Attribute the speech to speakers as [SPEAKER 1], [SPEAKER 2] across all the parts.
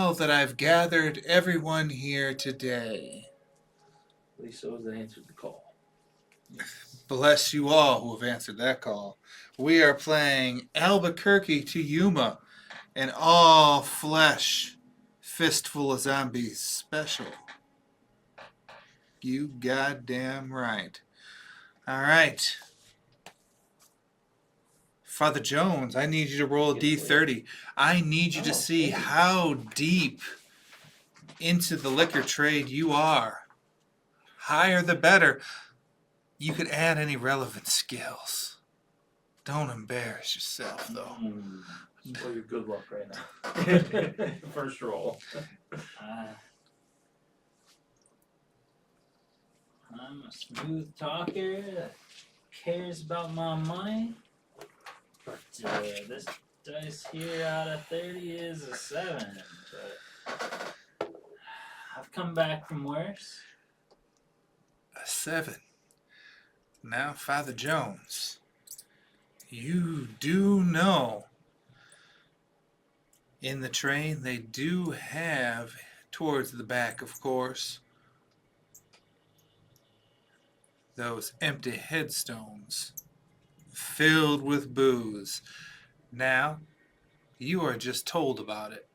[SPEAKER 1] well that I've gathered everyone here today.
[SPEAKER 2] At least those that answered the call.
[SPEAKER 1] Bless you all who have answered that call. We are playing Albuquerque to Yuma, an all-flesh Fistful of Zombies special. You goddamn right. All right. Father Jones, I need you to roll a D30. I need you to see how deep into the liquor trade you are. Higher the better. You could add any relevant skills. Don't embarrass yourself, though.
[SPEAKER 2] Spoil your good luck right now. First roll.
[SPEAKER 3] I'm a smooth talker that cares about my money. But this dice here out of 30 is a 7. But I've come back from worse.
[SPEAKER 1] A 7. Now, Father Jones, you do know in the train they do have, towards the back, of course, those empty headstones filled with booze. Now, you are just told about it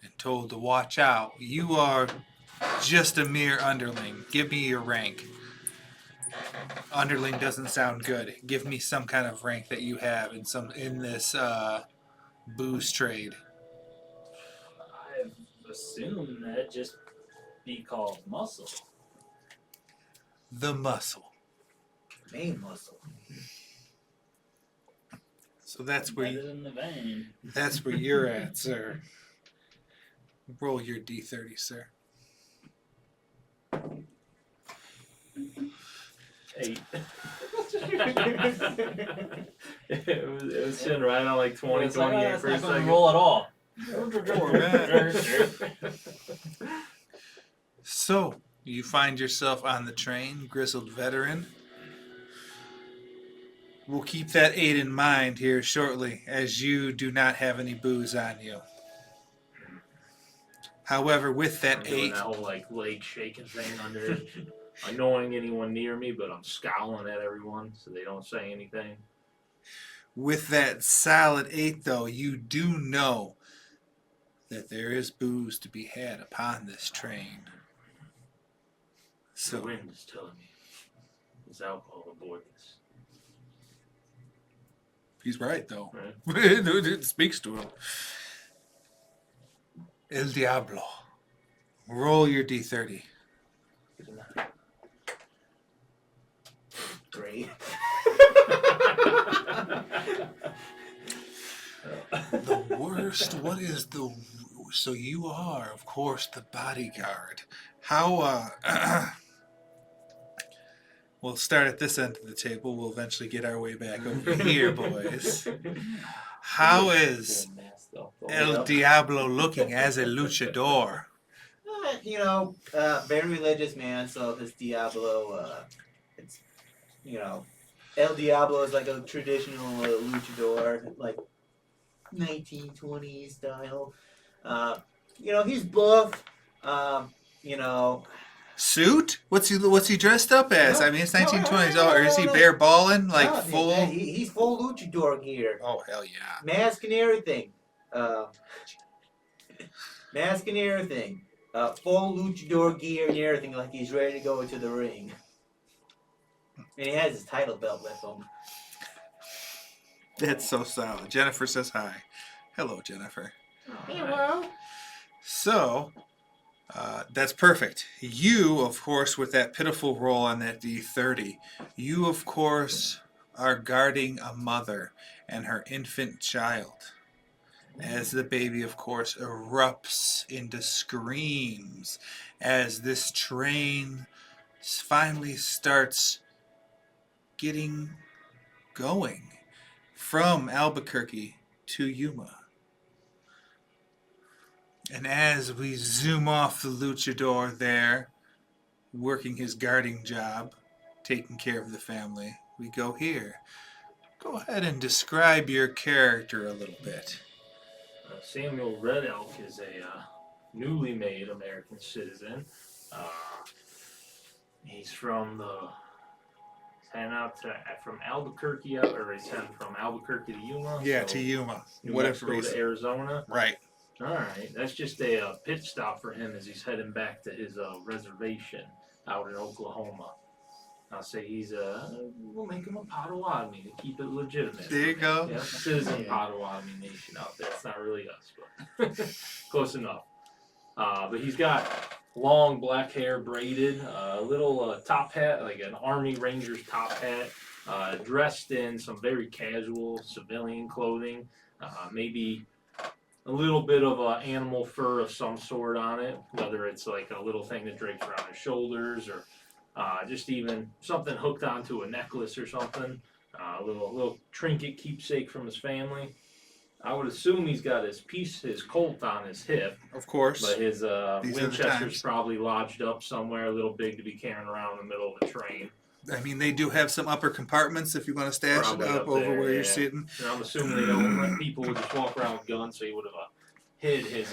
[SPEAKER 1] and told to watch out. You are just a mere underling. Give me your rank. Underling doesn't sound good. Give me some kind of rank that you have in this booze trade.
[SPEAKER 3] I've assumed that'd just be called muscle.
[SPEAKER 1] The muscle.
[SPEAKER 4] Main muscle.
[SPEAKER 1] So that's where
[SPEAKER 3] Better than the vein.
[SPEAKER 1] that's where you're at, sir. Roll your D30, sir.
[SPEAKER 2] 8. it was sitting right on like 20,
[SPEAKER 3] It's like,
[SPEAKER 2] 28
[SPEAKER 3] that's
[SPEAKER 2] for a
[SPEAKER 3] not going to
[SPEAKER 2] second.
[SPEAKER 3] roll at all.
[SPEAKER 1] So, you find yourself on the train, grizzled veteran. We'll keep that 8 in mind here shortly, as you do not have any booze on you. However, with
[SPEAKER 2] I'm
[SPEAKER 1] that
[SPEAKER 2] doing
[SPEAKER 1] 8,
[SPEAKER 2] that whole like leg shaking thing under annoying anyone near me, but I'm scowling at everyone so they don't say anything.
[SPEAKER 1] with that solid 8, though, you do know that there is booze to be had upon this train.
[SPEAKER 2] The
[SPEAKER 1] So,
[SPEAKER 2] wind is telling me there's alcohol aboard this.
[SPEAKER 1] he's right, though.
[SPEAKER 2] Right?
[SPEAKER 1] It speaks to him. El Diablo. Roll your D30.
[SPEAKER 4] Great.
[SPEAKER 1] The worst. What is the... So you are, of course, the bodyguard. How, we'll start at this end of the table. We'll eventually get our way back over here, boys. How is El Diablo looking as a luchador?
[SPEAKER 4] Very religious man, so his Diablo, it's, El Diablo is like a traditional luchador, like 1920s style. He's buff.
[SPEAKER 1] Suit? What's he dressed up as?
[SPEAKER 4] No,
[SPEAKER 1] I mean, it's
[SPEAKER 4] no,
[SPEAKER 1] 1920s.
[SPEAKER 4] no,
[SPEAKER 1] Or is he
[SPEAKER 4] no.
[SPEAKER 1] bare balling, like
[SPEAKER 4] No,
[SPEAKER 1] full?
[SPEAKER 4] He's full luchador gear.
[SPEAKER 1] Oh, hell yeah.
[SPEAKER 4] Mask and everything. Mask and everything. Full luchador gear and everything, like he's ready to go into the ring. And he has his title belt with him.
[SPEAKER 1] That's so solid. Jennifer says hi. Hello, Jennifer.
[SPEAKER 4] Hello.
[SPEAKER 1] So, that's perfect. You, of course, with that pitiful roll on that D30, you, of course, are guarding a mother and her infant child. As the baby, of course, erupts into screams as this train finally starts getting going from Albuquerque to Yuma. And as we zoom off the luchador there, working his guarding job, taking care of the family, we go here. Go ahead and describe your character a little bit.
[SPEAKER 2] Samuel Red Elk is a newly made American citizen. He's from he's heading out from Albuquerque, or he's heading from Albuquerque to Yuma.
[SPEAKER 1] Yeah,
[SPEAKER 2] so
[SPEAKER 1] to Yuma.
[SPEAKER 2] New
[SPEAKER 1] Whatever
[SPEAKER 2] Mexico
[SPEAKER 1] reason.
[SPEAKER 2] to Arizona.
[SPEAKER 1] Right.
[SPEAKER 2] All right, that's just a pit stop for him as he's heading back to his reservation out in Oklahoma. I'll say we'll make him a Potawatomi to keep it legitimate.
[SPEAKER 1] There you go.
[SPEAKER 2] Yeah, citizen Potawatomi nation out there. It's not really us, but close enough. But he's got long black hair braided, a little top hat, like an Army Ranger's top hat, dressed in some very casual civilian clothing, maybe a little bit of animal fur of some sort on it, whether it's like a little thing that drapes around his shoulders or just even something hooked onto a necklace or something, a little trinket keepsake from his family. I would assume he's got his Colt on his hip,
[SPEAKER 1] Of course.
[SPEAKER 2] but his
[SPEAKER 1] These are the
[SPEAKER 2] Winchester's
[SPEAKER 1] times.
[SPEAKER 2] probably lodged up somewhere, a little big to be carrying around in the middle of a train.
[SPEAKER 1] I mean, they do have some upper compartments if you want to stash
[SPEAKER 2] Probably
[SPEAKER 1] it up
[SPEAKER 2] up
[SPEAKER 1] over
[SPEAKER 2] there,
[SPEAKER 1] where
[SPEAKER 2] yeah.
[SPEAKER 1] you're sitting.
[SPEAKER 2] And I'm assuming they don't let people just walk around with guns, so he would have hid his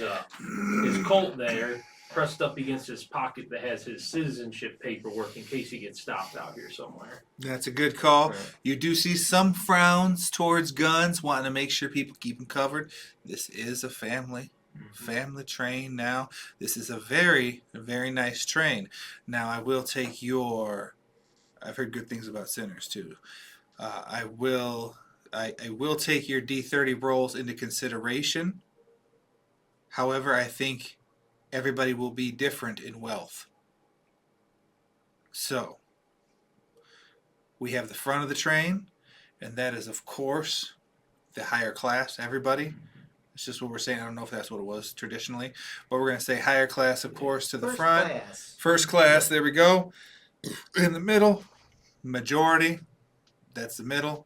[SPEAKER 2] Colt there, pressed up against his pocket that has his citizenship paperwork in case he gets stopped out here somewhere.
[SPEAKER 1] That's a good call.
[SPEAKER 2] Right.
[SPEAKER 1] You do see some frowns towards guns, wanting to make sure people keep them covered. This is a family train now. This is a very, very nice train. Now, I will take I've heard good things about Sinners, too. I will take your D30 rolls into consideration. However, I think everybody will be different in wealth. So, we have the front of the train, and that is, of course, the higher class, everybody. It's just what we're saying. I don't know if that's what it was traditionally, but we're going to say higher class, of course, to the
[SPEAKER 4] First
[SPEAKER 1] front.
[SPEAKER 4] class.
[SPEAKER 1] First class, there we go. In the middle, majority, that's the middle.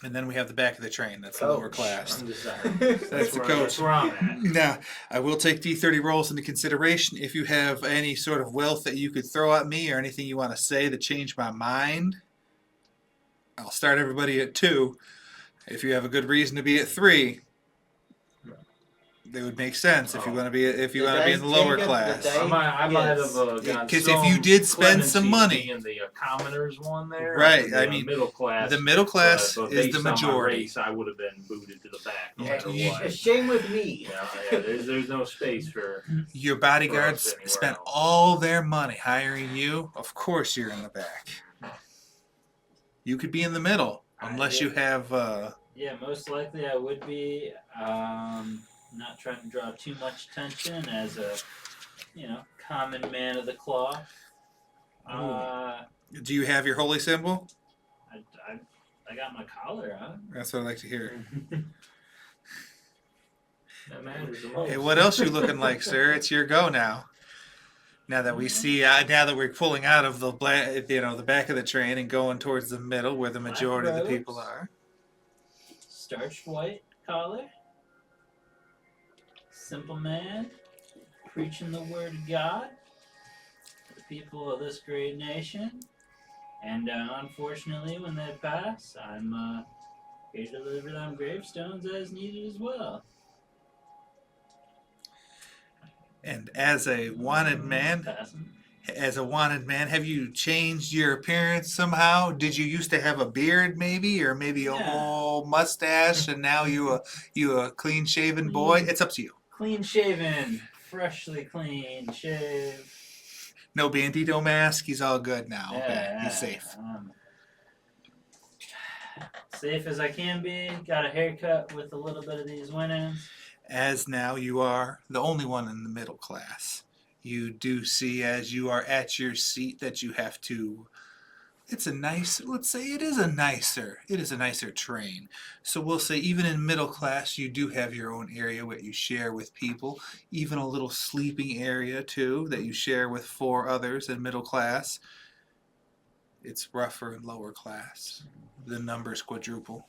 [SPEAKER 1] And then we have the back of the train, that's the lower
[SPEAKER 4] Coach.
[SPEAKER 1] class.
[SPEAKER 2] I'm just
[SPEAKER 1] That's the coach.
[SPEAKER 2] That's where I'm at.
[SPEAKER 1] Now, I will take D30 rolls into consideration. If you have any sort of wealth that you could throw at me or anything you want to say to change my mind, I'll start everybody at 2. If you have a good reason to be at 3, they would make sense if you want to be in the lower class.
[SPEAKER 2] I might have gotten
[SPEAKER 1] Because
[SPEAKER 2] some
[SPEAKER 1] if you did spend some
[SPEAKER 2] clemency
[SPEAKER 1] money,
[SPEAKER 2] in the commoners one there,
[SPEAKER 1] right?
[SPEAKER 2] and
[SPEAKER 1] I
[SPEAKER 2] the
[SPEAKER 1] mean,
[SPEAKER 2] middle class.
[SPEAKER 1] the middle class
[SPEAKER 2] but
[SPEAKER 1] is
[SPEAKER 2] based
[SPEAKER 1] the
[SPEAKER 2] on my
[SPEAKER 1] majority.
[SPEAKER 2] race, I would have been booted to the back no
[SPEAKER 1] Yeah,
[SPEAKER 2] matter
[SPEAKER 1] you-
[SPEAKER 2] what.
[SPEAKER 4] Shame with me.
[SPEAKER 2] Yeah, there's no space for.
[SPEAKER 1] Your bodyguards
[SPEAKER 2] For us anywhere
[SPEAKER 1] spent
[SPEAKER 2] else.
[SPEAKER 1] all their money hiring you. Of course, you're in the back. You could be in the middle unless you have.
[SPEAKER 3] Yeah, most likely I would be. Not trying to draw too much attention as a, common man of the cloth.
[SPEAKER 1] Do you have your holy symbol?
[SPEAKER 3] I got my collar on.
[SPEAKER 1] That's what I like to hear.
[SPEAKER 2] That matters the most.
[SPEAKER 1] Hey, what else you looking like, sir? It's your go now. Now that we see, now that we're pulling out of the the back of the train and going towards the middle, where the majority of the people are.
[SPEAKER 3] Starched white collar. Simple man, preaching the word of God to the people of this great nation. And unfortunately, when they pass, I'm here to deliver them gravestones as needed as well.
[SPEAKER 1] And as a wanted man,
[SPEAKER 3] Passing.
[SPEAKER 1] have you changed your appearance somehow? Did you used to have a beard, maybe, or maybe a
[SPEAKER 3] Yeah.
[SPEAKER 1] whole mustache, and now you a clean shaven boy? It's up to you.
[SPEAKER 3] Clean shaven, freshly clean shaved.
[SPEAKER 1] No bandito mask. He's all good now. Okay,
[SPEAKER 3] Yeah,
[SPEAKER 1] he's safe.
[SPEAKER 3] Safe as I can be. Got a haircut with a little bit of these winnings.
[SPEAKER 1] As now you are the only one in the middle class. You do see as you are at your seat that you have to. Let's say it is a nicer train. So we'll say even in middle class, you do have your own area where you share with people, even a little sleeping area too that you share with 4 others in middle class. It's rougher in lower class. The numbers quadruple.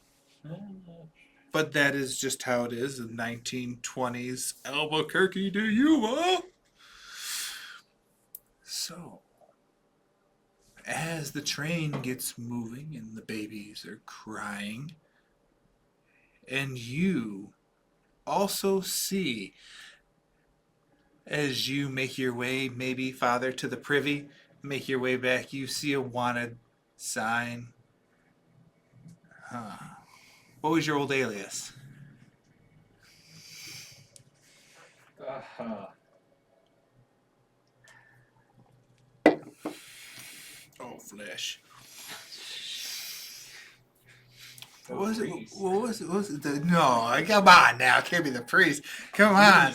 [SPEAKER 1] But that is just how it is in 1920s Albuquerque to Yuma. So, as the train gets moving and the babies are crying, and you also see As you make your way, maybe, Father, to the privy, make your way back, you see a wanted sign. Huh. What was your old alias? Oh, flesh. What was it? What was it? What was it? No, come on now. It can't be the priest. Come on.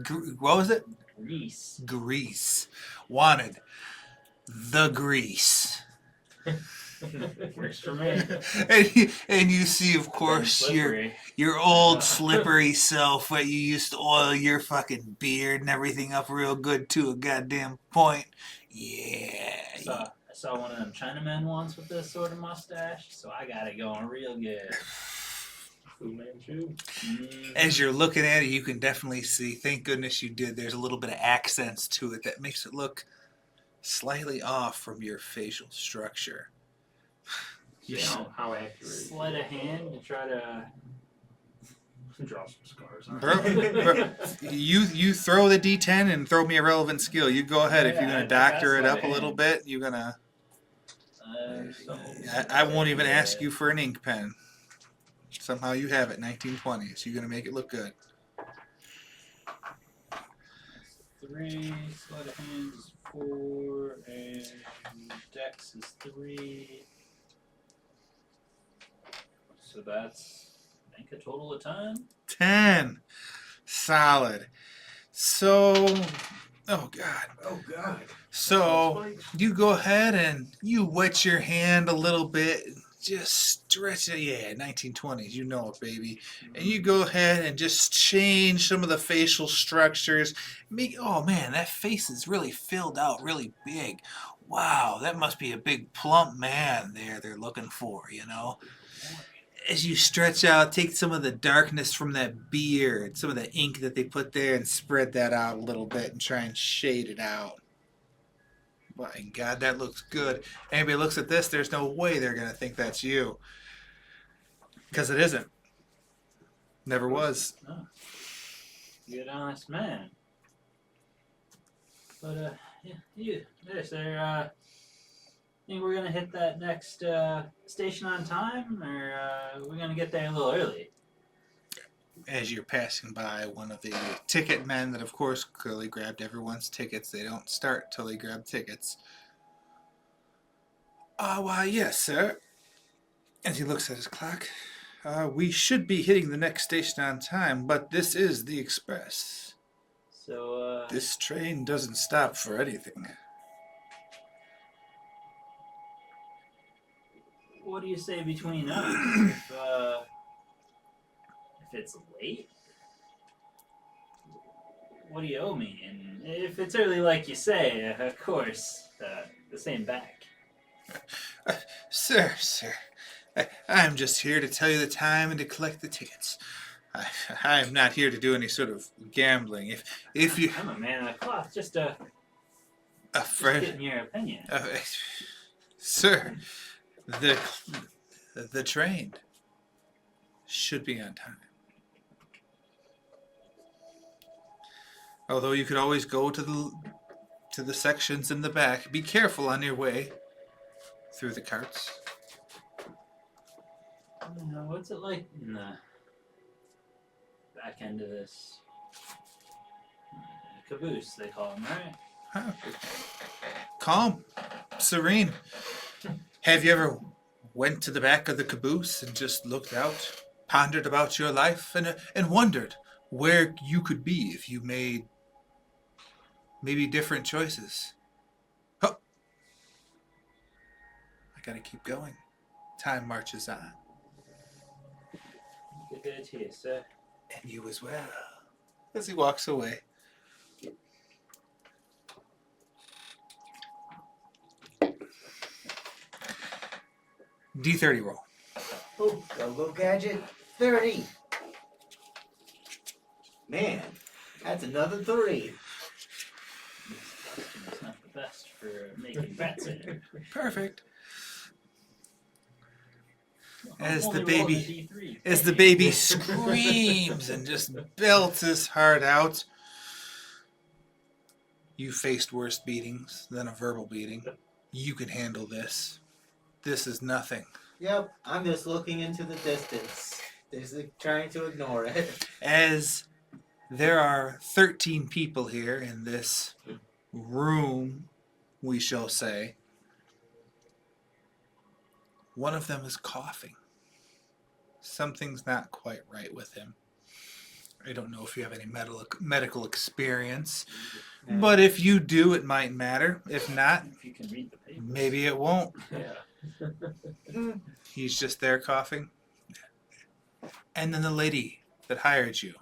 [SPEAKER 3] Grease.
[SPEAKER 1] What was it?
[SPEAKER 3] Grease.
[SPEAKER 1] Grease. Wanted. The grease.
[SPEAKER 3] Works for me.
[SPEAKER 1] And you see, of course, your old slippery self where you used to oil your fucking beard and everything up real good to a goddamn point. Yeah.
[SPEAKER 3] I saw one of them Chinamen once with this sort of mustache, so I got it going real good.
[SPEAKER 2] Fu Manchu.
[SPEAKER 1] As you're looking at it, you can definitely see, thank goodness you did, there's a little bit of accents to it that makes it look slightly off from your facial structure.
[SPEAKER 2] You know how accurate.
[SPEAKER 3] Sleight of hand to try to
[SPEAKER 2] Draw some scars on.
[SPEAKER 1] Bro, you throw the D10 and throw me a relevant skill. You go ahead. If you're
[SPEAKER 3] Yeah,
[SPEAKER 1] going to doctor
[SPEAKER 3] that's
[SPEAKER 1] it up
[SPEAKER 3] sleight
[SPEAKER 1] a
[SPEAKER 3] of
[SPEAKER 1] little
[SPEAKER 3] hand.
[SPEAKER 1] bit, you're going to... I won't even ask you for an ink pen. Somehow you have it, 1920. So you're going to make it look good.
[SPEAKER 3] 3, sleight of hand is 4, and dex is 3. So that's, I think, a total of 10.
[SPEAKER 1] 10. Solid. So... Oh, God.
[SPEAKER 4] Oh God.
[SPEAKER 1] So you go ahead and you wet your hand a little bit. Just stretch it. Yeah, 1920s. You know it, baby. And you go ahead and just change some of the facial structures. Oh, man, that face is really filled out, really big. Wow, that must be a big plump man there they're looking for, you know? As you stretch out, take some of the darkness from that beard, some of the ink that they put there, and spread that out a little bit and try and shade it out. My God, that looks good. Anybody looks at this, there's no way they're going to think that's you. Because it isn't. Never was.
[SPEAKER 3] Oh. Good honest man. But, think we're gonna hit that next station on time, or we're gonna get there a little early?
[SPEAKER 1] As you're passing by one of the ticket men that, of course, clearly grabbed everyone's tickets. They don't start till they grab tickets. Why, yes, sir. As he looks at his clock. We should be hitting the next station on time, but this is the express.
[SPEAKER 3] So,
[SPEAKER 1] This train doesn't stop for anything.
[SPEAKER 3] what do you say between us? If it's late, what do you owe me? And if it's early like you say, of course, the same back.
[SPEAKER 1] Sir, I'm just here to tell you the time and to collect the tickets. I'm not here to do any sort of gambling. If you...
[SPEAKER 3] I'm a man of the cloth, just
[SPEAKER 1] friend...
[SPEAKER 3] getting your opinion.
[SPEAKER 1] Sir, the train should be on time. Although you could always go to the sections in the back. Be careful on your way through the carts.
[SPEAKER 3] I don't know, what's it like in the back end of this caboose, they call them, right?
[SPEAKER 1] Huh. Calm, serene. Have you ever went to the back of the caboose and just looked out, pondered about your life, and wondered where you could be if you made maybe different choices? Oh, I gotta keep going. Time marches on.
[SPEAKER 3] Good day to you, sir.
[SPEAKER 1] And you as well. As he walks away. D30 roll.
[SPEAKER 4] Oh, go gadget 30. Man, that's another 3.
[SPEAKER 3] It's not the best for making bets in.
[SPEAKER 1] Perfect. As
[SPEAKER 3] Only
[SPEAKER 1] the
[SPEAKER 3] rolled a
[SPEAKER 1] baby,
[SPEAKER 3] D3.
[SPEAKER 1] as the baby screams and just belts his heart out, You faced worse beatings than a verbal beating. You can handle this. This is nothing.
[SPEAKER 4] Yep, I'm just looking into the distance. Just trying to ignore it.
[SPEAKER 1] As there are 13 people here in this room, we shall say, one of them is coughing. Something's not quite right with him. I don't know if you have any medical experience, but if you do, it might matter. If not,
[SPEAKER 3] If you can read the paper.
[SPEAKER 1] maybe it won't.
[SPEAKER 2] Yeah.
[SPEAKER 1] He's just there coughing. And then the lady that hired you.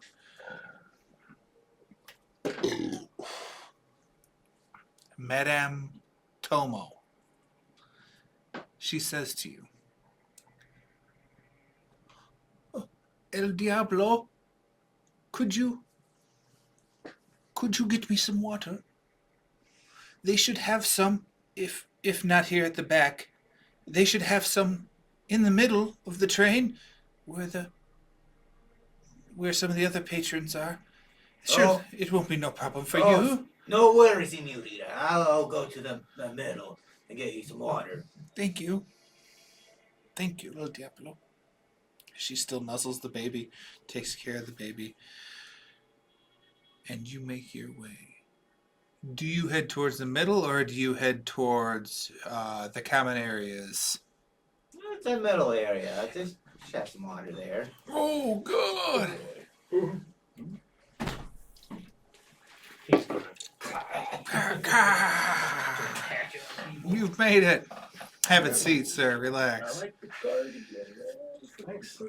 [SPEAKER 1] Madame Tomo. She says to you, El Diablo, could you get me some water? They should have some, if not here at the back, they should have some in the middle of the train where some of the other patrons are. Sure,
[SPEAKER 4] Oh.
[SPEAKER 1] it won't be no problem for
[SPEAKER 4] Oh.
[SPEAKER 1] you.
[SPEAKER 4] No worries, senorita. I'll go to the middle and get you some water.
[SPEAKER 1] Thank you. Thank you, El Diablo. She still nuzzles the baby, takes care of the baby, and you make your way. Do you head towards the middle, or do you head towards the common areas?
[SPEAKER 4] It's a middle area. Just have some water there.
[SPEAKER 1] Oh, God!
[SPEAKER 2] He's gonna
[SPEAKER 1] You've made it. Have a seat, sir. Relax.
[SPEAKER 2] like the cardigan. Thanks.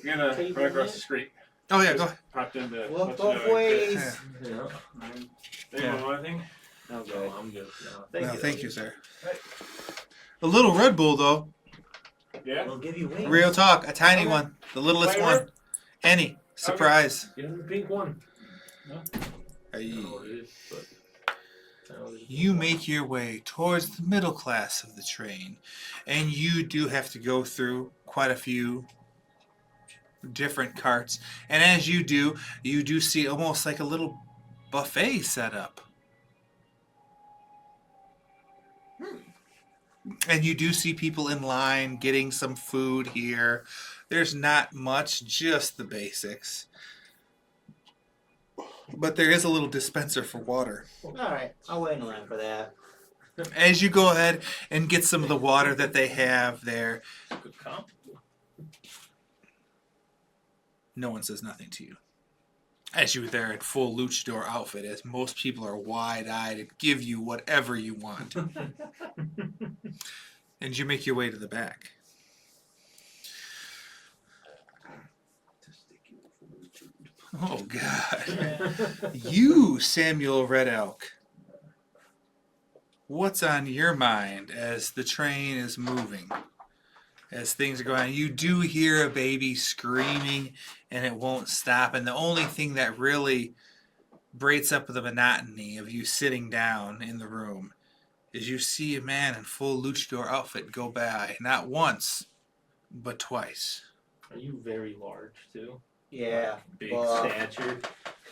[SPEAKER 5] You're gonna run across the street.
[SPEAKER 1] Oh, yeah, go ahead.
[SPEAKER 5] Popped into.
[SPEAKER 4] Look both ways.
[SPEAKER 1] Yeah.
[SPEAKER 2] Yeah.
[SPEAKER 5] They don't know anything.
[SPEAKER 2] No, I'm good. No,
[SPEAKER 1] No, thank you, sir. A little Red Bull, though.
[SPEAKER 5] Yeah.
[SPEAKER 4] We'll give you wings.
[SPEAKER 1] Real talk. A tiny
[SPEAKER 5] Okay.
[SPEAKER 1] one. The littlest
[SPEAKER 5] Flavor?
[SPEAKER 1] one. Any. Surprise.
[SPEAKER 2] Get him the pink one.
[SPEAKER 1] Hey.
[SPEAKER 2] No, it is, but
[SPEAKER 1] You make your way towards the middle class of the train, and you do have to go through quite a few different carts. And as you do see almost like a little buffet set up. And you do see people in line getting some food here. There's not much, just the basics. But there is a little dispenser for water.
[SPEAKER 4] Alright, I'll wait in line for that.
[SPEAKER 1] As you go ahead and get some of the water that they have there,
[SPEAKER 2] good comp.
[SPEAKER 1] no one says nothing to you. As you're there in full luchador outfit, as most people are wide-eyed and give you whatever you want. And you make your way to the back. Oh, God. You, Samuel Red Elk. What's on your mind as the train is moving? As things are going on, you do hear a baby screaming and it won't stop. And the only thing that really breaks up the monotony of you sitting down in the room is you see a man in full luchador outfit go by, not once, but twice.
[SPEAKER 2] Are you very large too?
[SPEAKER 4] Yeah.
[SPEAKER 2] Big
[SPEAKER 4] Well,
[SPEAKER 2] stature.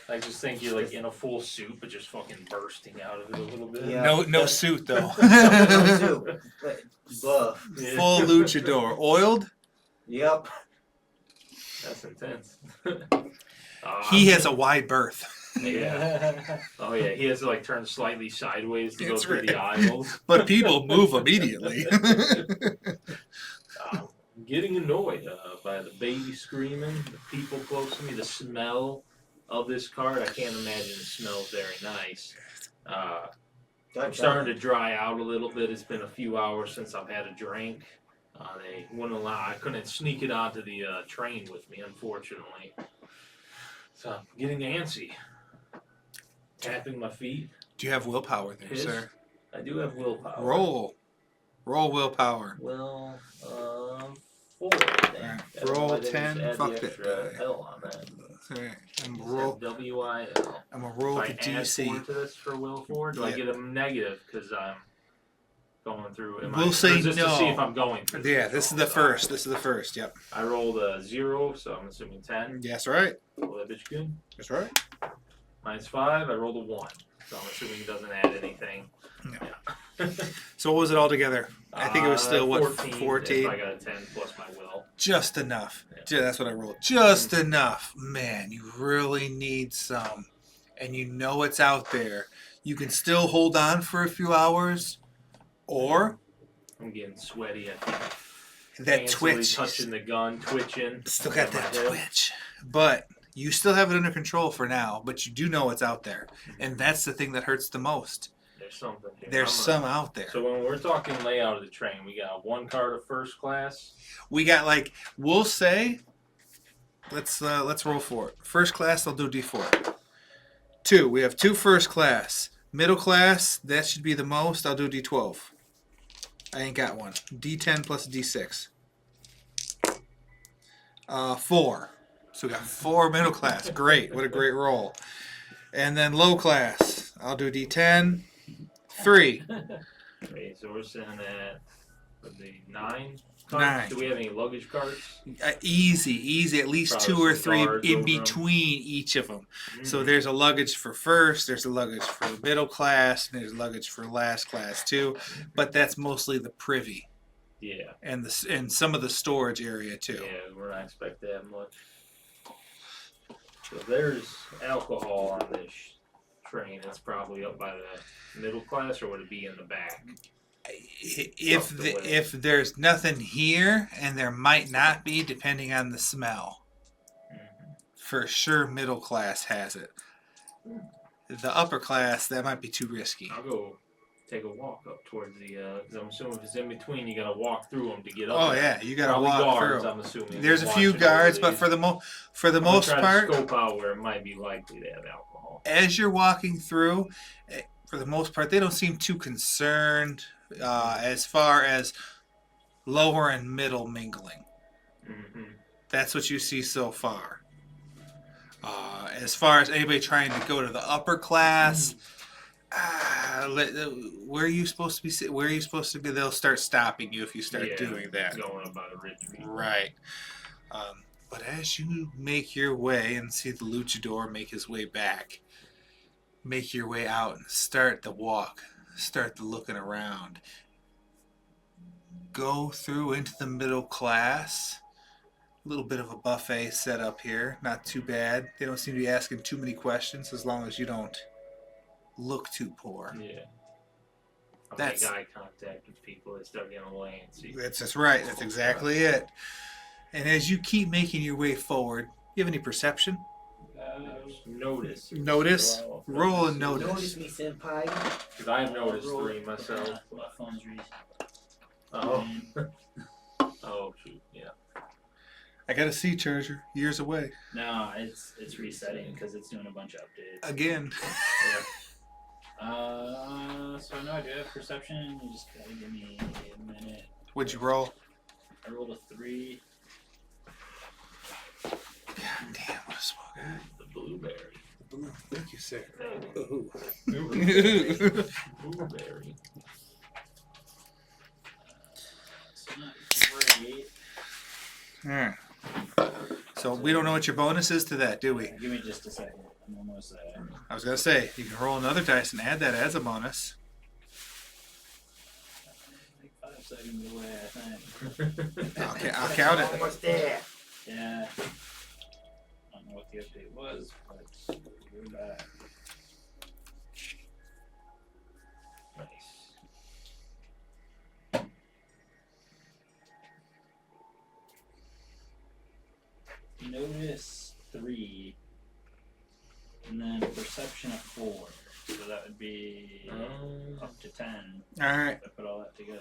[SPEAKER 2] I just think you're like in a full suit, but just fucking bursting out of it a little bit.
[SPEAKER 4] Yeah.
[SPEAKER 1] No suit though.
[SPEAKER 4] no soup. But buff.
[SPEAKER 2] Yeah.
[SPEAKER 1] Full luchador. Oiled?
[SPEAKER 4] Yep.
[SPEAKER 2] That's intense.
[SPEAKER 1] He has a wide berth.
[SPEAKER 2] Yeah. Oh yeah. He has to like turn slightly sideways to
[SPEAKER 1] That's
[SPEAKER 2] go through the
[SPEAKER 1] right.
[SPEAKER 2] aisles.
[SPEAKER 1] But people move immediately.
[SPEAKER 2] I'm getting annoyed by the baby screaming, the people close to me, the smell of this cart. I can't imagine it smells very nice. I'm starting to dry out a little bit. It's been a few hours since I've had a drink. They wouldn't allow. I couldn't sneak it onto the train with me, unfortunately. So I'm getting antsy. Tapping my feet.
[SPEAKER 1] Do you have willpower there,
[SPEAKER 2] Piss.
[SPEAKER 1] sir?
[SPEAKER 2] I do have willpower.
[SPEAKER 1] Roll willpower.
[SPEAKER 2] Well, 4.
[SPEAKER 1] Alright, roll
[SPEAKER 2] Why did I just
[SPEAKER 1] 10,
[SPEAKER 2] add
[SPEAKER 1] fuck
[SPEAKER 2] the
[SPEAKER 1] that
[SPEAKER 2] extra
[SPEAKER 1] die.
[SPEAKER 2] L on that.
[SPEAKER 1] Alright, I'm
[SPEAKER 2] Just
[SPEAKER 1] gonna roll.
[SPEAKER 2] have W-I-L.
[SPEAKER 1] I'm gonna roll
[SPEAKER 2] If
[SPEAKER 1] the
[SPEAKER 2] I add 4
[SPEAKER 1] DC.
[SPEAKER 2] to this for will 4, do I
[SPEAKER 1] Yeah.
[SPEAKER 2] get a negative because I'm going through?
[SPEAKER 1] We'll say
[SPEAKER 2] or is this to see
[SPEAKER 1] no.
[SPEAKER 2] if I'm going through.
[SPEAKER 1] Yeah, this is the first. This is the first. Yep.
[SPEAKER 2] I rolled a 0, so I'm assuming 10.
[SPEAKER 1] Yes, right.
[SPEAKER 2] Roll that bitch good.
[SPEAKER 1] That's right.
[SPEAKER 2] -5. I rolled a 1, so I'm assuming he doesn't add anything.
[SPEAKER 1] No.
[SPEAKER 2] Yeah.
[SPEAKER 1] So what was it all together? I think it was still, what,
[SPEAKER 2] 14?
[SPEAKER 1] 14?
[SPEAKER 2] If I got a 10 plus my will.
[SPEAKER 1] Just enough.
[SPEAKER 2] Yeah.
[SPEAKER 1] That's what I rolled. Just enough. Man, you really need some. And you know it's out there. You can still hold on for a few hours, or
[SPEAKER 2] I'm getting sweaty. I think.
[SPEAKER 1] that
[SPEAKER 2] Hands
[SPEAKER 1] twitch.
[SPEAKER 2] touching the gun, twitching.
[SPEAKER 1] Still got
[SPEAKER 2] on my
[SPEAKER 1] that
[SPEAKER 2] hip.
[SPEAKER 1] twitch. But you still have it under control for now, but you do know it's out there. And that's the thing that hurts the most.
[SPEAKER 2] There's something here.
[SPEAKER 1] There's some out there.
[SPEAKER 2] So when we're talking layout of the train, we got 1 card of first class.
[SPEAKER 1] We got, like, we'll say, let's roll for it. First class, I'll do D4. 2. We have 2 first class. Middle class, that should be the most. I'll do D12. I ain't got one. D10 plus D6. 4. So we got 4 middle class. Great. What a great roll. And then low class, I'll do D10. 3.
[SPEAKER 2] Okay, so we're sitting at the 9 cards.
[SPEAKER 1] 9.
[SPEAKER 2] Do we have any luggage cards?
[SPEAKER 1] Easy. At least
[SPEAKER 2] Probably
[SPEAKER 1] 2 or
[SPEAKER 2] some
[SPEAKER 1] 3
[SPEAKER 2] guards
[SPEAKER 1] in
[SPEAKER 2] over 'em.
[SPEAKER 1] between each of them. So
[SPEAKER 2] Mhm.
[SPEAKER 1] there's a luggage for first, there's a luggage for middle class, and there's luggage for last class too. But that's mostly the privy
[SPEAKER 2] Yeah.
[SPEAKER 1] and some of the storage area too.
[SPEAKER 2] Yeah, we're not expecting that much. So there's alcohol on this train. It's probably up by the middle class, or would it be in the back?
[SPEAKER 1] If there's nothing here, and there might not be, depending on the smell, for sure middle class has it. The upper class, that might be too risky.
[SPEAKER 2] I'll go take a walk up towards the. Cause I'm assuming if it's in between, you gotta walk through them to get up.
[SPEAKER 1] Oh
[SPEAKER 2] there.
[SPEAKER 1] yeah, you gotta
[SPEAKER 2] Probably
[SPEAKER 1] walk
[SPEAKER 2] guards,
[SPEAKER 1] through.
[SPEAKER 2] I'm assuming.
[SPEAKER 1] There's a
[SPEAKER 2] watching
[SPEAKER 1] few
[SPEAKER 2] over
[SPEAKER 1] guards, but
[SPEAKER 2] these.
[SPEAKER 1] for the
[SPEAKER 2] I'm
[SPEAKER 1] most
[SPEAKER 2] gonna try
[SPEAKER 1] part,
[SPEAKER 2] to scope out where it might be likely to have alcohol.
[SPEAKER 1] as you're walking through, for the most part, they don't seem too concerned as far as lower and middle mingling.
[SPEAKER 2] Mm-hmm.
[SPEAKER 1] That's what you see so far. As far as anybody trying to go to the upper class, where are you supposed to be? Where are you supposed to be? They'll start stopping you if you start doing that.
[SPEAKER 2] Going up by the retreat.
[SPEAKER 1] Right. But as you make your way and see the luchador make his way back, make your way out and start the walk, start the looking around, go through into the middle class. A little bit of a buffet set up here, not too bad. They don't seem to be asking too many questions as long as you don't look too poor.
[SPEAKER 2] Yeah. I'll
[SPEAKER 1] That's-
[SPEAKER 2] make eye contact with people that start getting away and see.
[SPEAKER 1] That's right. That's exactly it. And as you keep making your way forward, you have any perception?
[SPEAKER 2] Notice.
[SPEAKER 1] Notice? Roll a notice.
[SPEAKER 4] Notice me, senpai.
[SPEAKER 2] Because I've noticed 3 myself.
[SPEAKER 3] My phone's reset.
[SPEAKER 2] Oh. Oh shoot. Yeah.
[SPEAKER 1] I got a C charger years away.
[SPEAKER 3] No, it's resetting because it's doing a bunch of updates.
[SPEAKER 1] Again.
[SPEAKER 3] So I know I do have perception. You just gotta give me a minute.
[SPEAKER 1] What'd you roll?
[SPEAKER 3] I rolled a 3.
[SPEAKER 1] God damn, what a small guy.
[SPEAKER 2] The blueberry.
[SPEAKER 1] Thank you, sir.
[SPEAKER 2] Blueberry.
[SPEAKER 3] So not great.
[SPEAKER 1] Alright. So we don't know what your bonus is to that, do we?
[SPEAKER 3] Give me just a second. I'm almost there.
[SPEAKER 1] I was gonna say, you can roll another dice and add that as a bonus.
[SPEAKER 3] Like 5 seconds away, I think.
[SPEAKER 1] Okay, I'll count it.
[SPEAKER 4] Almost there.
[SPEAKER 3] Yeah. I don't know what the update was, but we're back.
[SPEAKER 2] Nice.
[SPEAKER 3] Notice 3. And then perception of 4. So that would be up to 10.
[SPEAKER 1] Alright.
[SPEAKER 3] If I put all that together.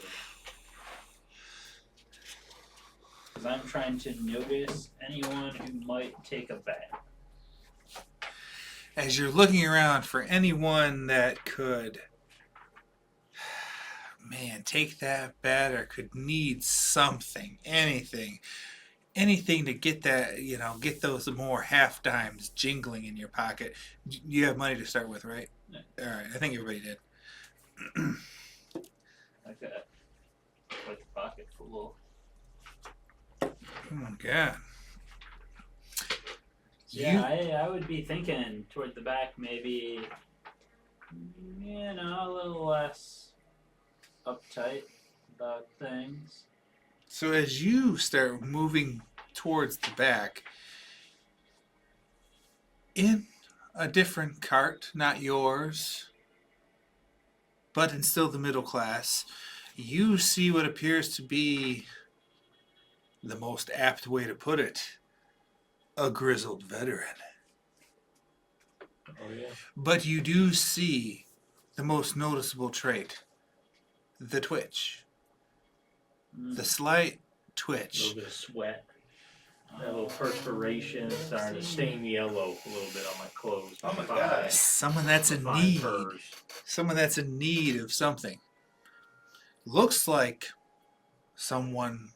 [SPEAKER 3] Because I'm trying to notice anyone who might take a bet.
[SPEAKER 1] As you're looking around for anyone that could, man, take that bet or could need something, anything to get that, get those more half dimes jingling in your pocket. You have money to start with, right?
[SPEAKER 3] Yeah.
[SPEAKER 1] All right, I think everybody did.
[SPEAKER 3] Like that. Like a pocket full.
[SPEAKER 1] Oh my God.
[SPEAKER 3] Yeah, I would be thinking toward the back, maybe, a little less uptight about things.
[SPEAKER 1] So as you start moving towards the back, in a different cart, not yours, but in still the middle class, you see what appears to be the most apt way to put it, a grizzled veteran.
[SPEAKER 2] Oh yeah.
[SPEAKER 1] But you do see the most noticeable trait, the twitch. The slight
[SPEAKER 2] A
[SPEAKER 1] twitch.
[SPEAKER 2] little bit of sweat. That little perspiration starting to stain yellow a little bit on my clothes.
[SPEAKER 4] Oh my
[SPEAKER 2] fine-
[SPEAKER 4] gosh.
[SPEAKER 1] Someone that's in
[SPEAKER 2] fine
[SPEAKER 1] need.
[SPEAKER 2] furs.
[SPEAKER 1] Someone that's in need of something. Looks like someone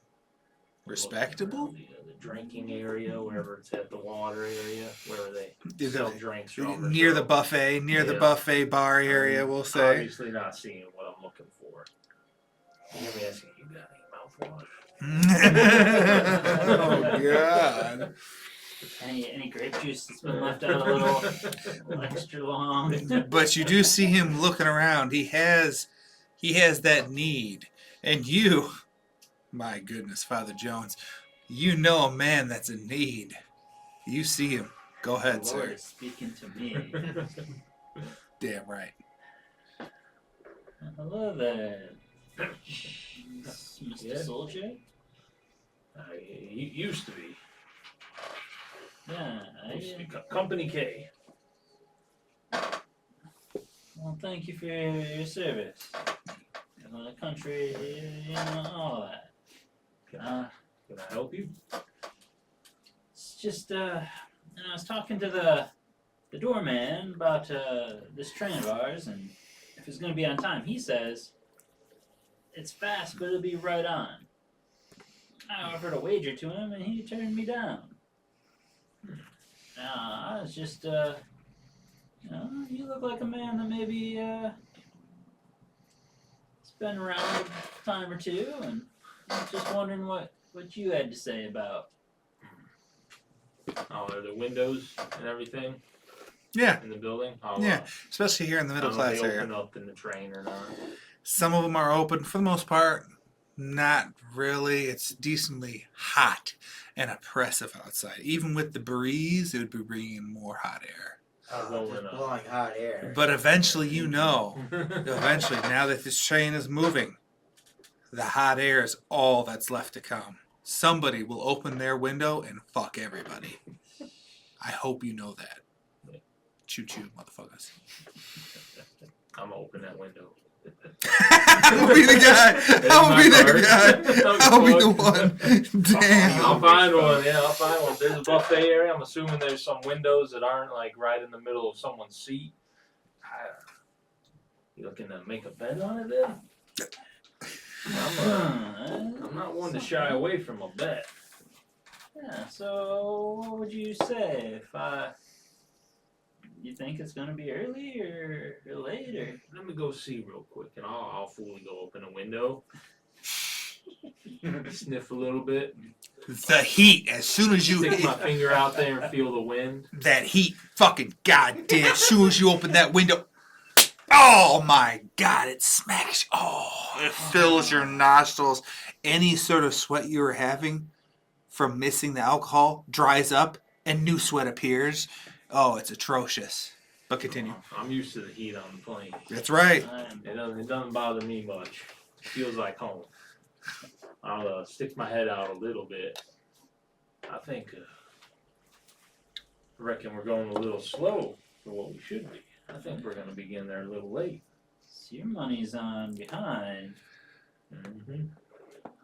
[SPEAKER 1] respectable.
[SPEAKER 2] The drinking area, wherever it's at, the water area, wherever they
[SPEAKER 1] Is
[SPEAKER 2] sell
[SPEAKER 1] it
[SPEAKER 2] drinks from. or
[SPEAKER 1] near the
[SPEAKER 2] so.
[SPEAKER 1] buffet, near the
[SPEAKER 2] Yeah.
[SPEAKER 1] buffet bar area,
[SPEAKER 2] I'm
[SPEAKER 1] we'll say.
[SPEAKER 2] Obviously not seeing what I'm looking for. You hear me asking, you got any mouthwash?
[SPEAKER 1] Oh God!
[SPEAKER 3] Any grape juice that's been left out a little extra long.
[SPEAKER 1] But you do see him looking around. He has that need, and you, my goodness, Father Jones, you know a man that's in need. You see him. Go ahead,
[SPEAKER 3] The Lord
[SPEAKER 1] sir.
[SPEAKER 3] is speaking to me.
[SPEAKER 1] Damn right.
[SPEAKER 3] Hello there, Mr.
[SPEAKER 2] Yeah.
[SPEAKER 3] Soldier.
[SPEAKER 2] He used to be.
[SPEAKER 3] Yeah,
[SPEAKER 2] Used to be Company K.
[SPEAKER 3] well, thank you for your service. The country, all that.
[SPEAKER 2] Can I help you?
[SPEAKER 3] It's just, I was talking to the doorman about this train of ours, and if it's going to be on time, he says it's fast, but it'll be right on. I offered a wager to him, and he turned me down. I was just, you look like a man that maybe has been around a time or two, and I was just wondering what you had to say about.
[SPEAKER 2] Oh, are there windows and everything
[SPEAKER 1] Yeah,
[SPEAKER 2] in the building? Oh,
[SPEAKER 1] yeah. Especially here in the middle class
[SPEAKER 2] they
[SPEAKER 1] area.
[SPEAKER 2] open up in the train or not.
[SPEAKER 1] Some of them are open for the most part. Not really. It's decently hot and oppressive outside. Even with the breeze, it would be bringing more hot air.
[SPEAKER 2] I'll go in
[SPEAKER 4] Just blowing hot air.
[SPEAKER 1] But eventually, eventually, now that this train is moving, the hot air is all that's left to come. Somebody will open their window and fuck everybody. I hope you know that. Choo choo, motherfuckers.
[SPEAKER 2] I'm gonna open that window.
[SPEAKER 1] I'll be the guy. I'll be the guy. I'll be the one. Damn.
[SPEAKER 2] I'll find one. Yeah, I'll find one. There's a buffet area. I'm assuming there's some windows that aren't like right in the middle of someone's seat. You looking to make a bet on it then? I'm not one to shy away from a bet.
[SPEAKER 3] Yeah, so what would you say if you think it's gonna be early or late or?
[SPEAKER 2] Let me go see real quick, and I'll fully go open a window, sniff a little bit,
[SPEAKER 1] The heat, as soon as you
[SPEAKER 2] stick
[SPEAKER 1] hit
[SPEAKER 2] my finger out there and feel the wind.
[SPEAKER 1] that heat, fucking goddamn, as soon as you open that window, oh my God, it smacks. Oh, it fills your nostrils. Any sort of sweat you were having from missing the alcohol dries up and new sweat appears. Oh, it's atrocious. But continue.
[SPEAKER 2] I'm used to the heat on the plane.
[SPEAKER 1] That's right.
[SPEAKER 2] It doesn't bother me much. It feels like home. I'll stick my head out a little bit. I reckon we're going a little slow for what we should be. I think we're going to begin there a little late.
[SPEAKER 3] So your money's on behind.
[SPEAKER 2] Mm-hmm.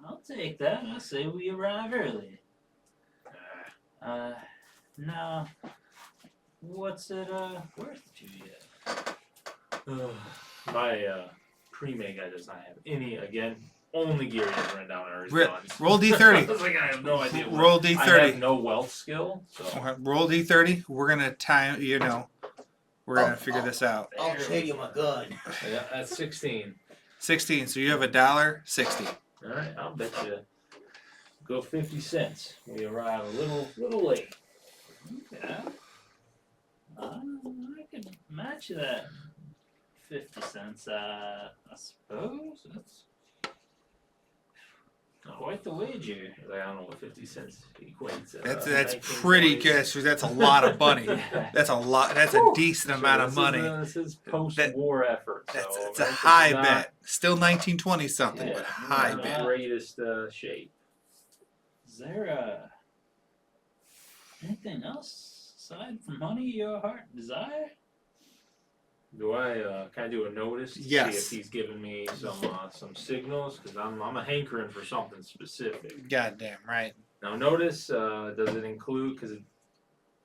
[SPEAKER 3] I'll take that. I'll say we arrive early. Now, what's it worth to you?
[SPEAKER 2] My pre-made guy does not have any, again, only gear he has written down are his
[SPEAKER 1] Re-
[SPEAKER 2] guns.
[SPEAKER 1] roll
[SPEAKER 2] I
[SPEAKER 1] D30.
[SPEAKER 2] was like, I have no idea what.
[SPEAKER 1] Roll
[SPEAKER 2] I
[SPEAKER 1] D30.
[SPEAKER 2] have no wealth skill, so.
[SPEAKER 1] Okay, roll D30. We're going to time, we're going to figure this out.
[SPEAKER 4] I'll trade you my gun.
[SPEAKER 2] Yeah, that's 16.
[SPEAKER 1] 16. So you have $1.60.
[SPEAKER 2] Alright, I'll bet you go 50 cents. We arrive a little late.
[SPEAKER 3] Okay. I could match that 50 cents, I suppose. That's quite the wager.
[SPEAKER 2] I don't know what 50 cents equates.
[SPEAKER 1] That's pretty good. So that's a lot of money.
[SPEAKER 3] Yeah.
[SPEAKER 1] That's a lot. That's a decent amount of money.
[SPEAKER 2] This is post-war effort.
[SPEAKER 1] That's
[SPEAKER 2] So
[SPEAKER 1] it's a
[SPEAKER 2] America's
[SPEAKER 1] high
[SPEAKER 2] not-
[SPEAKER 1] bet. Still 1920 something,
[SPEAKER 2] Yeah,
[SPEAKER 1] but
[SPEAKER 2] not
[SPEAKER 1] high
[SPEAKER 2] in
[SPEAKER 1] bet.
[SPEAKER 2] the greatest shape.
[SPEAKER 3] Is there anything else aside from money your heart desire?
[SPEAKER 2] Do I can I do a notice to
[SPEAKER 1] Yes.
[SPEAKER 2] see if he's giving me some signals? Because I'm a hankering for something specific.
[SPEAKER 1] Goddamn right.
[SPEAKER 2] Now notice does it include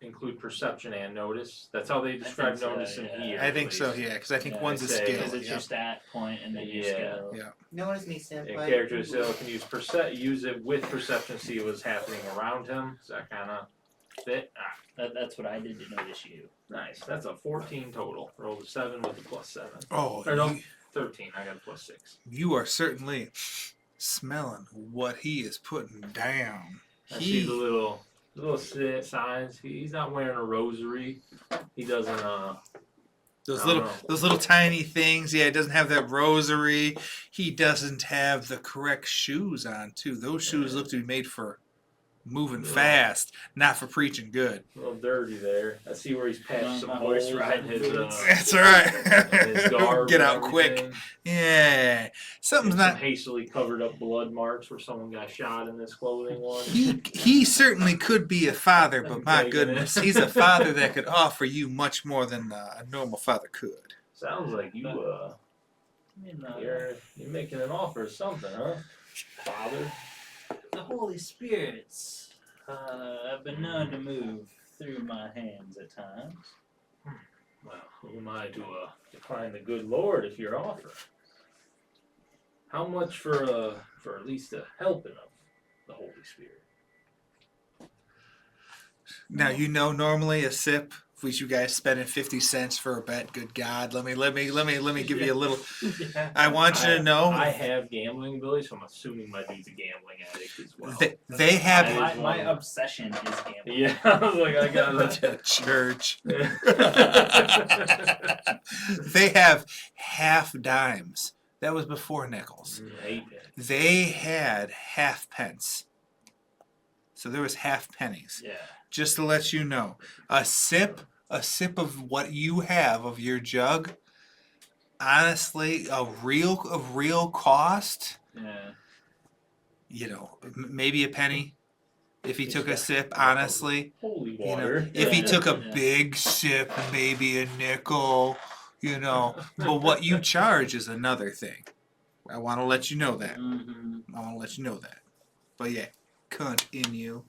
[SPEAKER 2] include perception and notice? That's how they describe
[SPEAKER 3] so,
[SPEAKER 2] notice in
[SPEAKER 3] yeah.
[SPEAKER 2] here.
[SPEAKER 1] I
[SPEAKER 2] at
[SPEAKER 1] think so.
[SPEAKER 2] least.
[SPEAKER 1] Yeah, because I think
[SPEAKER 3] Yeah,
[SPEAKER 1] one's a
[SPEAKER 2] they say-
[SPEAKER 1] skill.
[SPEAKER 3] Because it's
[SPEAKER 1] Yeah.
[SPEAKER 3] your stat point and then your
[SPEAKER 2] Yeah.
[SPEAKER 3] skill.
[SPEAKER 1] Yeah.
[SPEAKER 4] Notice me,
[SPEAKER 2] And
[SPEAKER 4] senpai.
[SPEAKER 2] character skill can use it with perception, see what's happening around him. Does that kind of fit?
[SPEAKER 3] That's what I did to notice you.
[SPEAKER 2] Nice. That's a 14 total. Rolled a 7 with a +7.
[SPEAKER 1] Oh,
[SPEAKER 2] Or no,
[SPEAKER 1] you,
[SPEAKER 2] 13. I got a +6.
[SPEAKER 1] you are certainly smelling what he is putting down.
[SPEAKER 2] I see the little signs. He's not wearing a rosary. He doesn't.
[SPEAKER 1] Those
[SPEAKER 2] I
[SPEAKER 1] little
[SPEAKER 2] don't know.
[SPEAKER 1] those little tiny things. Yeah, it doesn't have that rosary. He doesn't have the correct shoes on too. Those shoes
[SPEAKER 2] Yeah.
[SPEAKER 1] look to be made for moving
[SPEAKER 2] Yeah.
[SPEAKER 1] fast, not for preaching good.
[SPEAKER 2] A little dirty there. I see where he's patched
[SPEAKER 3] My
[SPEAKER 2] some
[SPEAKER 3] horse
[SPEAKER 2] holes in
[SPEAKER 3] riding
[SPEAKER 2] his
[SPEAKER 3] boots.
[SPEAKER 1] That's all right.
[SPEAKER 2] his garb.
[SPEAKER 1] Get
[SPEAKER 2] and
[SPEAKER 1] out quick.
[SPEAKER 2] everything.
[SPEAKER 1] Yeah, something's
[SPEAKER 2] Some
[SPEAKER 1] not.
[SPEAKER 2] hastily covered up blood marks where someone got shot in this clothing one.
[SPEAKER 1] He certainly could be a father, but my
[SPEAKER 2] Taking
[SPEAKER 1] goodness,
[SPEAKER 2] it.
[SPEAKER 1] he's a father that could offer you much more than a normal father could.
[SPEAKER 2] Sounds like you
[SPEAKER 3] I mean,
[SPEAKER 2] you're making an offer or something, huh? Father.
[SPEAKER 3] the Holy Spirits have been known to move through my hands at times.
[SPEAKER 2] Well, who am I to decline the good Lord if you're offering? How much for at least a helping of the Holy Spirit?
[SPEAKER 1] Now you know normally a sip. If you guys spending 50 cents for a bet, good God, let me give you a little. I want you to know
[SPEAKER 2] I have gambling abilities, so I'm assuming my dude's a gambling addict as well.
[SPEAKER 1] they have
[SPEAKER 3] My obsession is gambling.
[SPEAKER 2] Yeah, I was like, I gotta.
[SPEAKER 1] church. They have half dimes. That was before nickels. They had half pence. So there was half pennies.
[SPEAKER 3] Yeah.
[SPEAKER 1] Just to let you know, a sip of what you have of your jug, honestly, a real cost,
[SPEAKER 3] Yeah.
[SPEAKER 1] you know, maybe a penny if he took a sip, honestly.
[SPEAKER 2] Holy
[SPEAKER 1] You know,
[SPEAKER 2] water.
[SPEAKER 1] if he
[SPEAKER 3] Yeah.
[SPEAKER 1] took a
[SPEAKER 3] Yeah.
[SPEAKER 1] big sip, maybe a nickel, you know. But what you charge is another thing. I want to let you know that.
[SPEAKER 3] Mm-hmm.
[SPEAKER 1] I want to let you know that. But yeah, continue.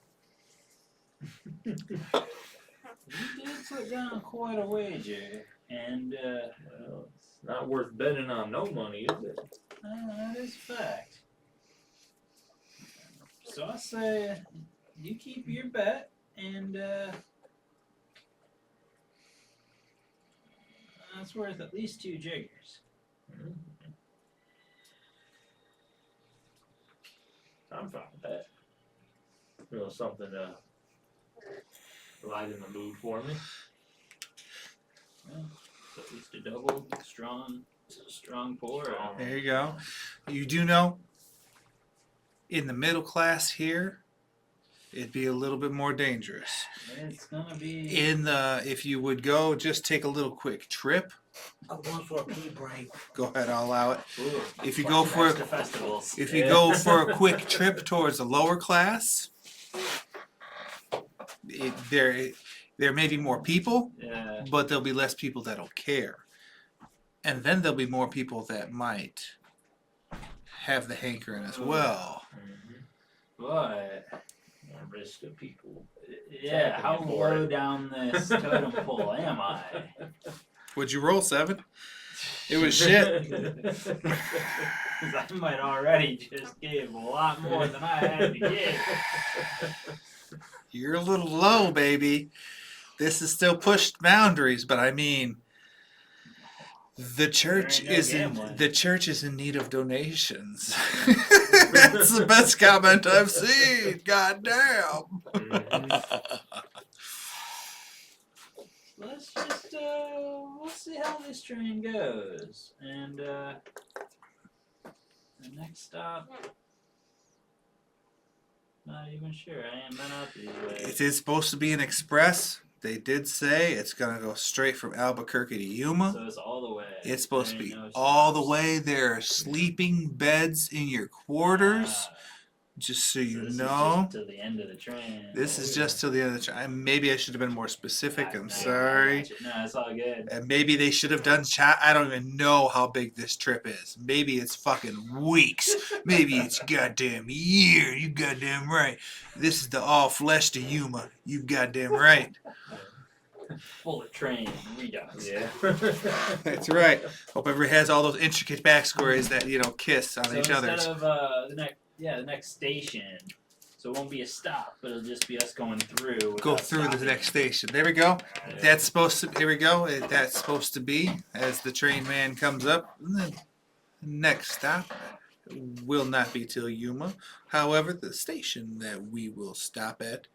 [SPEAKER 3] You did put down quite a wager, and
[SPEAKER 2] Well, it's not worth betting on no money, is it?
[SPEAKER 3] that is a fact. So I say you keep your bet, and that's worth at least 2 jiggers.
[SPEAKER 2] I'm fine with that. You know, something to lighten the mood for me.
[SPEAKER 3] Well, at least a double strong pour.
[SPEAKER 1] There you go. You do know, in the middle class here, it'd be a little bit more dangerous.
[SPEAKER 3] It's gonna be.
[SPEAKER 1] If you would go, just take a little quick trip.
[SPEAKER 4] I'm going for a pee break.
[SPEAKER 1] Go ahead, I'll allow it.
[SPEAKER 3] Ooh,
[SPEAKER 1] If you go for
[SPEAKER 3] extra festivals.
[SPEAKER 1] If you go for a quick trip towards the lower class, there may be more people,
[SPEAKER 3] Yeah.
[SPEAKER 1] but there'll be less people that'll care. And then there'll be more people that might have the hankering as well.
[SPEAKER 3] But
[SPEAKER 2] A risk of people.
[SPEAKER 3] yeah, how
[SPEAKER 2] Attacking you for
[SPEAKER 3] low
[SPEAKER 2] it.
[SPEAKER 3] down this totem pole am I?
[SPEAKER 1] Would you roll 7? It was shit.
[SPEAKER 3] Because I might already just give a lot more than I had to give.
[SPEAKER 1] You're a little low, baby. This is still pushed boundaries, but I mean, the church
[SPEAKER 3] There ain't no gambling.
[SPEAKER 1] the church is in need of donations. That's the best comment I've seen. God damn.
[SPEAKER 3] just we'll see how this train goes. And the next stop, not even sure. I ain't been out these ways.
[SPEAKER 1] It is supposed to be an express. They did say it's going to go straight from Albuquerque to Yuma.
[SPEAKER 3] So it's all the way.
[SPEAKER 1] It's supposed to
[SPEAKER 3] There
[SPEAKER 1] be
[SPEAKER 3] ain't no
[SPEAKER 1] all the
[SPEAKER 3] stops.
[SPEAKER 1] way. There are sleeping beds in your quarters.
[SPEAKER 3] Ah,
[SPEAKER 1] Just so
[SPEAKER 3] so
[SPEAKER 1] you
[SPEAKER 3] this
[SPEAKER 1] know.
[SPEAKER 3] is just till the end of the train.
[SPEAKER 1] This is just till the end of the train. Maybe I should have been more specific. I'm
[SPEAKER 3] I
[SPEAKER 1] sorry.
[SPEAKER 3] got you. No, it's all good.
[SPEAKER 1] And maybe they should have done chat. I don't even know how big this trip is. Maybe it's fucking weeks. Maybe it's goddamn year. You goddamn right. This is the all flesh to Yuma. You goddamn right.
[SPEAKER 3] Bullet train redux.
[SPEAKER 2] Yeah.
[SPEAKER 1] That's right. Hope everybody has all those intricate backstories that kiss on
[SPEAKER 3] So
[SPEAKER 1] each
[SPEAKER 3] instead
[SPEAKER 1] other's.
[SPEAKER 3] of the next station, so it won't be a stop, but it'll just be us going through.
[SPEAKER 1] Go
[SPEAKER 3] without
[SPEAKER 1] through the
[SPEAKER 3] stopping.
[SPEAKER 1] next station. There we go.
[SPEAKER 2] Yeah.
[SPEAKER 1] That's supposed to. Here we go. That's supposed to be as the train man comes up. The next stop will not be till Yuma. However, the station that we will stop at,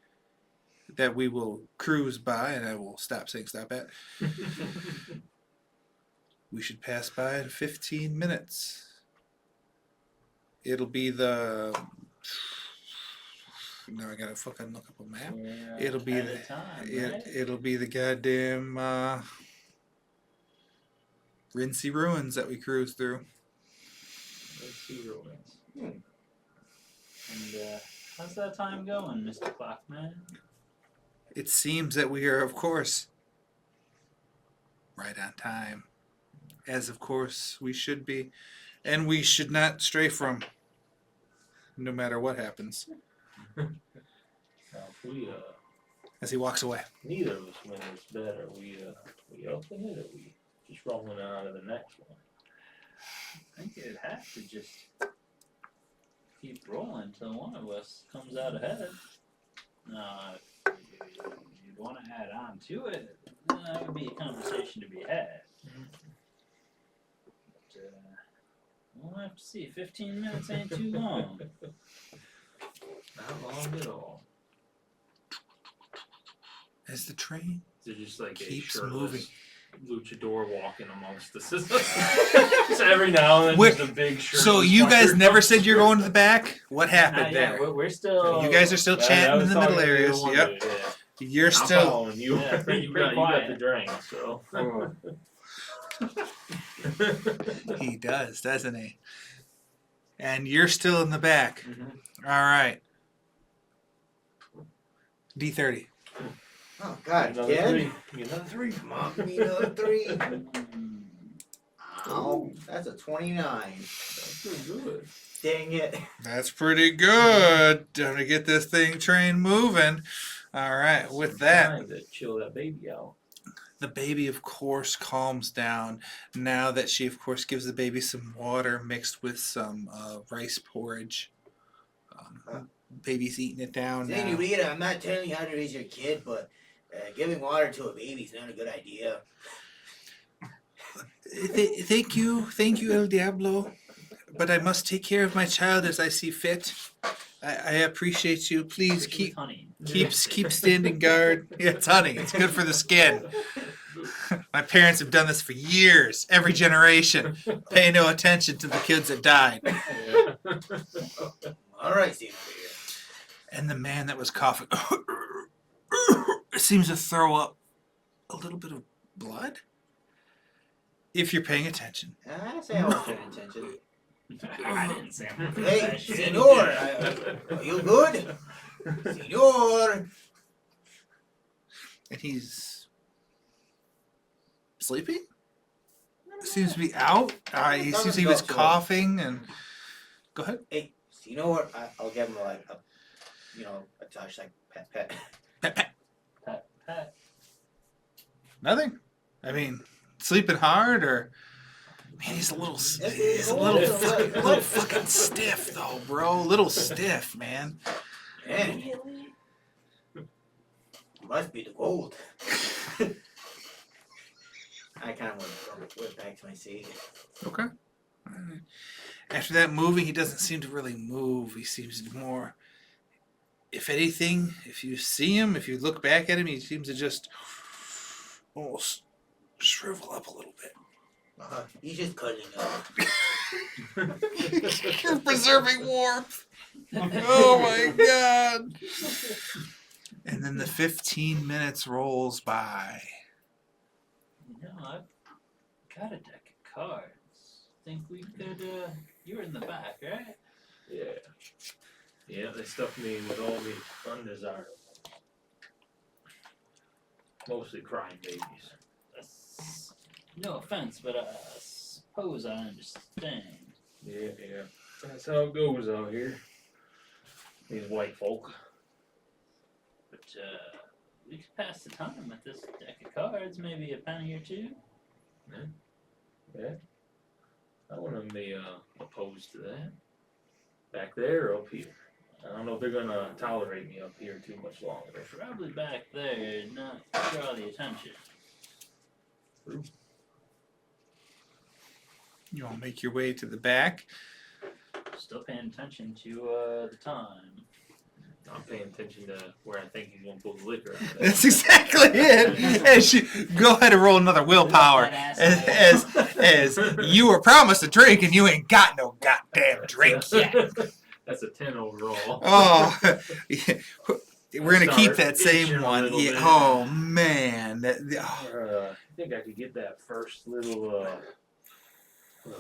[SPEAKER 1] that we will cruise by, and I will stop saying stop at. We should pass by in 15 minutes. It'll be the. Now I gotta fucking look up a map.
[SPEAKER 3] We're
[SPEAKER 1] It'll be
[SPEAKER 3] at
[SPEAKER 1] the.
[SPEAKER 3] a time, right?
[SPEAKER 1] It'll be the goddamn Rincy Ruins that we cruise through.
[SPEAKER 2] Let's see ruins.
[SPEAKER 3] And how's that time going, Mr. Clockman?
[SPEAKER 1] It seems that we are, of course, right on time. As, of course, we should be. And we should not stray from, no matter what happens.
[SPEAKER 2] Now, if we
[SPEAKER 1] As he walks away.
[SPEAKER 2] neither of us win this bet, are we open it, or we just rolling on to the next one?
[SPEAKER 3] I think it'd have to just keep rolling until one of us comes out ahead. If you'd want to add on to it, then that would be a conversation to be had. But, we'll have to see. 15 minutes ain't too long.
[SPEAKER 2] Not long at all.
[SPEAKER 1] As the train
[SPEAKER 2] They're just like
[SPEAKER 1] keeps
[SPEAKER 2] a
[SPEAKER 1] moving.
[SPEAKER 2] shirtless luchador walking amongst us. Just every now and then,
[SPEAKER 1] Wait,
[SPEAKER 2] just a big shirt.
[SPEAKER 1] So you guys never said you're going to the back? What happened
[SPEAKER 3] Not yet.
[SPEAKER 1] there?
[SPEAKER 3] We're still.
[SPEAKER 1] You guys are still chatting in the middle areas. Yep. You're
[SPEAKER 2] I'm
[SPEAKER 1] still.
[SPEAKER 2] following you.
[SPEAKER 3] Yeah, pretty
[SPEAKER 2] you got
[SPEAKER 3] quiet.
[SPEAKER 2] the drink, so.
[SPEAKER 1] He does, doesn't he? And you're still in the back. All right. D30.
[SPEAKER 4] Oh God,
[SPEAKER 2] Another
[SPEAKER 4] again?
[SPEAKER 2] three. Another three.
[SPEAKER 4] Come on, give me another 3.
[SPEAKER 3] Mm,
[SPEAKER 4] Ow, that's a 29.
[SPEAKER 2] That's pretty good.
[SPEAKER 4] Dang it.
[SPEAKER 1] That's pretty good. Gonna get this thing train moving. All right. With that,
[SPEAKER 2] Time to chill that baby out.
[SPEAKER 1] the baby, of course, calms down now that she, of course, gives the baby some water mixed with some rice porridge. Baby's eating it down now.
[SPEAKER 4] Senorita, I'm not telling you how to raise your kid, but giving water to a baby's not a good idea.
[SPEAKER 1] Thank you, El Diablo. But I must take care of my child as I see fit. I appreciate you. Please
[SPEAKER 3] especially with
[SPEAKER 1] keep
[SPEAKER 3] honey.
[SPEAKER 1] keep standing guard. Yeah, it's honey. It's good for the skin. My parents have done this for years, every generation. Pay no attention to the kids that died.
[SPEAKER 4] All right, Senorita.
[SPEAKER 1] And the man that was coughing seems to throw up a little bit of blood. If you're paying attention.
[SPEAKER 4] I say I was paying attention.
[SPEAKER 3] I didn't say I'm
[SPEAKER 4] Hey,
[SPEAKER 3] that shit.
[SPEAKER 4] senor, are you good? Senor.
[SPEAKER 1] And he's sleeping? Seems to be out. He seems he was coughing and. Go ahead.
[SPEAKER 4] Hey, senor, I'll give him like a touch, like pet.
[SPEAKER 1] Pat, pat.
[SPEAKER 3] Pat, pat.
[SPEAKER 1] Nothing. I mean, sleeping hard or. Man, he's a little fucking stiff though, bro. A little stiff, man.
[SPEAKER 4] Man, must be the gold. I kind of went back to my seat.
[SPEAKER 1] Okay. After that moving, he doesn't seem to really move. He seems more. If anything, if you see him, if you look back at him, he seems to just almost shrivel up a little bit.
[SPEAKER 4] He's just cuddling up.
[SPEAKER 1] You're preserving warmth. Oh my god. And then the 15 minutes rolls by.
[SPEAKER 3] I've got a deck of cards. Think we could, you were in the back, right?
[SPEAKER 2] Yeah. Yeah, they stuffed me with all the undesirables. Mostly crying babies.
[SPEAKER 3] No offense, but I suppose I understand.
[SPEAKER 2] Yeah. That's how it goes out here. These white folk.
[SPEAKER 3] But, we could pass the time with this deck of cards, maybe a penny or two.
[SPEAKER 2] Yeah. I wouldn't be opposed to that. Back there or up here? I don't know if they're gonna tolerate me up here too much longer.
[SPEAKER 3] Probably back there, not draw the attention.
[SPEAKER 1] You want to make your way to the back?
[SPEAKER 3] Still paying attention to the time.
[SPEAKER 2] I'm paying attention to where I think he's gonna pull the liquor out of that.
[SPEAKER 1] That's exactly it. As you go ahead and roll another willpower, as you were promised a drink and you ain't got no goddamn drink yet.
[SPEAKER 2] That's a 10 overall.
[SPEAKER 1] Oh, yeah. We're gonna keep that
[SPEAKER 2] Start
[SPEAKER 1] same
[SPEAKER 2] itching a
[SPEAKER 1] one.
[SPEAKER 2] little
[SPEAKER 1] Yeah,
[SPEAKER 2] bit.
[SPEAKER 1] oh man,
[SPEAKER 2] I think I could get that first little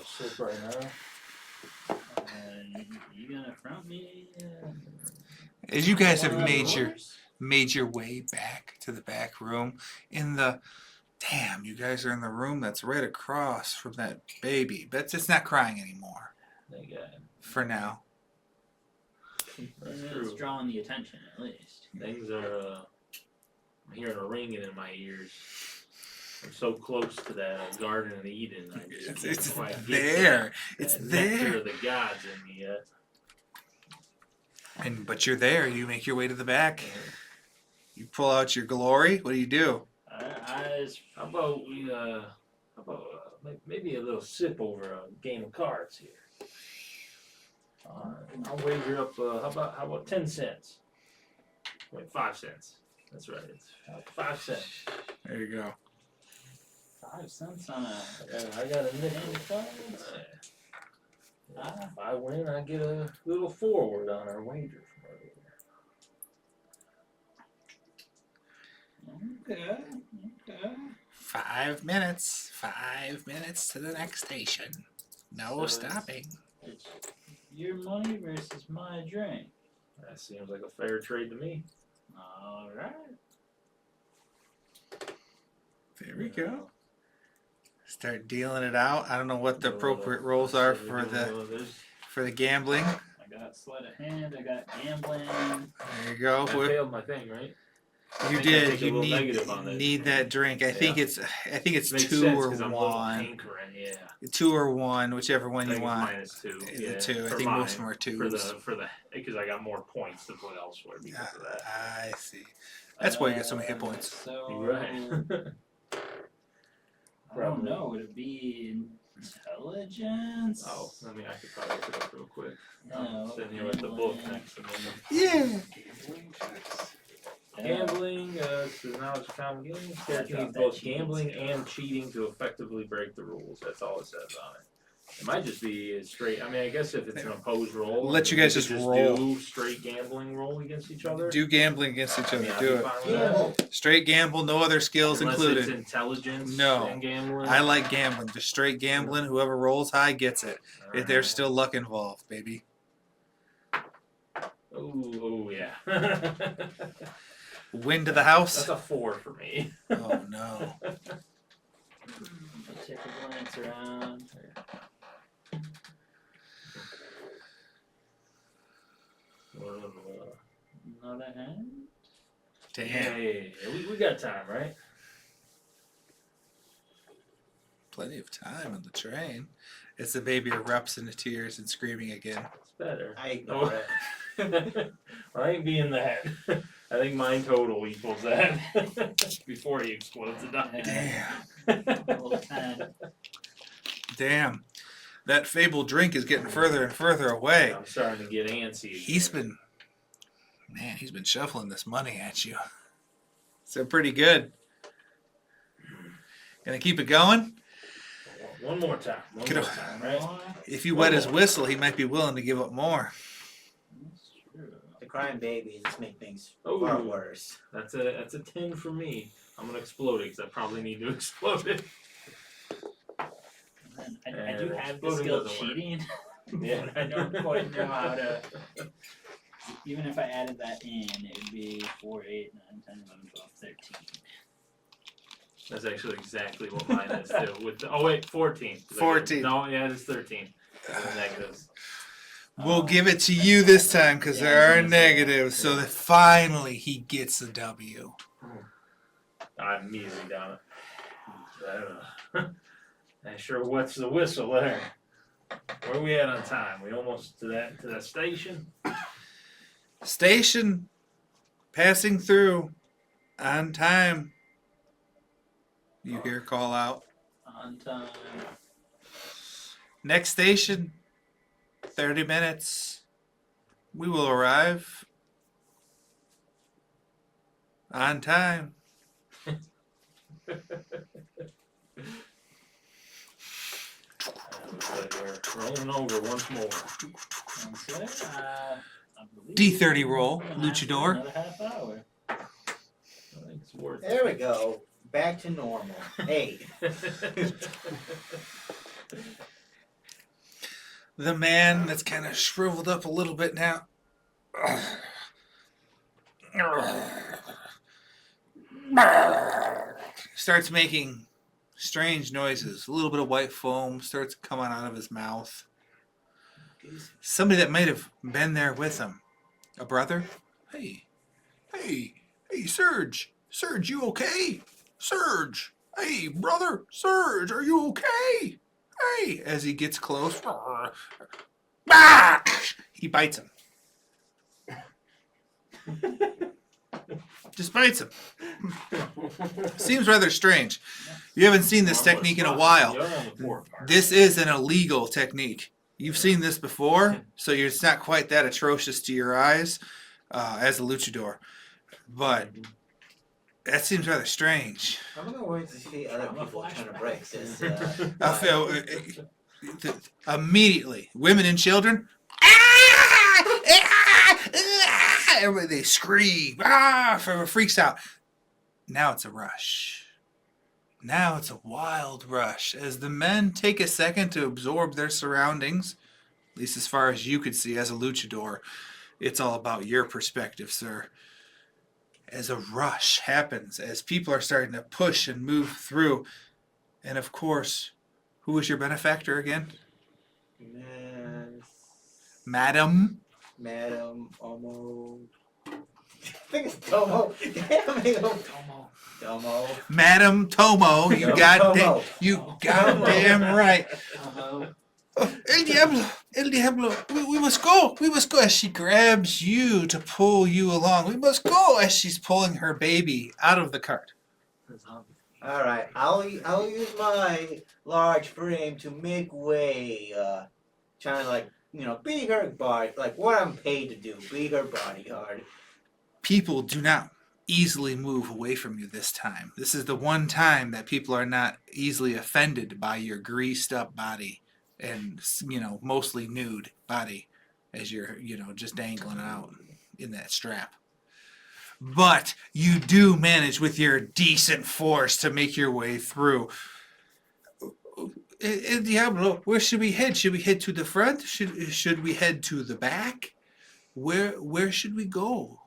[SPEAKER 2] sip right now.
[SPEAKER 3] You gonna front me?
[SPEAKER 1] as you guys have
[SPEAKER 3] one of
[SPEAKER 1] made your way back to the back room in the. Damn, you guys are in the room that's right across from that baby. But it's not crying anymore
[SPEAKER 2] Thank God.
[SPEAKER 1] for now.
[SPEAKER 2] That's
[SPEAKER 3] It's
[SPEAKER 2] true.
[SPEAKER 3] drawing the attention at least.
[SPEAKER 2] Things are. I'm hearing a ringing in my ears. I'm so close to that Garden of Eden. I just can't
[SPEAKER 1] It's
[SPEAKER 2] quite get
[SPEAKER 1] there. It's
[SPEAKER 2] that nectar
[SPEAKER 1] there.
[SPEAKER 2] of the gods in me yet.
[SPEAKER 1] But you're there. You make your way to the back. You pull out your glory. What do you do?
[SPEAKER 2] How about we maybe a little sip over a game of cards here? I'll wager up. How about 10 cents? Wait, 5 cents. That's right. It's 5 cents.
[SPEAKER 1] There you go.
[SPEAKER 3] 5 cents on a
[SPEAKER 2] I got a nickel.
[SPEAKER 3] game of cards?
[SPEAKER 2] If I win, I get a little forward on our wager from earlier.
[SPEAKER 3] Okay.
[SPEAKER 1] 5 minutes. 5 minutes to the next station. No
[SPEAKER 3] So
[SPEAKER 1] stopping.
[SPEAKER 3] It's your money versus my drink.
[SPEAKER 2] That seems like a fair trade to me.
[SPEAKER 3] All right.
[SPEAKER 1] There we go. Start dealing it out. I don't know what the appropriate rolls are for the gambling.
[SPEAKER 3] I got sleight of hand. I got gambling.
[SPEAKER 1] There you go.
[SPEAKER 2] I failed my thing, right? I
[SPEAKER 1] You
[SPEAKER 2] think I
[SPEAKER 1] did.
[SPEAKER 2] take a
[SPEAKER 1] You
[SPEAKER 2] little
[SPEAKER 1] need
[SPEAKER 2] negative on this.
[SPEAKER 1] need that drink. I think
[SPEAKER 2] Yeah.
[SPEAKER 1] it's
[SPEAKER 2] Makes
[SPEAKER 1] 2
[SPEAKER 2] sense
[SPEAKER 1] or
[SPEAKER 2] 'cause I'm a little
[SPEAKER 1] 1.
[SPEAKER 2] hankering, yeah.
[SPEAKER 1] 2 or 1, whichever one
[SPEAKER 2] I
[SPEAKER 1] you
[SPEAKER 2] think
[SPEAKER 1] want.
[SPEAKER 2] it's -2.
[SPEAKER 1] Is
[SPEAKER 2] Yeah,
[SPEAKER 1] it 2? I
[SPEAKER 2] for
[SPEAKER 1] think most of
[SPEAKER 2] mine.
[SPEAKER 1] them are 2s.
[SPEAKER 2] For the because I got more points to put elsewhere because of that.
[SPEAKER 1] I see. That's why you get so many hit points.
[SPEAKER 3] So
[SPEAKER 2] You're right.
[SPEAKER 3] I don't know. Would it be intelligence?
[SPEAKER 2] Oh, I could probably look it up real quick.
[SPEAKER 3] No.
[SPEAKER 2] I'm sitting here with the book next to me.
[SPEAKER 1] Yeah.
[SPEAKER 2] Gambling, this is knowledge of common games. Character needs both gambling and cheating to effectively break the rules. That's all it says on it. It might just be a straight. I mean, I guess if it's an opposed roll,
[SPEAKER 1] Let you
[SPEAKER 2] we
[SPEAKER 1] guys
[SPEAKER 2] could
[SPEAKER 1] just roll.
[SPEAKER 2] do straight gambling roll against each other.
[SPEAKER 1] Do gambling against each
[SPEAKER 2] I mean,
[SPEAKER 1] other.
[SPEAKER 2] I'd
[SPEAKER 1] Do
[SPEAKER 2] be
[SPEAKER 1] it.
[SPEAKER 2] fine with that.
[SPEAKER 1] Straight gamble, no other skills
[SPEAKER 2] Unless
[SPEAKER 1] included.
[SPEAKER 2] it's intelligence
[SPEAKER 1] No.
[SPEAKER 2] and gambling.
[SPEAKER 1] I like gambling. Just straight gambling. Whoever rolls high gets it.
[SPEAKER 2] Alright.
[SPEAKER 1] There's still luck involved, baby.
[SPEAKER 2] Oh yeah.
[SPEAKER 1] Win to the house.
[SPEAKER 2] That's a 4 for me.
[SPEAKER 1] Oh no.
[SPEAKER 3] Take a glance around. Another hand.
[SPEAKER 1] Damn.
[SPEAKER 2] Yeah. We got time, right?
[SPEAKER 1] Plenty of time on the train. As the baby erupts into tears and screaming again.
[SPEAKER 2] It's better.
[SPEAKER 4] I ignore it.
[SPEAKER 2] I ain't being that. I think mine total equals that before he explodes to die.
[SPEAKER 1] Damn.
[SPEAKER 3] Roll a 10.
[SPEAKER 1] Damn. That fabled drink is getting further and further away.
[SPEAKER 2] I'm starting to get antsy.
[SPEAKER 1] He's been shuffling this money at you. So pretty good. Gonna keep it going?
[SPEAKER 2] One more time. One
[SPEAKER 1] Get
[SPEAKER 2] more
[SPEAKER 1] a-
[SPEAKER 2] time, right?
[SPEAKER 1] If you wet his whistle, he might be willing to give up more.
[SPEAKER 3] That's true.
[SPEAKER 4] The crying babies just make things
[SPEAKER 2] Oh.
[SPEAKER 4] far worse.
[SPEAKER 2] That's a 10 for me. I'm gonna explode it because I probably need to explode it.
[SPEAKER 3] And I do have the
[SPEAKER 2] Exploding
[SPEAKER 3] skill
[SPEAKER 2] doesn't work.
[SPEAKER 3] cheating.
[SPEAKER 2] Yeah.
[SPEAKER 3] But I don't quite know how to. Even if I added that in, it would be 4, 8, 9, 10, 11, 12, 13.
[SPEAKER 2] That's actually exactly what mine is too. With 14.
[SPEAKER 1] 14.
[SPEAKER 2] No, yeah, it's 13. The negatives.
[SPEAKER 1] We'll give it to you this time because
[SPEAKER 3] Yeah, I
[SPEAKER 1] there
[SPEAKER 3] was
[SPEAKER 1] are
[SPEAKER 3] gonna say
[SPEAKER 1] negatives,
[SPEAKER 3] that.
[SPEAKER 1] so that finally he gets a W.
[SPEAKER 2] I'm immediately down it. I don't know. That sure wets the whistle there. Where are we at on time? We almost to that station?
[SPEAKER 1] Station passing through on time. You hear call out.
[SPEAKER 3] On time.
[SPEAKER 1] Next station, 30 minutes. We will arrive on time.
[SPEAKER 2] Looks like we're rolling over once more.
[SPEAKER 3] Okay, I believe
[SPEAKER 1] D30 roll,
[SPEAKER 3] we're gonna have to do
[SPEAKER 1] luchador.
[SPEAKER 3] Another half hour.
[SPEAKER 2] I think it's worth
[SPEAKER 4] There we go. Back to normal. Hey.
[SPEAKER 2] it.
[SPEAKER 1] The man that's kind of shriveled up a little bit now. Starts making strange noises. A little bit of white foam starts coming out of his mouth. Somebody that might have been there with him. A brother? Hey, Serge. Serge, you okay? Serge. Hey, brother. Serge, are you okay? Hey, as he gets close. He bites him. Just bites him. Seems rather strange. You haven't seen this technique in a while.
[SPEAKER 2] You're on the fourth part.
[SPEAKER 1] This is an illegal technique. You've seen this before, so it's not quite that atrocious to your eyes as a luchador. But that seems rather strange.
[SPEAKER 4] I'm gonna wait to see other
[SPEAKER 3] I'm a
[SPEAKER 4] people trying to
[SPEAKER 3] flashback.
[SPEAKER 4] break this.
[SPEAKER 1] I feel immediately, women and children, everybody they scream, freaks out. Now it's a rush. Now it's a wild rush as the men take a second to absorb their surroundings, at least as far as you could see as a luchador. It's all about your perspective, sir. As a rush happens, as people are starting to push and move through. And of course, who was your benefactor again?
[SPEAKER 4] Man,
[SPEAKER 1] Madam.
[SPEAKER 4] Madam, almost. I think it's Tomo. Damn it, Tomo.
[SPEAKER 1] Madam Tomo, you
[SPEAKER 4] Tomo.
[SPEAKER 1] goddamn right.
[SPEAKER 3] Hello.
[SPEAKER 1] Oh, El Diablo, we must go, as she grabs you to pull you along. We must go as she's pulling her baby out of the cart.
[SPEAKER 4] All right, I'll use my large frame to make way. Trying to be her body, like what I'm paid to do, be her bodyguard.
[SPEAKER 1] People do not easily move away from you this time. This is the one time that people are not easily offended by your greased up body and, mostly nude body as you're, just dangling out in that strap. But you do manage with your decent force to make your way through. El Diablo, where should we head? Should we head to the front? Should we head to the back? Where should we go?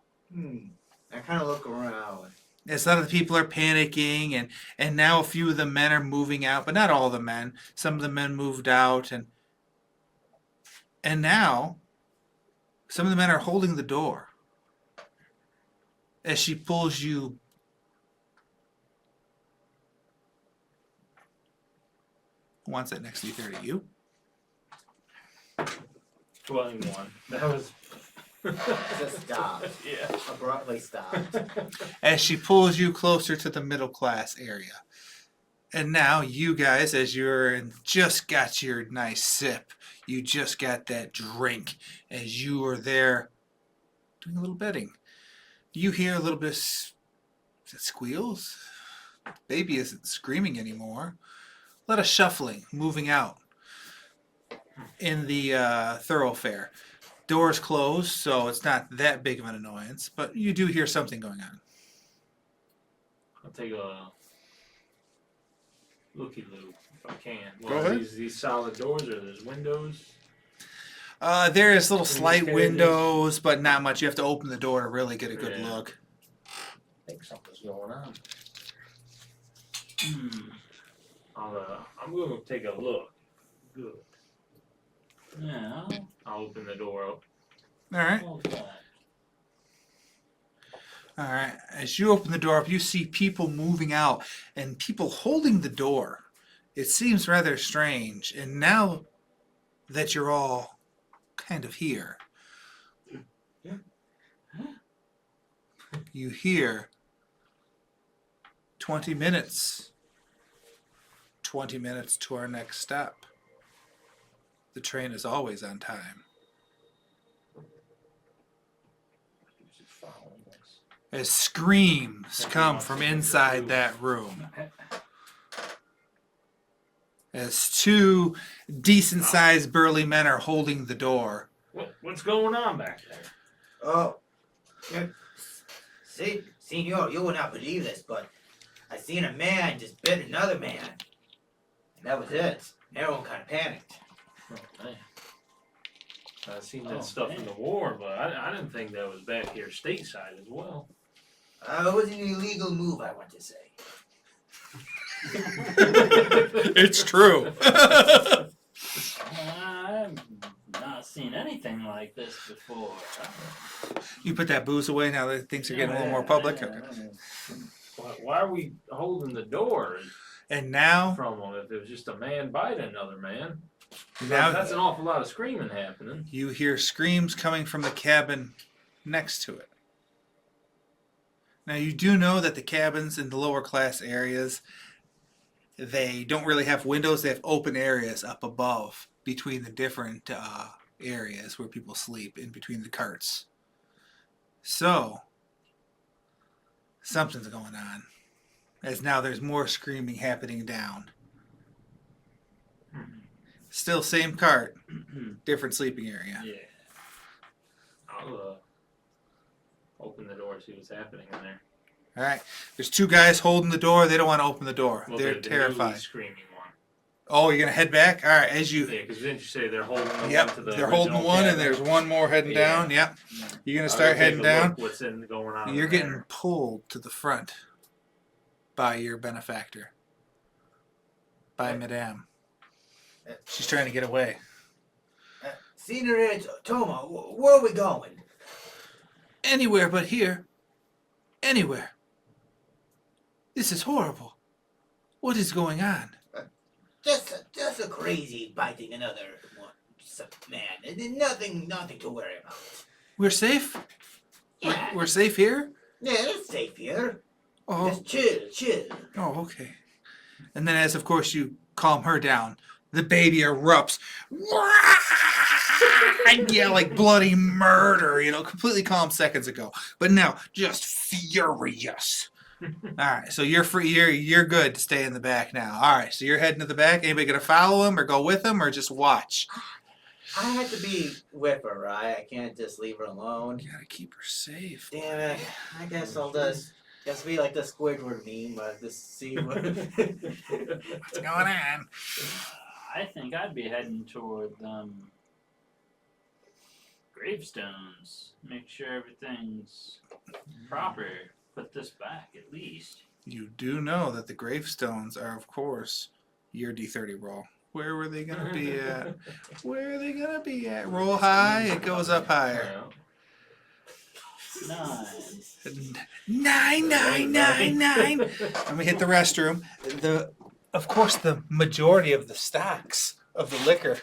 [SPEAKER 4] I kind of look around.
[SPEAKER 1] As a lot of the people are panicking, and now a few of the men are moving out, but not all the men. Some of the men moved out, and now some of the men are holding the door as she pulls you. Who wants that next D30? You?
[SPEAKER 2] 21. That was.
[SPEAKER 4] Just stopped.
[SPEAKER 2] Yeah.
[SPEAKER 4] Abruptly stopped.
[SPEAKER 1] As she pulls you closer to the middle class area. And now you guys, as just got your nice sip, you just got that drink, as you are there doing a little betting. You hear a little bit of squeals, Baby isn't screaming anymore. A lot of shuffling, moving out in the thoroughfare. Doors closed, so it's not that big of an annoyance, but you do hear something going on.
[SPEAKER 2] I'll take a looky-loo if I can.
[SPEAKER 1] Go
[SPEAKER 2] Well,
[SPEAKER 1] ahead.
[SPEAKER 2] These solid doors or there's windows?
[SPEAKER 1] There is little
[SPEAKER 2] Can you
[SPEAKER 1] slight
[SPEAKER 2] carry
[SPEAKER 1] windows, but not much. You have to open the door to really get a good
[SPEAKER 2] Yeah.
[SPEAKER 1] look.
[SPEAKER 2] I think something's going on.
[SPEAKER 3] Hmm.
[SPEAKER 2] I'm going to take a look. Good.
[SPEAKER 3] Yeah,
[SPEAKER 2] I'll open the door up.
[SPEAKER 1] All right.
[SPEAKER 3] hold that.
[SPEAKER 1] All right. As you open the door up, you see people moving out and people holding the door. It seems rather strange. And now that you're all kind of here, you hear 20 minutes. 20 minutes to our next stop. The train is always on time.
[SPEAKER 2] Who's just following us?
[SPEAKER 1] As screams come from inside that room. As two decent-sized burly men are holding the door.
[SPEAKER 2] What's going on back there?
[SPEAKER 4] Oh, yeah. See, senor, you will not believe this, but I seen a man just bit another man. And that was it. Everyone kind of panicked.
[SPEAKER 2] Oh, man. I've seen that
[SPEAKER 3] Oh,
[SPEAKER 2] stuff in
[SPEAKER 3] man.
[SPEAKER 2] the war, but I didn't think that was back here stateside as well.
[SPEAKER 4] It was an illegal move, I want to say.
[SPEAKER 1] It's true.
[SPEAKER 3] I've not seen anything like this before.
[SPEAKER 1] You put that booze away now that things are getting a little more public. Okay.
[SPEAKER 2] Why are we holding the door
[SPEAKER 1] And now,
[SPEAKER 2] from them if it was just a man biting another man?
[SPEAKER 1] now
[SPEAKER 2] That's an awful lot of screaming happening.
[SPEAKER 1] you hear screams coming from the cabin next to it. Now you do know that the cabins in the lower class areas, they don't really have windows. They have open areas up above between the different areas where people sleep in between the carts. So something's going on. As now there's more screaming happening down. Still same cart, different sleeping area.
[SPEAKER 3] Yeah.
[SPEAKER 2] I'll open the door and see what's happening in there.
[SPEAKER 1] All right. There's two guys holding the door. They don't want to open the door.
[SPEAKER 2] Well,
[SPEAKER 1] They're
[SPEAKER 2] the
[SPEAKER 1] terrified.
[SPEAKER 2] newly screaming one.
[SPEAKER 1] Oh, you're gonna head back? All right. As you,
[SPEAKER 2] Yeah, because didn't you say they're holding the one
[SPEAKER 1] yep,
[SPEAKER 2] to the
[SPEAKER 1] they're holding
[SPEAKER 2] original
[SPEAKER 1] one, and
[SPEAKER 2] cabin?
[SPEAKER 1] there's one more heading
[SPEAKER 2] Yeah.
[SPEAKER 1] down. Yep.
[SPEAKER 3] Yeah.
[SPEAKER 1] You're gonna
[SPEAKER 2] I'll
[SPEAKER 1] start
[SPEAKER 2] go take
[SPEAKER 1] heading
[SPEAKER 2] a
[SPEAKER 1] down.
[SPEAKER 2] look what's going on?
[SPEAKER 1] You're
[SPEAKER 2] in
[SPEAKER 1] getting
[SPEAKER 2] there.
[SPEAKER 1] pulled to the front by your benefactor, by Madame. She's trying to get away.
[SPEAKER 4] Senorita Toma, where are we going?
[SPEAKER 1] Anywhere but here. Anywhere. This is horrible. What is going on?
[SPEAKER 4] Just a crazy biting another one, man. Nothing to worry about.
[SPEAKER 1] We're safe?
[SPEAKER 4] Yeah,
[SPEAKER 1] We're safe here?
[SPEAKER 4] yeah, it's safe here.
[SPEAKER 1] Oh,
[SPEAKER 4] Just chill.
[SPEAKER 1] oh, okay. And then as, of course, you calm her down, the baby erupts. Yeah, like bloody murder, completely calm seconds ago. But now, just furious. All right, so you're free. You're good to stay in the back now. All right, so you're heading to the back. Anybody gonna follow him or go with him or just watch?
[SPEAKER 4] I have to be with her, right? I can't just leave her alone.
[SPEAKER 1] You gotta keep her safe.
[SPEAKER 4] Damn it. I guess I'll just be like the Squidward meme, but just see what.
[SPEAKER 1] What's going on?
[SPEAKER 3] I think I'd be heading toward gravestones. Make sure everything's proper. Put this back at least.
[SPEAKER 1] You do know that the gravestones are, of course, your D30 roll. Where were they gonna be at? Where are they gonna be at? Roll high, it goes up higher.
[SPEAKER 3] Nine.
[SPEAKER 1] 9. Let me hit the restroom. Of course, the majority of the stocks of the liquor,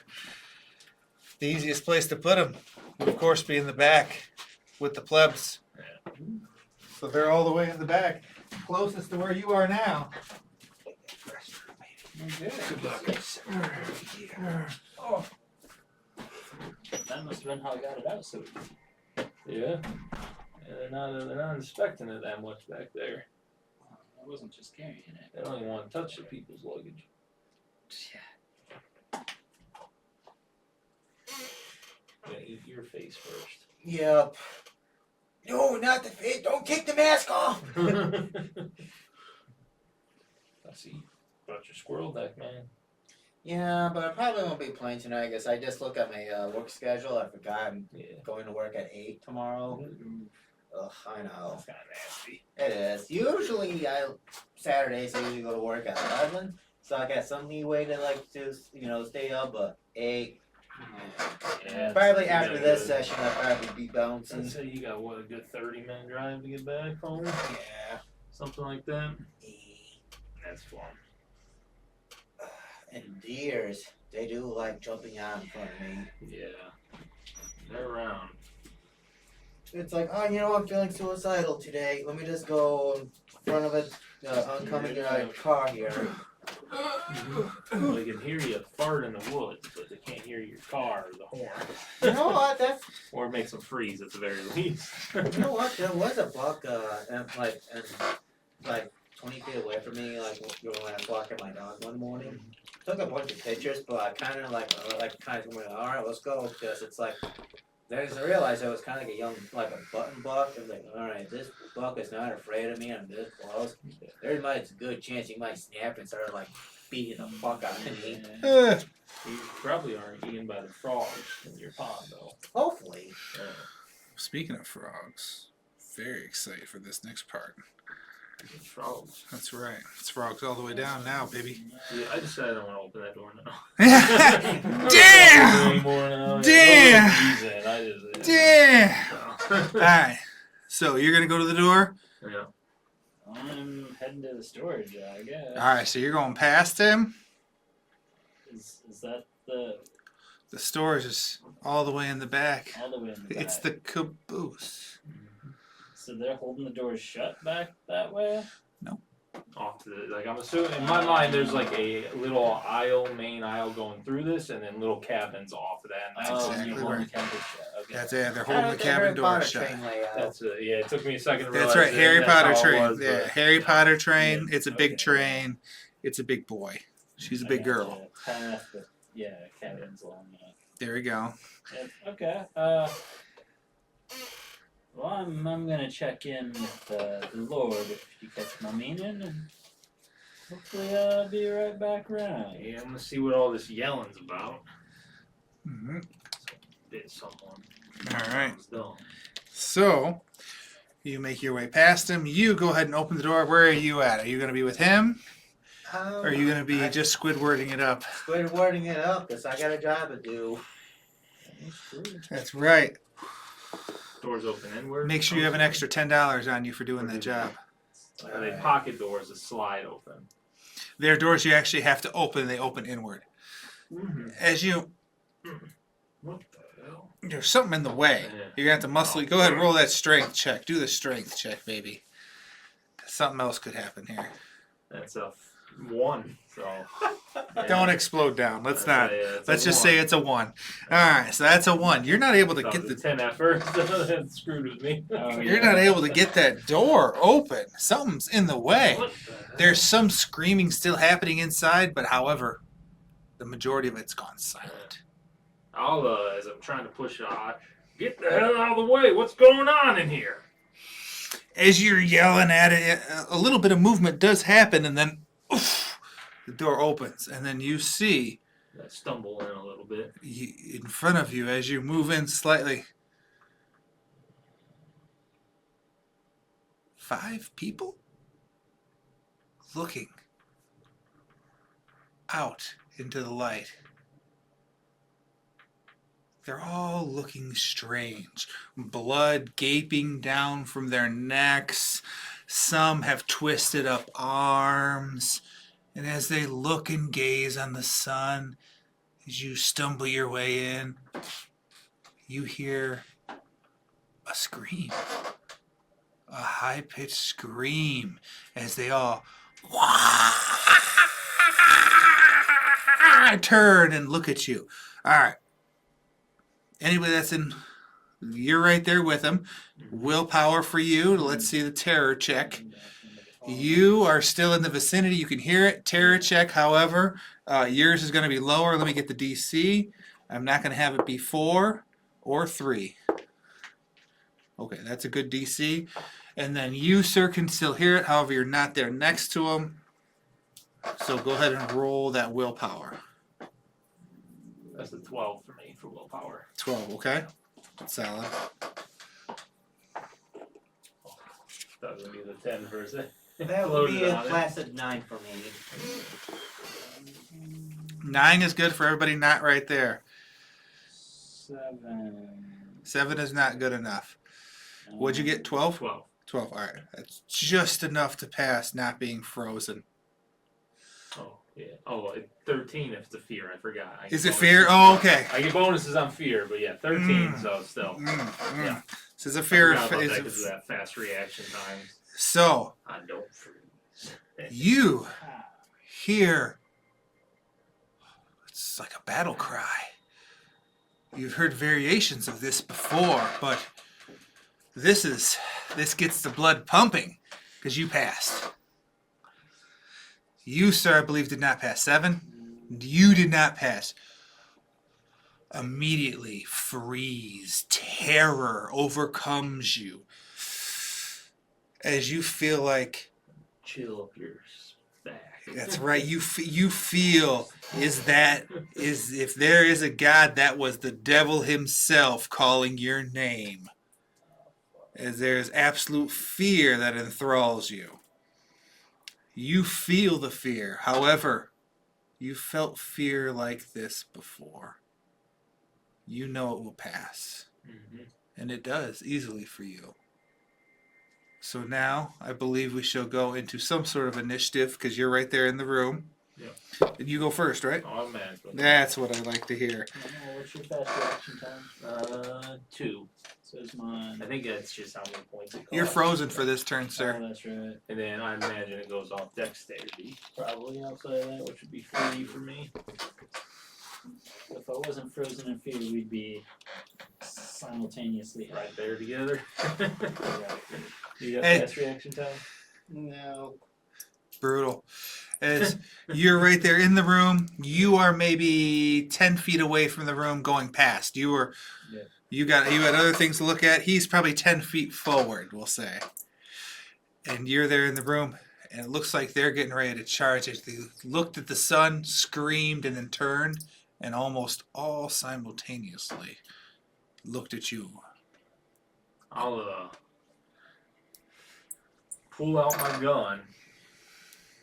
[SPEAKER 1] the easiest place to put them would, of course, be in the back with the plebs. So they're all the way in the back, closest to where you are now.
[SPEAKER 3] Oh. That must have been how I got it out. So
[SPEAKER 2] Yeah. They're not inspecting it that much back there.
[SPEAKER 3] I wasn't just carrying it.
[SPEAKER 2] They don't even want to touch the people's luggage.
[SPEAKER 3] Yeah.
[SPEAKER 2] I'm gonna eat your face first.
[SPEAKER 4] Yep. No, not the face. Don't take the mask off.
[SPEAKER 2] I see. Brought your squirrel deck, man.
[SPEAKER 4] Yeah, but I probably won't be playing tonight because I just looked at my work schedule. I forgot I'm
[SPEAKER 2] Yeah.
[SPEAKER 4] going to work at 8 tomorrow. Ugh, I know.
[SPEAKER 2] That's kind of nasty.
[SPEAKER 4] It is. Usually, Saturdays I usually go to work at 11, so I got some leeway to stay up. But 8.
[SPEAKER 2] Yeah.
[SPEAKER 4] Probably
[SPEAKER 2] you
[SPEAKER 4] after
[SPEAKER 2] got
[SPEAKER 4] this
[SPEAKER 2] good-
[SPEAKER 4] session, I'll probably be bouncing.
[SPEAKER 2] I'd say you got what, a good 30-minute drive to get back home?
[SPEAKER 4] Yeah.
[SPEAKER 2] Something like that. That's fun.
[SPEAKER 4] And deers, they do like jumping out in front of me.
[SPEAKER 2] Yeah. They're around.
[SPEAKER 4] It's like, oh, you know, I'm feeling suicidal today. Let me just go in front of a oncoming car here.
[SPEAKER 2] They can hear you fart in the woods, but they can't hear your car or the horn.
[SPEAKER 4] You know what?
[SPEAKER 2] Or it makes them freeze at the very least.
[SPEAKER 4] You know what? There was a buck, and 20 feet away from me, like when I was walking my dog one morning. Took a bunch of pictures, but I kind of went, all right, let's go, because it's like. Then I realized I was kind of like a button buck. I was like, all right, this buck is not afraid of me. I'm this close. There's a good chance he might snap and start like beating the fuck out of me.
[SPEAKER 2] You probably aren't eaten by the frogs in your pond, though.
[SPEAKER 4] Hopefully.
[SPEAKER 1] Speaking of frogs, very excited for this next part.
[SPEAKER 2] It's frogs.
[SPEAKER 1] That's right. It's frogs all the way down now, baby.
[SPEAKER 2] Yeah, I decided I don't want to open that door now.
[SPEAKER 1] Damn!
[SPEAKER 2] Anymore now.
[SPEAKER 1] Damn! Damn!
[SPEAKER 2] So.
[SPEAKER 1] Alright. So you're gonna go to the door?
[SPEAKER 2] Yeah.
[SPEAKER 3] I'm heading to the storage, I guess.
[SPEAKER 1] Alright, so you're going past him.
[SPEAKER 3] Is that the
[SPEAKER 1] The storage is all the way in the back.
[SPEAKER 3] all the way in the back?
[SPEAKER 1] It's the caboose.
[SPEAKER 3] So they're holding the doors shut back that way?
[SPEAKER 2] Off to the, like, I'm assuming in my mind there's like a little main aisle going through this, and then little cabins off of that. And
[SPEAKER 1] That's
[SPEAKER 3] Oh,
[SPEAKER 1] exactly
[SPEAKER 3] you're holding
[SPEAKER 1] right.
[SPEAKER 3] the cabin shut. Okay.
[SPEAKER 1] That's it. They're
[SPEAKER 4] Kinda
[SPEAKER 1] holding the
[SPEAKER 4] like
[SPEAKER 1] cabin
[SPEAKER 4] Harry
[SPEAKER 1] door
[SPEAKER 4] Potter
[SPEAKER 1] shut.
[SPEAKER 4] train layout.
[SPEAKER 2] That's it. Yeah, it took me a second to
[SPEAKER 1] That's
[SPEAKER 2] realize
[SPEAKER 1] right. Harry
[SPEAKER 2] that's
[SPEAKER 1] Potter
[SPEAKER 2] how it
[SPEAKER 1] train.
[SPEAKER 2] was,
[SPEAKER 1] Yeah,
[SPEAKER 2] but,
[SPEAKER 1] Harry
[SPEAKER 2] you know.
[SPEAKER 1] Potter train.
[SPEAKER 3] Yeah,
[SPEAKER 1] It's a big
[SPEAKER 3] okay.
[SPEAKER 1] train. It's a big boy. She's a big girl.
[SPEAKER 3] Path, but yeah, cabins along that.
[SPEAKER 1] There we go.
[SPEAKER 3] Yeah, okay. Well, I'm gonna check in with the Lord if you catch my meaning, and hopefully I'll be right back around.
[SPEAKER 2] Yeah, I'm gonna see what all this yelling's about.
[SPEAKER 1] Mm-hmm.
[SPEAKER 2] Bit someone.
[SPEAKER 1] All right.
[SPEAKER 2] It's done.
[SPEAKER 1] So you make your way past him. You go ahead and open the door. Where are you at? Are you going to be with him? Or are you going to be just Squidwarding it up?
[SPEAKER 4] Squidwarding it up because I got a job to do.
[SPEAKER 1] That's right.
[SPEAKER 2] Doors open inward.
[SPEAKER 1] Make sure you have an extra $10 on you for doing that job.
[SPEAKER 2] Are they pocket doors that slide open?
[SPEAKER 1] They're doors you actually have to open. They open inward.
[SPEAKER 2] Mm-hmm.
[SPEAKER 1] As you,
[SPEAKER 2] What the hell?
[SPEAKER 1] there's something in the way.
[SPEAKER 2] Yeah.
[SPEAKER 1] You're going to have to muscle. Go ahead and roll that strength check. Do the strength check, baby. Something else could happen here.
[SPEAKER 2] That's a 1. So yeah.
[SPEAKER 1] Don't explode down. Let's
[SPEAKER 2] That's
[SPEAKER 1] not.
[SPEAKER 2] a
[SPEAKER 1] Let's just
[SPEAKER 2] 1.
[SPEAKER 1] say it's a 1. All right, so that's a 1. You're not able to
[SPEAKER 2] That
[SPEAKER 1] get
[SPEAKER 2] was a
[SPEAKER 1] the.
[SPEAKER 2] 10 at first. That screwed with me.
[SPEAKER 3] Oh,
[SPEAKER 1] You're
[SPEAKER 3] yeah.
[SPEAKER 1] not able to get that door open. Something's in the way.
[SPEAKER 2] What the hell?
[SPEAKER 1] There's some screaming still happening inside, but however, the majority of it's gone silent.
[SPEAKER 2] I'll as I'm trying to push get the hell out of the way. What's going on in here?
[SPEAKER 1] As you're yelling at it, a little bit of movement does happen, and then oof, the door opens, and then you see
[SPEAKER 2] I stumble in a little bit.
[SPEAKER 1] in front of you as you move in slightly 5 people looking out into the light. They're all looking strange. Blood gaping down from their necks. Some have twisted up arms. And as they look and gaze on the sun, as you stumble your way in, you hear a scream. A high-pitched scream as they all turn and look at you. All right. Anybody that's in, you're right there with them. Willpower for you. Let's see the terror check. You are still in the vicinity. You can hear it. Terror check, however, yours is going to be lower. Let me get the DC. I'm not going to have it be 4 or 3. Okay, that's a good DC. And then you, sir, can still hear it. However, you're not there next to him. So go ahead and roll that willpower.
[SPEAKER 2] That's a 12 for me for willpower.
[SPEAKER 1] 12, okay? That's solid.
[SPEAKER 2] That would be the 10 for a second.
[SPEAKER 4] That would be
[SPEAKER 2] Loaded
[SPEAKER 4] a
[SPEAKER 2] on it.
[SPEAKER 4] placid 9 for me.
[SPEAKER 1] 9 is good for everybody not right there.
[SPEAKER 3] 7.
[SPEAKER 1] 7 is not good enough. What'd you get, 12?
[SPEAKER 2] 12.
[SPEAKER 1] 12, all right. That's just enough to pass not being frozen.
[SPEAKER 2] Oh, yeah. Oh, 13 if it's a fear. I forgot. I
[SPEAKER 1] Is
[SPEAKER 2] get
[SPEAKER 1] it fear?
[SPEAKER 2] bonuses.
[SPEAKER 1] Oh, okay.
[SPEAKER 2] I get bonuses on fear, but yeah, 13, so still. Yeah.
[SPEAKER 1] This is a fear.
[SPEAKER 2] I forgot about that because of that fast reaction times.
[SPEAKER 1] So,
[SPEAKER 2] I don't freeze.
[SPEAKER 1] you hear, it's like a battle cry. You've heard variations of this before, but this gets the blood pumping because you passed. You, sir, I believe did not pass. 7. You did not pass. Immediately freeze. Terror overcomes you as you feel like,
[SPEAKER 2] Chill up your back.
[SPEAKER 1] that's right, you feel is if there is a God, that was the devil himself calling your name. As there's absolute fear that enthralls you. You feel the fear. However, you felt fear like this before. You know it will pass.
[SPEAKER 2] Mm-hmm.
[SPEAKER 1] And it does, easily for you. So now, I believe we shall go into some sort of initiative, because you're right there in the room.
[SPEAKER 2] Yep.
[SPEAKER 1] And you go first, right?
[SPEAKER 2] Automatically.
[SPEAKER 1] That's what I like to hear.
[SPEAKER 3] What's your fast reaction time?
[SPEAKER 2] 2.
[SPEAKER 3] So is mine.
[SPEAKER 2] I think that's just how many points it costs.
[SPEAKER 1] You're frozen for this turn,
[SPEAKER 3] Oh,
[SPEAKER 1] sir.
[SPEAKER 3] that's right.
[SPEAKER 2] And then I imagine it goes off dexterity.
[SPEAKER 3] Probably outside of that, which would be 3 for me. If I wasn't frozen in fear, we'd be simultaneously
[SPEAKER 2] Right there together. You got
[SPEAKER 1] Hey.
[SPEAKER 2] fast reaction time?
[SPEAKER 3] No.
[SPEAKER 1] Brutal. As you're right there in the room, you are maybe 10 feet away from the room going past. You had other things to look at. He's probably 10 feet forward, we'll say. And you're there in the room, and it looks like they're getting ready to charge. They looked at the sun, screamed, and then turned, and almost all simultaneously looked at you.
[SPEAKER 2] I'll pull out my gun,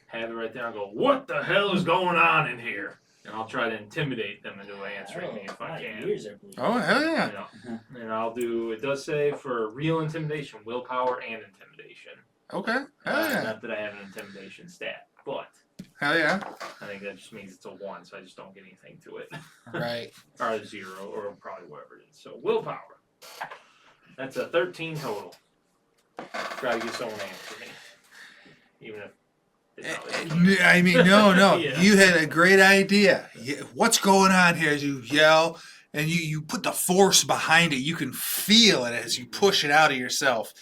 [SPEAKER 2] have it right there, and go, "What the hell is going on in here?" And I'll try to intimidate them into answering me if I can.
[SPEAKER 3] Ears are bleeding.
[SPEAKER 1] Oh, hell yeah.
[SPEAKER 2] You know, and I'll do. It does say for real intimidation, willpower and intimidation.
[SPEAKER 1] Okay. Hell yeah.
[SPEAKER 2] Not that I have an intimidation stat, but
[SPEAKER 1] Hell yeah.
[SPEAKER 2] I think that just means it's a 1, so I just don't get anything to it.
[SPEAKER 1] Right.
[SPEAKER 2] Or a 0, or probably whatever it is. So willpower. That's a 13 total. Try to get someone to answer me, even if it's not like
[SPEAKER 1] I mean, no.
[SPEAKER 2] Yeah.
[SPEAKER 1] You had a great idea. What's going on here? As you yell, and you put the force behind it. You can feel it as you push it out of yourself.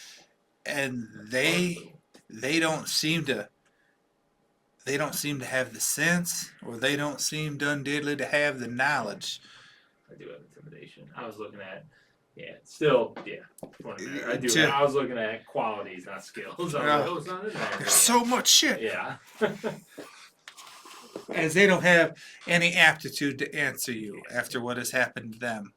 [SPEAKER 1] And they don't seem to have the sense, or they don't seem done diddly to have the knowledge.
[SPEAKER 2] I do have intimidation. I was looking at, still. I was looking at qualities, not skills. I was like, oh, it's not in there.
[SPEAKER 1] There's so much shit.
[SPEAKER 2] Yeah.
[SPEAKER 1] As they don't have any aptitude to answer you after what has happened to them.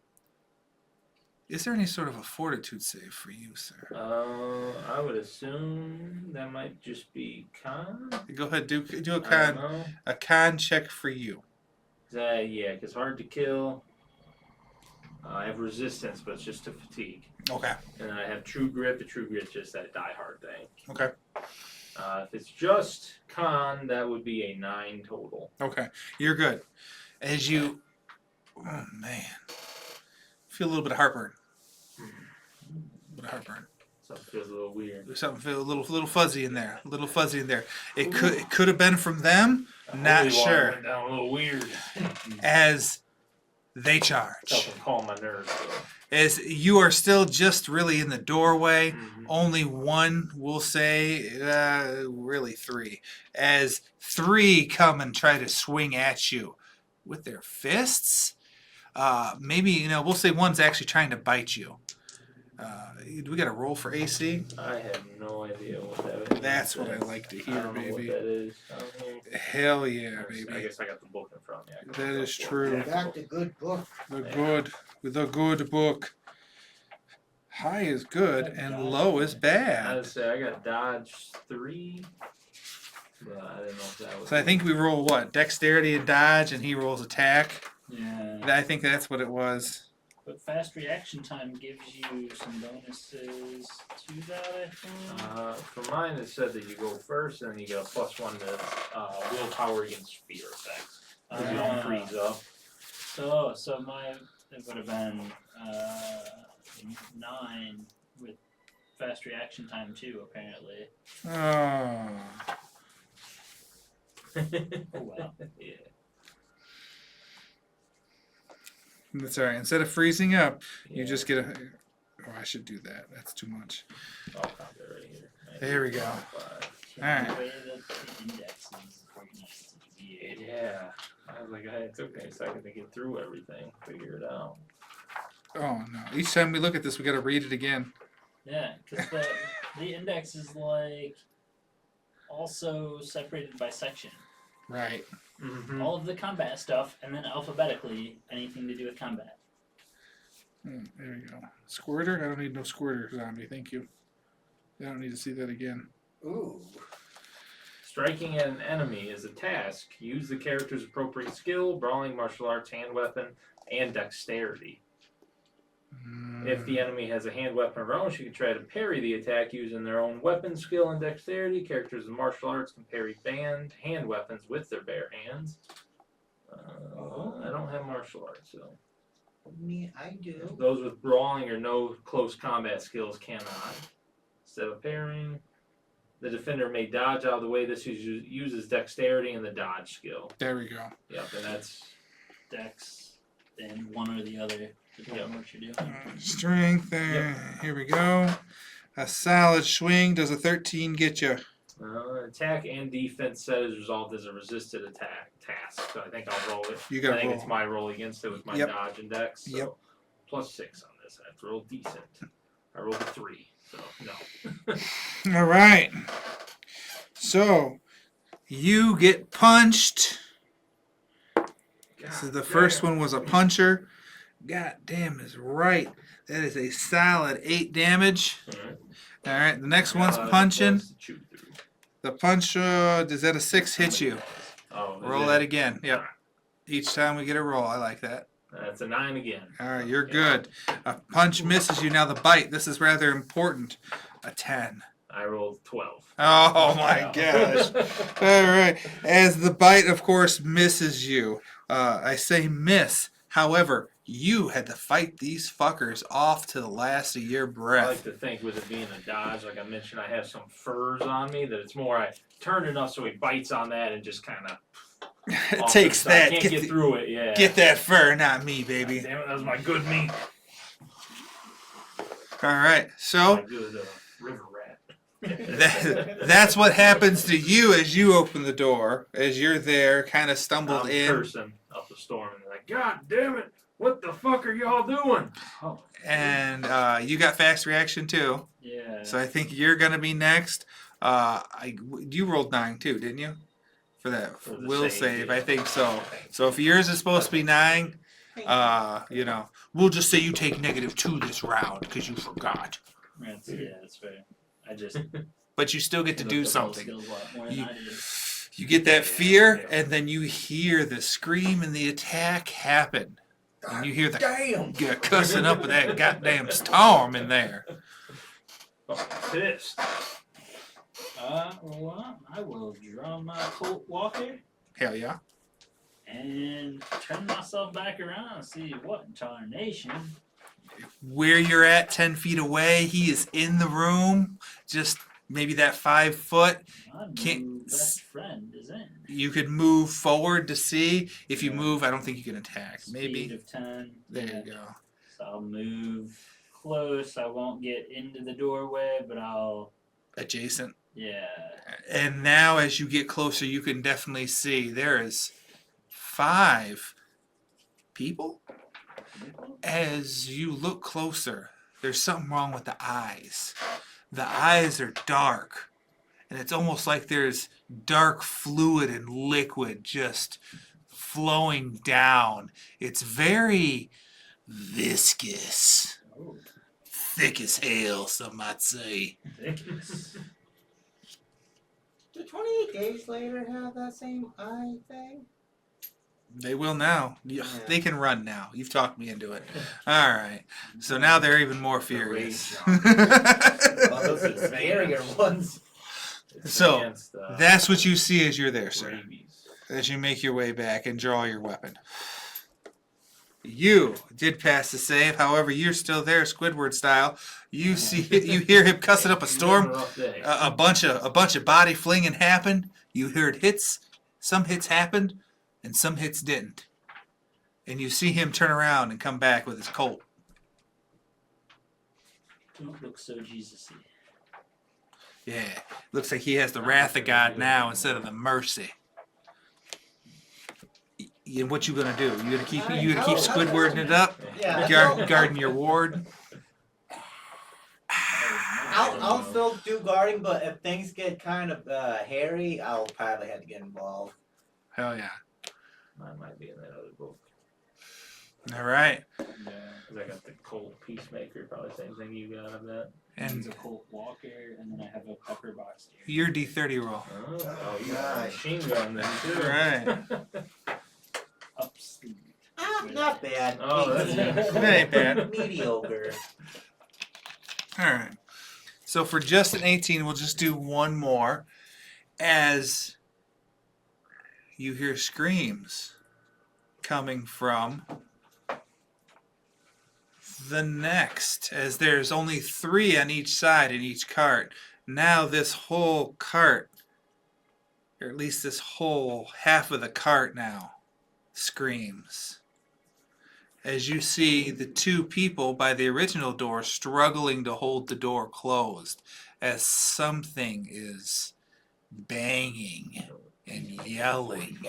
[SPEAKER 1] Is there any sort of a fortitude save for you, sir?
[SPEAKER 2] I would assume that might just be con.
[SPEAKER 1] Go ahead, do a
[SPEAKER 2] I don't
[SPEAKER 1] con
[SPEAKER 2] know.
[SPEAKER 1] a con check for you.
[SPEAKER 2] Because hard to kill. I have resistance, but it's just to fatigue.
[SPEAKER 1] Okay.
[SPEAKER 2] And then I have true grit. The true grit's just that die hard thing.
[SPEAKER 1] Okay.
[SPEAKER 2] If it's just con, that would be a 9 total.
[SPEAKER 1] Okay. You're good. As you, oh man, feel a little bit of heartburn.
[SPEAKER 2] Something feels a little weird.
[SPEAKER 1] Something feel a little fuzzy in there. A little fuzzy in there. It could have been from them.
[SPEAKER 2] The
[SPEAKER 1] Not
[SPEAKER 2] holy water
[SPEAKER 1] sure.
[SPEAKER 2] Went down a little weird.
[SPEAKER 1] As they
[SPEAKER 2] Help
[SPEAKER 1] charge.
[SPEAKER 2] him calm my nerves.
[SPEAKER 1] As you are still just really in the doorway,
[SPEAKER 2] Mhm.
[SPEAKER 1] only one will say, really three, as three come and try to swing at you with their fists. Maybe, we'll say one's actually trying to bite you. Do we got a roll for AC?
[SPEAKER 2] I have no idea what that is.
[SPEAKER 1] That's what I like to
[SPEAKER 2] I
[SPEAKER 1] hear,
[SPEAKER 2] don't know what
[SPEAKER 1] baby.
[SPEAKER 2] that is. I don't know.
[SPEAKER 1] Hell yeah,
[SPEAKER 2] I
[SPEAKER 1] baby.
[SPEAKER 2] guess I got the book in front of me. I can
[SPEAKER 1] That
[SPEAKER 2] look
[SPEAKER 1] is
[SPEAKER 2] up
[SPEAKER 1] true.
[SPEAKER 2] what-
[SPEAKER 4] Got the good book.
[SPEAKER 1] The good book. High is good and low is
[SPEAKER 2] I
[SPEAKER 1] bad.
[SPEAKER 2] would say I got dodge 3, but I didn't know if that was.
[SPEAKER 1] So I think we roll what? Dexterity and dodge, and he rolls attack.
[SPEAKER 3] Yeah.
[SPEAKER 1] I think that's what it was.
[SPEAKER 3] But fast reaction time gives you some bonuses to that, I think.
[SPEAKER 2] For mine, it said that you go first, and then you get a +1 to willpower against fear effects. You don't freeze up.
[SPEAKER 3] So it would have been 9 with fast reaction time too, apparently.
[SPEAKER 1] Oh.
[SPEAKER 3] Oh well.
[SPEAKER 2] Yeah.
[SPEAKER 1] That's alright. Instead of freezing up, you
[SPEAKER 2] Yeah.
[SPEAKER 1] just get a. Oh, I should do that. That's too much.
[SPEAKER 2] I'll copy it right here.
[SPEAKER 1] There we go.
[SPEAKER 2] 5.
[SPEAKER 1] Alright.
[SPEAKER 3] The way that the index is organized is weird.
[SPEAKER 2] Yeah. I was like, it took me a second to get through everything, figure it out.
[SPEAKER 1] Oh no. Each time we look at this, we gotta read it again.
[SPEAKER 3] Yeah, because the index is like also separated by section.
[SPEAKER 1] Right.
[SPEAKER 2] Mm-hmm.
[SPEAKER 3] All of the combat stuff, and then alphabetically anything to do with combat.
[SPEAKER 1] There we go. Squirter? I don't need no squirter zombie. Thank you. I don't need to see that again.
[SPEAKER 4] Ooh.
[SPEAKER 2] Striking at an enemy is a task. Use the character's appropriate skill, brawling, martial arts, hand weapon, and dexterity. If the enemy has a hand weapon of their own, she can try to parry the attack using their own weapon skill and dexterity. Characters in martial arts can parry hand weapons with their bare hands. I don't have martial arts, so.
[SPEAKER 4] Me, I do.
[SPEAKER 2] Those with brawling or no close combat skills cannot. Instead of parrying, the defender may dodge out of the way. This uses dexterity and the dodge skill.
[SPEAKER 1] There we go.
[SPEAKER 2] Yep, and that's
[SPEAKER 3] Dex, and one or the other, depending on what you're doing.
[SPEAKER 1] Strength. Here we go. A solid swing. Does a 13 get you?
[SPEAKER 2] attack and defense set is resolved as a resisted attack task. So I think I'll roll it.
[SPEAKER 1] You got
[SPEAKER 2] I think
[SPEAKER 1] roll.
[SPEAKER 2] it's my roll against it with my
[SPEAKER 1] Yep.
[SPEAKER 2] dodge and dex. So
[SPEAKER 1] Yep.
[SPEAKER 2] +6 on this. I have to roll decent. I rolled a 3, so no.
[SPEAKER 1] All right. So you get punched. This is the first one was a puncher. God damn is right. That is a solid 8 damage.
[SPEAKER 2] Alright.
[SPEAKER 1] All right. The next one's punching.
[SPEAKER 2] Plus to chew through.
[SPEAKER 1] The punch, does that a 6 hit you?
[SPEAKER 2] Oh, is
[SPEAKER 1] Roll
[SPEAKER 2] it?
[SPEAKER 1] that again. Yep. Each time we get a roll. I like that.
[SPEAKER 2] That's a 9 again.
[SPEAKER 1] All right. You're good. A punch misses you. Now the bite. This is rather important. A 10.
[SPEAKER 2] I rolled 12.
[SPEAKER 1] Oh my gosh. All right. As the bite, of course, misses you. I say miss. However, you had to fight these fuckers off to the last of your
[SPEAKER 2] I
[SPEAKER 1] breath.
[SPEAKER 2] like to think with it being a dodge, like I mentioned, I have some furs on me that it's more I turn enough so he bites on that and just kind of
[SPEAKER 1] It takes that.
[SPEAKER 2] I can't get through it. Yeah.
[SPEAKER 1] Get that fur, not me, baby.
[SPEAKER 2] Damn it, that was my good meat.
[SPEAKER 1] All right.
[SPEAKER 2] My
[SPEAKER 1] So
[SPEAKER 2] good river rat.
[SPEAKER 1] that's what happens to you as you open the door, as you're there, kind of stumbled
[SPEAKER 2] I'm
[SPEAKER 1] in.
[SPEAKER 2] cursing up the storm and they're like, God damn it! What the fuck are y'all doing? Oh,
[SPEAKER 1] And you got fast reaction too.
[SPEAKER 3] Yeah.
[SPEAKER 1] So I think you're gonna be next. You rolled 9 too, didn't you? For that
[SPEAKER 2] For the
[SPEAKER 1] will
[SPEAKER 2] save,
[SPEAKER 1] save,
[SPEAKER 2] yeah.
[SPEAKER 1] I think so. So if yours is supposed to be 9, we'll just say you take -2 this round because you forgot.
[SPEAKER 3] That's fair. I just
[SPEAKER 1] But you still get to do
[SPEAKER 3] looked up all the
[SPEAKER 1] something.
[SPEAKER 3] skills a lot more than
[SPEAKER 1] You-
[SPEAKER 3] I did.
[SPEAKER 1] You get that fear, and then you hear the scream and the attack happen. And you hear the
[SPEAKER 4] Damn!
[SPEAKER 1] cussing up of that goddamn storm in there.
[SPEAKER 2] I'm pissed.
[SPEAKER 3] Well, I will draw my Colt Walker
[SPEAKER 1] Hell yeah.
[SPEAKER 3] and turn myself back around and see what in tarnation.
[SPEAKER 1] Where you're at, 10 feet away, he is in the room, just maybe that 5 foot.
[SPEAKER 3] My
[SPEAKER 1] Can't
[SPEAKER 3] new best friend is in.
[SPEAKER 1] You could move forward to see. If you
[SPEAKER 3] Yeah.
[SPEAKER 1] move, I don't think you can attack.
[SPEAKER 3] Speed
[SPEAKER 1] Maybe.
[SPEAKER 3] of 10.
[SPEAKER 1] There
[SPEAKER 3] Yeah.
[SPEAKER 1] you go.
[SPEAKER 3] So I'll move close. I won't get into the doorway, but I'll.
[SPEAKER 1] Adjacent.
[SPEAKER 3] Yeah.
[SPEAKER 1] And now as you get closer, you can definitely see there is 5 people. As you look closer, there's something wrong with the eyes. The eyes are dark. And it's almost like there's dark fluid and liquid just flowing down. It's very viscous.
[SPEAKER 3] Oh.
[SPEAKER 1] Thick as hell, some might say.
[SPEAKER 4] Do 28 days later have that same eye thing?
[SPEAKER 1] They will now.
[SPEAKER 4] Yeah.
[SPEAKER 1] They can run now. You've talked me into it. All right. So now they're even more furious.
[SPEAKER 4] Oh, those are the scarier ones.
[SPEAKER 2] It's
[SPEAKER 1] So,
[SPEAKER 2] against,
[SPEAKER 1] That's what you see as you're there, sir.
[SPEAKER 2] rabies.
[SPEAKER 1] As you make your way back and draw your weapon. You did pass the save. However, you're still there, Squidward style. You hear him cussing up a storm.
[SPEAKER 2] Rough day.
[SPEAKER 1] A bunch of body flinging happened. You heard hits. Some hits happened, and some hits didn't. And you see him turn around and come back with his Colt.
[SPEAKER 3] Don't look so Jesus-y.
[SPEAKER 1] Yeah, looks like he has the wrath of God now instead of the mercy. And what you gonna do? You gonna keep Squidwarding it up,
[SPEAKER 4] Yeah.
[SPEAKER 1] guarding your ward?
[SPEAKER 4] I'll still do guarding, but if things get kind of hairy, I'll probably have to get involved.
[SPEAKER 1] Hell yeah!
[SPEAKER 2] Mine might be in that other book.
[SPEAKER 1] All right,
[SPEAKER 3] Yeah.
[SPEAKER 2] 'Cause I got the Colt Peacemaker, probably same thing you got, I bet.
[SPEAKER 3] He's
[SPEAKER 1] and
[SPEAKER 3] a Colt Walker, and then I have a pepper box here.
[SPEAKER 1] your D30 roll.
[SPEAKER 2] Oh, you got a
[SPEAKER 4] Nice.
[SPEAKER 2] machine gun then, too.
[SPEAKER 1] Right.
[SPEAKER 3] Up sleeve.
[SPEAKER 4] Not bad.
[SPEAKER 2] Oh, that's
[SPEAKER 1] That ain't bad.
[SPEAKER 4] Mediocre.
[SPEAKER 1] All right. So for just an 18, we'll just do one more. As you hear screams coming from the next, as there's only 3 on each side in each cart. Now this whole cart, or at least this whole half of the cart now, screams. As you see the 2 people by the original door struggling to hold the door closed, as something is banging and yelling.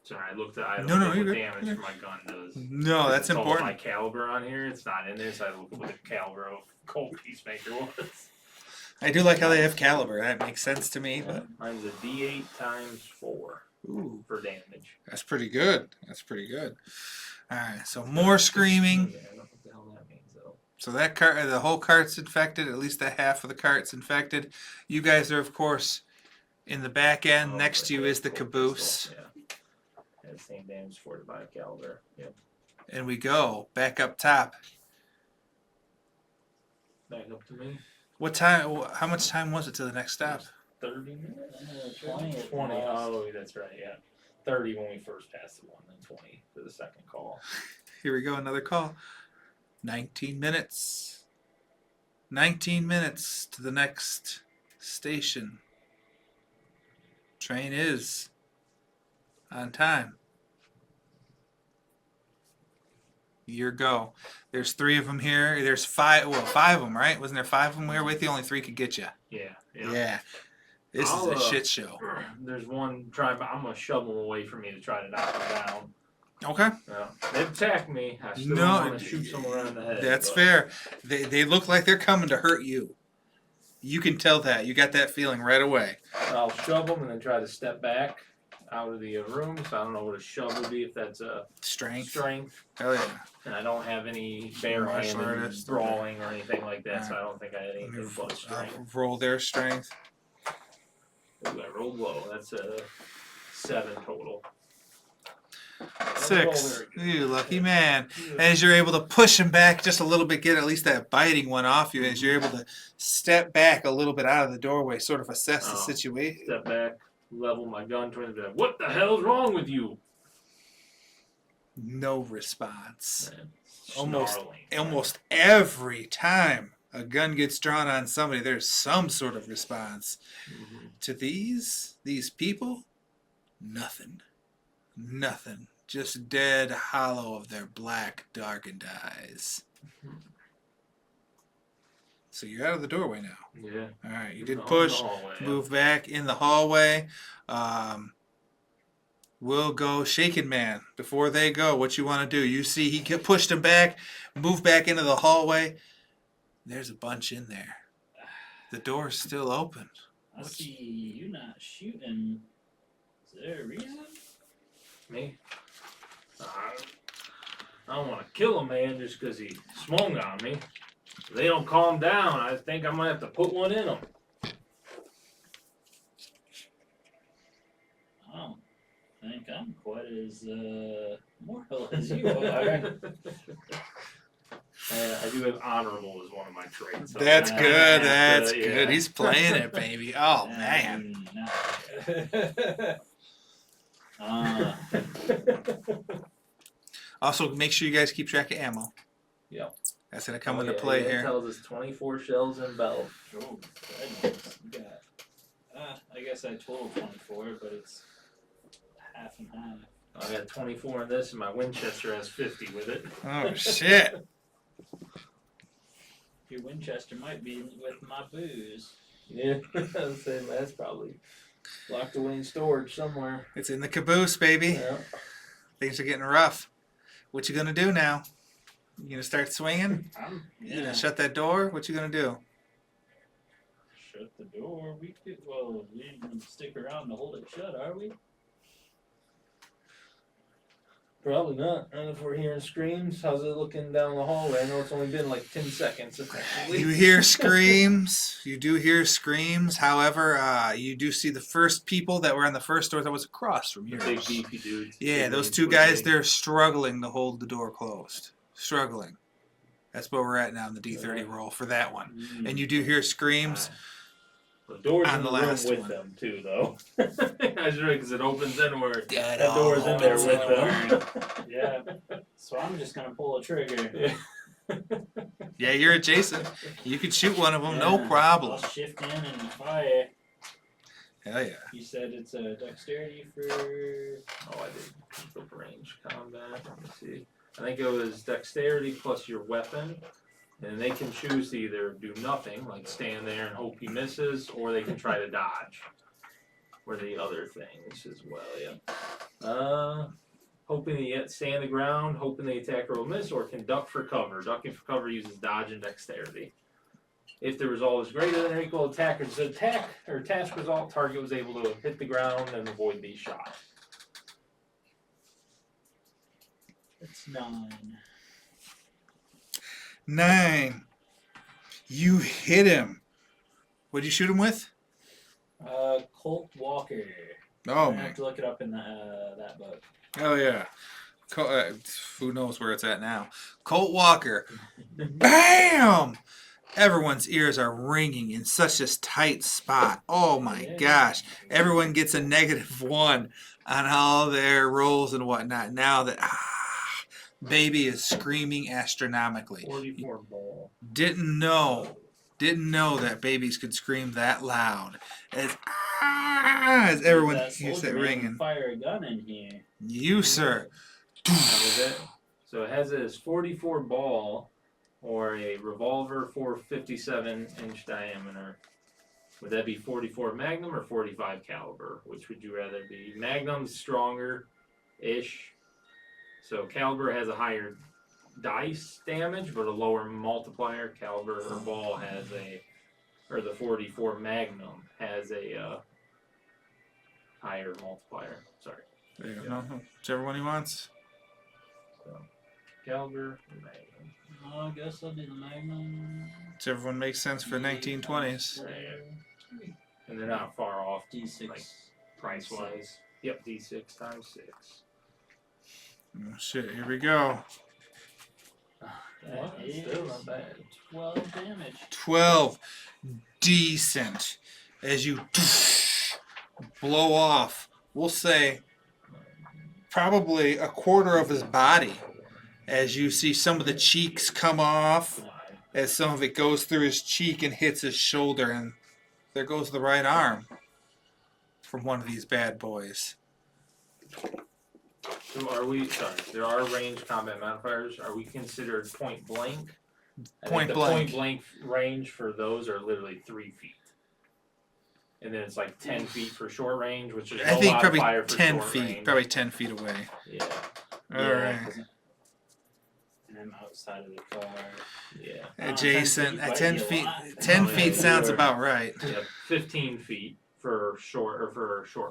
[SPEAKER 2] Sorry, I looked at I don't
[SPEAKER 1] No, no,
[SPEAKER 2] know
[SPEAKER 1] you're
[SPEAKER 2] what
[SPEAKER 1] good.
[SPEAKER 2] damage
[SPEAKER 1] Yeah.
[SPEAKER 2] my gun does.
[SPEAKER 1] No, that's
[SPEAKER 2] It's all
[SPEAKER 1] important.
[SPEAKER 2] my caliber on here. It's not in there, so I looked what the caliber of Colt Peacemaker was.
[SPEAKER 1] I do like how they have caliber. That makes sense to me. But
[SPEAKER 2] Mine's a D8 times 4
[SPEAKER 1] ooh,
[SPEAKER 2] for damage.
[SPEAKER 1] that's pretty good. That's pretty good. All right, so more screaming.
[SPEAKER 2] Yeah, I don't know what the hell that means though.
[SPEAKER 1] So that cart, the whole cart's infected. At least that half of the cart's infected. You guys are, of course, in the back end.
[SPEAKER 2] Oh,
[SPEAKER 1] Next to you
[SPEAKER 2] okay,
[SPEAKER 1] is the
[SPEAKER 2] Colt
[SPEAKER 1] caboose.
[SPEAKER 2] pistol, yeah. Has the same damage for the by caliber. Yep.
[SPEAKER 1] And we go back up top.
[SPEAKER 2] Back up to me.
[SPEAKER 1] What time? How much time was it to the next stop?
[SPEAKER 2] 30 minutes.
[SPEAKER 3] 20.
[SPEAKER 2] 20. Oh, that's right. Yeah. 30 when we first passed the one, then 20 for the second call.
[SPEAKER 1] Here we go, another call. 19 minutes. 19 minutes to the next station. Train is on time. Your go. There's 3 of them here. There's 5. Well, 5 of them, right? Wasn't there 5 of them we were with you? Only 3 could get you.
[SPEAKER 2] Yeah.
[SPEAKER 1] Yeah. This
[SPEAKER 2] I'll,
[SPEAKER 1] is a shit show.
[SPEAKER 2] There's one try, but I'm gonna shove them away from me to try to knock them down.
[SPEAKER 1] Okay.
[SPEAKER 2] They've attacked me. I still
[SPEAKER 1] No,
[SPEAKER 2] want to shoot someone around the head.
[SPEAKER 1] That's
[SPEAKER 2] but
[SPEAKER 1] fair. They look like they're coming to hurt you. You can tell that. You got that feeling right away.
[SPEAKER 2] I'll shove them and then try to step back out of the room. So I don't know what a shove would be if that's a
[SPEAKER 1] Strength.
[SPEAKER 2] strength.
[SPEAKER 1] Hell yeah.
[SPEAKER 2] And I don't have any
[SPEAKER 1] Martial
[SPEAKER 2] barehanded
[SPEAKER 1] artist.
[SPEAKER 2] brawling or anything like that, so I don't think I had anything but
[SPEAKER 1] I'll
[SPEAKER 2] strength.
[SPEAKER 1] roll their strength.
[SPEAKER 2] Ooh, I rolled low. That's a 7 total.
[SPEAKER 1] 6. You lucky man. As you're able to push him back just a little bit, get at least that biting one off you, as you're able to step back a little bit out of the doorway, sort of assess the
[SPEAKER 2] Oh.
[SPEAKER 1] situation.
[SPEAKER 2] Step back, level my gun towards the What the hell's wrong with you?
[SPEAKER 1] No response.
[SPEAKER 2] Man,
[SPEAKER 1] Almost-
[SPEAKER 2] snarling.
[SPEAKER 1] Almost every time a gun gets drawn on somebody, there's some sort of response.
[SPEAKER 2] Mhm.
[SPEAKER 1] To these people, nothing. Nothing. Just dead hollow of their black, darkened eyes. So you're out of the doorway now.
[SPEAKER 2] Yeah.
[SPEAKER 1] All right, you
[SPEAKER 2] In
[SPEAKER 1] did
[SPEAKER 2] the
[SPEAKER 1] push,
[SPEAKER 2] hallway, yeah.
[SPEAKER 1] move back in the hallway. We'll go Shaken Man. Before they go, what you want to do? You see he pushed him back, moved back into the hallway. There's a bunch in there. The door's still open.
[SPEAKER 3] I see you not shooting. Is there a reason?
[SPEAKER 2] Me? I don't want to kill a man just because he swung on me. If they don't calm down, I think I might have to put one in them.
[SPEAKER 3] I don't think I'm quite as mortal as you are.
[SPEAKER 2] I do have honorable as one of my traits. So
[SPEAKER 1] That's
[SPEAKER 3] Uh,
[SPEAKER 1] good.
[SPEAKER 3] yeah,
[SPEAKER 1] That's good. He's playing it, baby. Oh, man. Also, make sure you guys keep track of ammo.
[SPEAKER 2] Yep.
[SPEAKER 1] That's going to come into play
[SPEAKER 2] It
[SPEAKER 1] here.
[SPEAKER 2] tells us 24 shells in belt.
[SPEAKER 3] Oh, goodness. You got, I guess I totaled 24, but it's half and half.
[SPEAKER 2] I got 24 in this, and my Winchester has 50 with it.
[SPEAKER 1] Oh, shit.
[SPEAKER 3] Your Winchester might be with my booze.
[SPEAKER 2] Yeah, I was saying that's probably locked away in storage somewhere.
[SPEAKER 1] It's in the caboose, baby.
[SPEAKER 2] Yeah.
[SPEAKER 1] Things are getting rough. What you going to do now? You going to start swinging? You going to shut that door? What you going to do?
[SPEAKER 3] Shut the door. We didn't stick around to hold it shut, are we?
[SPEAKER 2] Probably not. And if we're hearing screams, how's it looking down the hallway? I know it's only been like 10 seconds, effectively.
[SPEAKER 1] You hear screams. You do hear screams. However, you do see the first people that were on the first door that was across from
[SPEAKER 2] The
[SPEAKER 1] yours.
[SPEAKER 2] big beefy dudes.
[SPEAKER 1] Yeah,
[SPEAKER 2] Big
[SPEAKER 1] those
[SPEAKER 2] dudes
[SPEAKER 1] two
[SPEAKER 2] with
[SPEAKER 1] guys,
[SPEAKER 2] big-
[SPEAKER 1] they're struggling to hold the door closed. Struggling. That's where we're at now in the D30 roll for that one. And you do hear screams.
[SPEAKER 2] The door's
[SPEAKER 1] on
[SPEAKER 2] in
[SPEAKER 1] the
[SPEAKER 2] the room
[SPEAKER 1] last
[SPEAKER 2] with
[SPEAKER 1] one.
[SPEAKER 2] them too, though. That's right, because it opens inward.
[SPEAKER 1] That
[SPEAKER 2] That door's in there
[SPEAKER 1] opens
[SPEAKER 2] with them.
[SPEAKER 3] Yeah. So I'm just gonna pull a trigger.
[SPEAKER 2] Yeah.
[SPEAKER 1] Yeah, you're adjacent. You could shoot one of them, no
[SPEAKER 3] Yeah,
[SPEAKER 1] problem.
[SPEAKER 3] I'll shift in and fire.
[SPEAKER 1] Hell yeah.
[SPEAKER 3] You said it's a dexterity for.
[SPEAKER 2] Oh, I did keep up range combat. Let me see. I think it was dexterity plus your weapon. And they can choose to either do nothing, like stand there and hope he misses, or they can try to dodge. Or the other things as well, yeah. Hoping they stand the ground, hoping the attacker will miss, or can duck for cover. Ducking for cover uses dodge and dexterity. If the result is greater than or equal to attacker's attack or task result, target was able to hit the ground and avoid these shots.
[SPEAKER 3] It's 9.
[SPEAKER 1] 9. You hit him. What'd you shoot him with?
[SPEAKER 3] Colt Walker.
[SPEAKER 1] Oh,
[SPEAKER 3] I
[SPEAKER 1] my.
[SPEAKER 3] have to look it up in that book.
[SPEAKER 1] Oh, yeah. Who knows where it's at now. Colt Walker. Bam! Everyone's ears are ringing in such a tight spot. Oh, my gosh. Everyone gets a -1 on all their rolls and whatnot. Now that baby is screaming astronomically.
[SPEAKER 2] 44 ball.
[SPEAKER 1] Didn't know that babies could scream that loud. As everyone hears that ringing.
[SPEAKER 3] Fire a gun in here.
[SPEAKER 1] You, sir.
[SPEAKER 2] So it has a 44 ball or a revolver 457-inch diameter. Would that be 44 Magnum or 45 caliber? Which would you rather be? Magnum's stronger-ish. So caliber has a higher dice damage, but a lower multiplier. Caliber or ball has the 44 Magnum has a higher multiplier. Sorry.
[SPEAKER 1] There you go. Whichever one he wants.
[SPEAKER 2] So, caliber or Magnum.
[SPEAKER 3] I guess I'll do the Magnum.
[SPEAKER 1] Whichever one makes sense for 1920s.
[SPEAKER 2] And they're not far off
[SPEAKER 3] D6.
[SPEAKER 2] like, price-wise. Yep, D6 times 6.
[SPEAKER 1] Oh, shit, here we go.
[SPEAKER 2] Well, that's still not bad.
[SPEAKER 3] 12 damage.
[SPEAKER 1] 12. Decent. As you blow off, we'll say, probably a quarter of his body. As you see some of the cheeks come off, as some of it goes through his cheek and hits his shoulder, and there goes the right arm from one of these bad boys.
[SPEAKER 2] So are we? Sorry, there are range combat modifiers. Are we considered point blank? I think
[SPEAKER 1] Point
[SPEAKER 2] the
[SPEAKER 1] blank.
[SPEAKER 2] point blank range for those are literally 3 feet, and then it's like 10 feet for short range, which is
[SPEAKER 1] I
[SPEAKER 2] no
[SPEAKER 1] think probably
[SPEAKER 2] modifier for
[SPEAKER 1] 10
[SPEAKER 2] short
[SPEAKER 1] feet.
[SPEAKER 2] range.
[SPEAKER 1] Probably 10 feet away.
[SPEAKER 2] Yeah,
[SPEAKER 1] All right.
[SPEAKER 3] 'cause I'm outside of the car.
[SPEAKER 2] yeah.
[SPEAKER 1] Adjacent.
[SPEAKER 3] 10 feet
[SPEAKER 1] 10
[SPEAKER 3] might be a
[SPEAKER 1] feet.
[SPEAKER 3] lot.
[SPEAKER 1] 10
[SPEAKER 2] Oh, yeah,
[SPEAKER 1] feet sounds
[SPEAKER 2] sure.
[SPEAKER 1] about right.
[SPEAKER 2] Yeah, 15 feet for short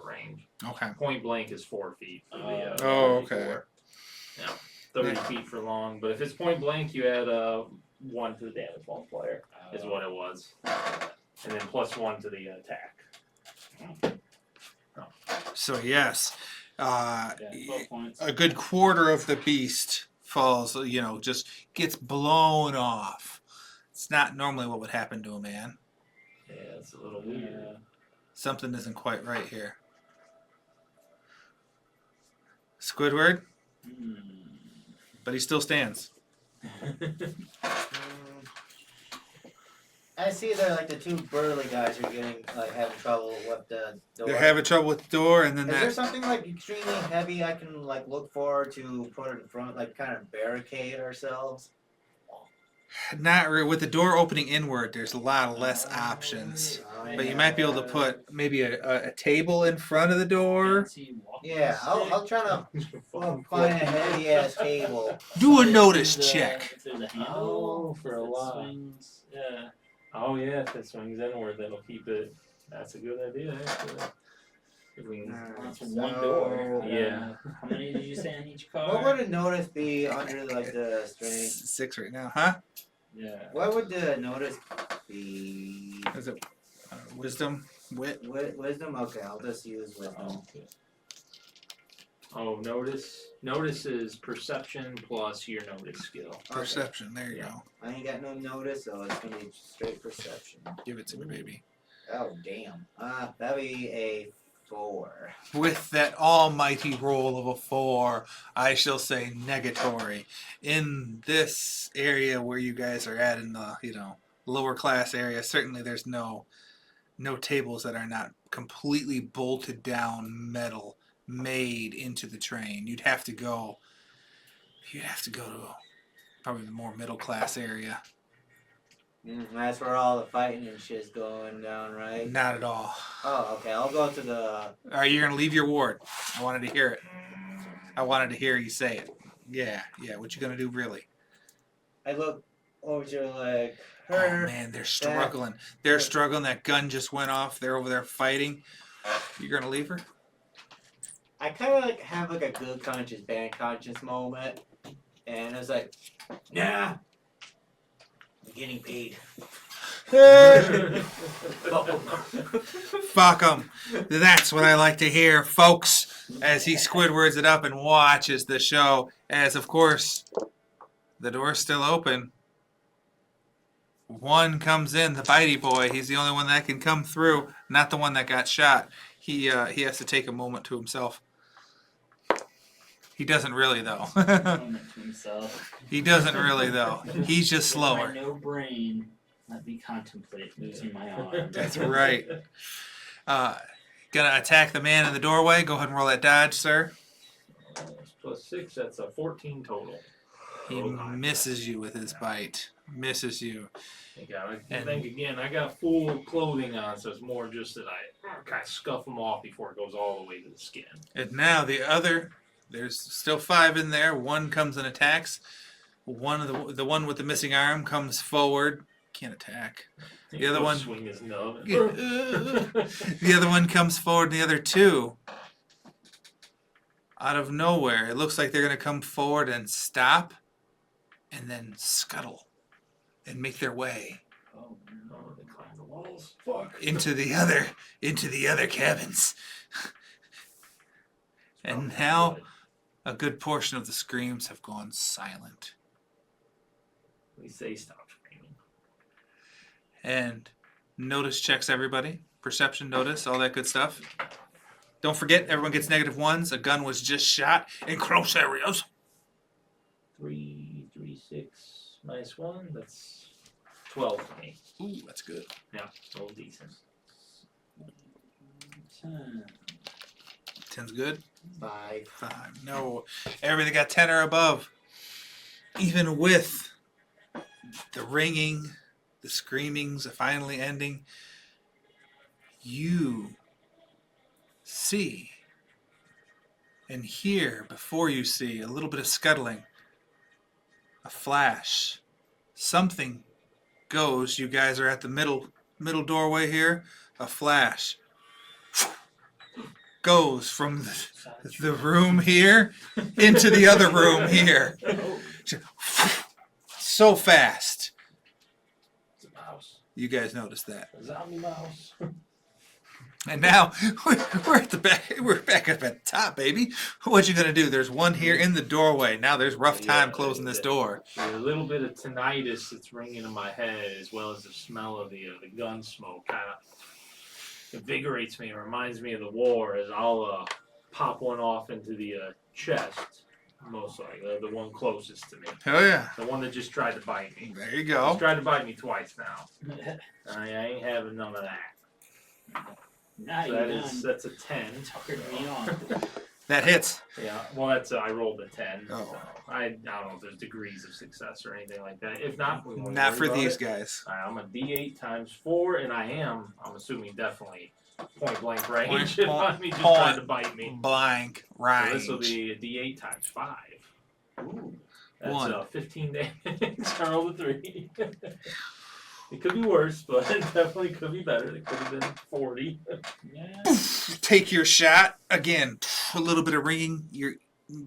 [SPEAKER 2] range.
[SPEAKER 1] Okay.
[SPEAKER 2] Point blank is 4 feet for the.
[SPEAKER 1] Oh, okay.
[SPEAKER 2] 24. Yeah, 30
[SPEAKER 1] Yeah.
[SPEAKER 2] feet for long. But if it's point blank, you add 1 to the damage multiplier. Is what it was, and then +1 to the attack.
[SPEAKER 1] So, yes.
[SPEAKER 3] Yeah, 12 points.
[SPEAKER 1] A good quarter of the beast falls, just gets blown off. It's not normally what would happen to a man.
[SPEAKER 2] Yeah, it's a little weird.
[SPEAKER 1] Something isn't quite right here. Squidward, but he still stands.
[SPEAKER 4] I see they're like the two burly guys are getting like having trouble with the door.
[SPEAKER 1] They're having trouble with the door, and then
[SPEAKER 4] Is there
[SPEAKER 1] that.
[SPEAKER 4] something like extremely heavy I can like look for to put in front, like kind of barricade ourselves?
[SPEAKER 1] Not really. With the door opening inward, there's a lot less options. But you might be able to put maybe a table in front of the door.
[SPEAKER 3] Fancy walking
[SPEAKER 4] Yeah, I'll try to find a heavy ass table.
[SPEAKER 1] Do a
[SPEAKER 3] stick.
[SPEAKER 1] notice
[SPEAKER 3] If there's
[SPEAKER 1] check.
[SPEAKER 3] If there's a handle
[SPEAKER 2] for a
[SPEAKER 3] that
[SPEAKER 2] while.
[SPEAKER 3] swings, yeah.
[SPEAKER 2] Oh yeah, if it swings inward, that'll keep it. That's a good idea, actually. If we can,
[SPEAKER 3] That's
[SPEAKER 4] So-
[SPEAKER 3] one door.
[SPEAKER 2] Yeah.
[SPEAKER 3] How many did you say on each car?
[SPEAKER 4] What would a notice be under like the strength?
[SPEAKER 1] 6 right now, huh?
[SPEAKER 3] Yeah.
[SPEAKER 4] What would the notice be?
[SPEAKER 1] Is it wisdom, wit?
[SPEAKER 4] Wisdom? Okay, I'll just use wisdom.
[SPEAKER 2] Oh, notice. Notice is perception plus your notice skill.
[SPEAKER 4] Okay.
[SPEAKER 1] Perception. There you
[SPEAKER 2] Yeah.
[SPEAKER 1] go.
[SPEAKER 4] I ain't got no notice, so it's gonna be straight perception.
[SPEAKER 1] Give it to me, baby.
[SPEAKER 4] Oh damn. That'd be a 4.
[SPEAKER 1] With that almighty roll of a 4, I shall say negatory. In this area where you guys are at, in the lower class area, certainly there's no tables that are not completely bolted down metal made into the train. You'd have to go to probably the more middle class area.
[SPEAKER 4] That's where all the fighting and shit's going down, right?
[SPEAKER 1] Not at all.
[SPEAKER 4] Oh, okay. I'll go to the.
[SPEAKER 1] All right, you're gonna leave your ward. I wanted to hear it. I wanted to hear you say it. Yeah. What you gonna do, really?
[SPEAKER 4] I look over to like
[SPEAKER 1] Oh
[SPEAKER 4] her.
[SPEAKER 1] man, they're struggling. They're struggling. That gun just went off. They're over there fighting. You're gonna leave her?
[SPEAKER 4] I kind of like have like a good conscience, bad conscience moment, and I was like, nah, I'm getting paid.
[SPEAKER 1] Fuck them. That's what I like to hear, folks. As he Squidwards it up and watches the show, as of course the door's still open. One comes in, the bitey boy. He's the only one that can come through, not the one that got shot. He has to take a moment to himself. He doesn't really though.
[SPEAKER 3] Moment to himself.
[SPEAKER 1] He doesn't really though. He's just
[SPEAKER 3] With my
[SPEAKER 1] slower.
[SPEAKER 3] no brain. Let me contemplate using my arm.
[SPEAKER 1] That's right. Gonna attack the man in the doorway. Go ahead and roll that dodge, sir.
[SPEAKER 2] +6, that's a 14 total.
[SPEAKER 1] He
[SPEAKER 2] Oh, my.
[SPEAKER 1] misses you with his bite. Misses you.
[SPEAKER 2] I
[SPEAKER 1] And-
[SPEAKER 2] think again, I got full clothing on, so it's more just that I kind of scuff them off before it goes all the way to the skin.
[SPEAKER 1] And now there's still 5 in there. One comes and attacks. One of the one with the missing arm comes forward. Can't attack. The other one-
[SPEAKER 2] Swing his nub.
[SPEAKER 1] The other one comes forward, and the other 2, out of nowhere, it looks like they're gonna come forward and stop, and then scuttle, and make their way
[SPEAKER 3] Oh, no.
[SPEAKER 2] Oh, they climb the walls. Fuck.
[SPEAKER 1] into the other cabins. And now a good portion of the screams have gone silent.
[SPEAKER 2] We say stop screaming.
[SPEAKER 1] And notice checks, everybody. Perception, notice, all that good stuff. Don't forget, everyone gets -1s. A gun was just shot in close areas.
[SPEAKER 2] 3, 3, 6, -1. That's 12 for me.
[SPEAKER 1] Ooh, that's good.
[SPEAKER 2] Yeah, roll decent.
[SPEAKER 3] 10.
[SPEAKER 1] 10's good.
[SPEAKER 4] 5.
[SPEAKER 1] 5. No. Everybody got 10 or above. Even with the ringing, the screamings finally ending, you see and hear before you see a little bit of scuttling, a flash. Something goes. You guys are at the middle doorway here. A flash goes from the room here into the other room here. So fast.
[SPEAKER 2] It's a mouse.
[SPEAKER 1] You guys noticed that.
[SPEAKER 2] A zombie mouse.
[SPEAKER 1] And now we're at the back. We're back up at the top, baby. What you gonna do? There's one here in the doorway. Now there's rough time closing this door.
[SPEAKER 2] A little bit of tinnitus that's ringing in my head, as well as the smell of the gun smoke, kind of invigorates me and reminds me of the war. As I'll pop one off into the chest, most likely the one closest to me,
[SPEAKER 1] Oh yeah.
[SPEAKER 2] the one that just tried to bite me.
[SPEAKER 1] There you
[SPEAKER 2] He's
[SPEAKER 1] go.
[SPEAKER 2] tried to bite me twice now. I ain't having none of that.
[SPEAKER 3] Now
[SPEAKER 2] So
[SPEAKER 3] you
[SPEAKER 2] that's a 10.
[SPEAKER 3] tuckered me on.
[SPEAKER 1] That hits.
[SPEAKER 2] Yeah, well, that's I rolled a 10.
[SPEAKER 1] Oh.
[SPEAKER 2] So I don't know if there's degrees of success or anything like that. If not, we won't
[SPEAKER 1] Not
[SPEAKER 2] worry
[SPEAKER 1] for
[SPEAKER 2] about
[SPEAKER 1] these
[SPEAKER 2] it.
[SPEAKER 1] guys.
[SPEAKER 2] All right, I'm a D8 times 4, and I'm assuming definitely point blank range.
[SPEAKER 1] Point-
[SPEAKER 2] If
[SPEAKER 1] point-
[SPEAKER 2] me just
[SPEAKER 1] point.
[SPEAKER 2] trying to bite me.
[SPEAKER 1] Blank
[SPEAKER 2] So
[SPEAKER 1] range.
[SPEAKER 2] this will be a D8 times 5.
[SPEAKER 3] Ooh.
[SPEAKER 2] That's
[SPEAKER 1] One.
[SPEAKER 2] 15 damage. I rolled a 3. It could be worse, but it definitely could be better. It could have been 40.
[SPEAKER 3] Yeah.
[SPEAKER 1] Take your shot again. A little bit of ringing. You're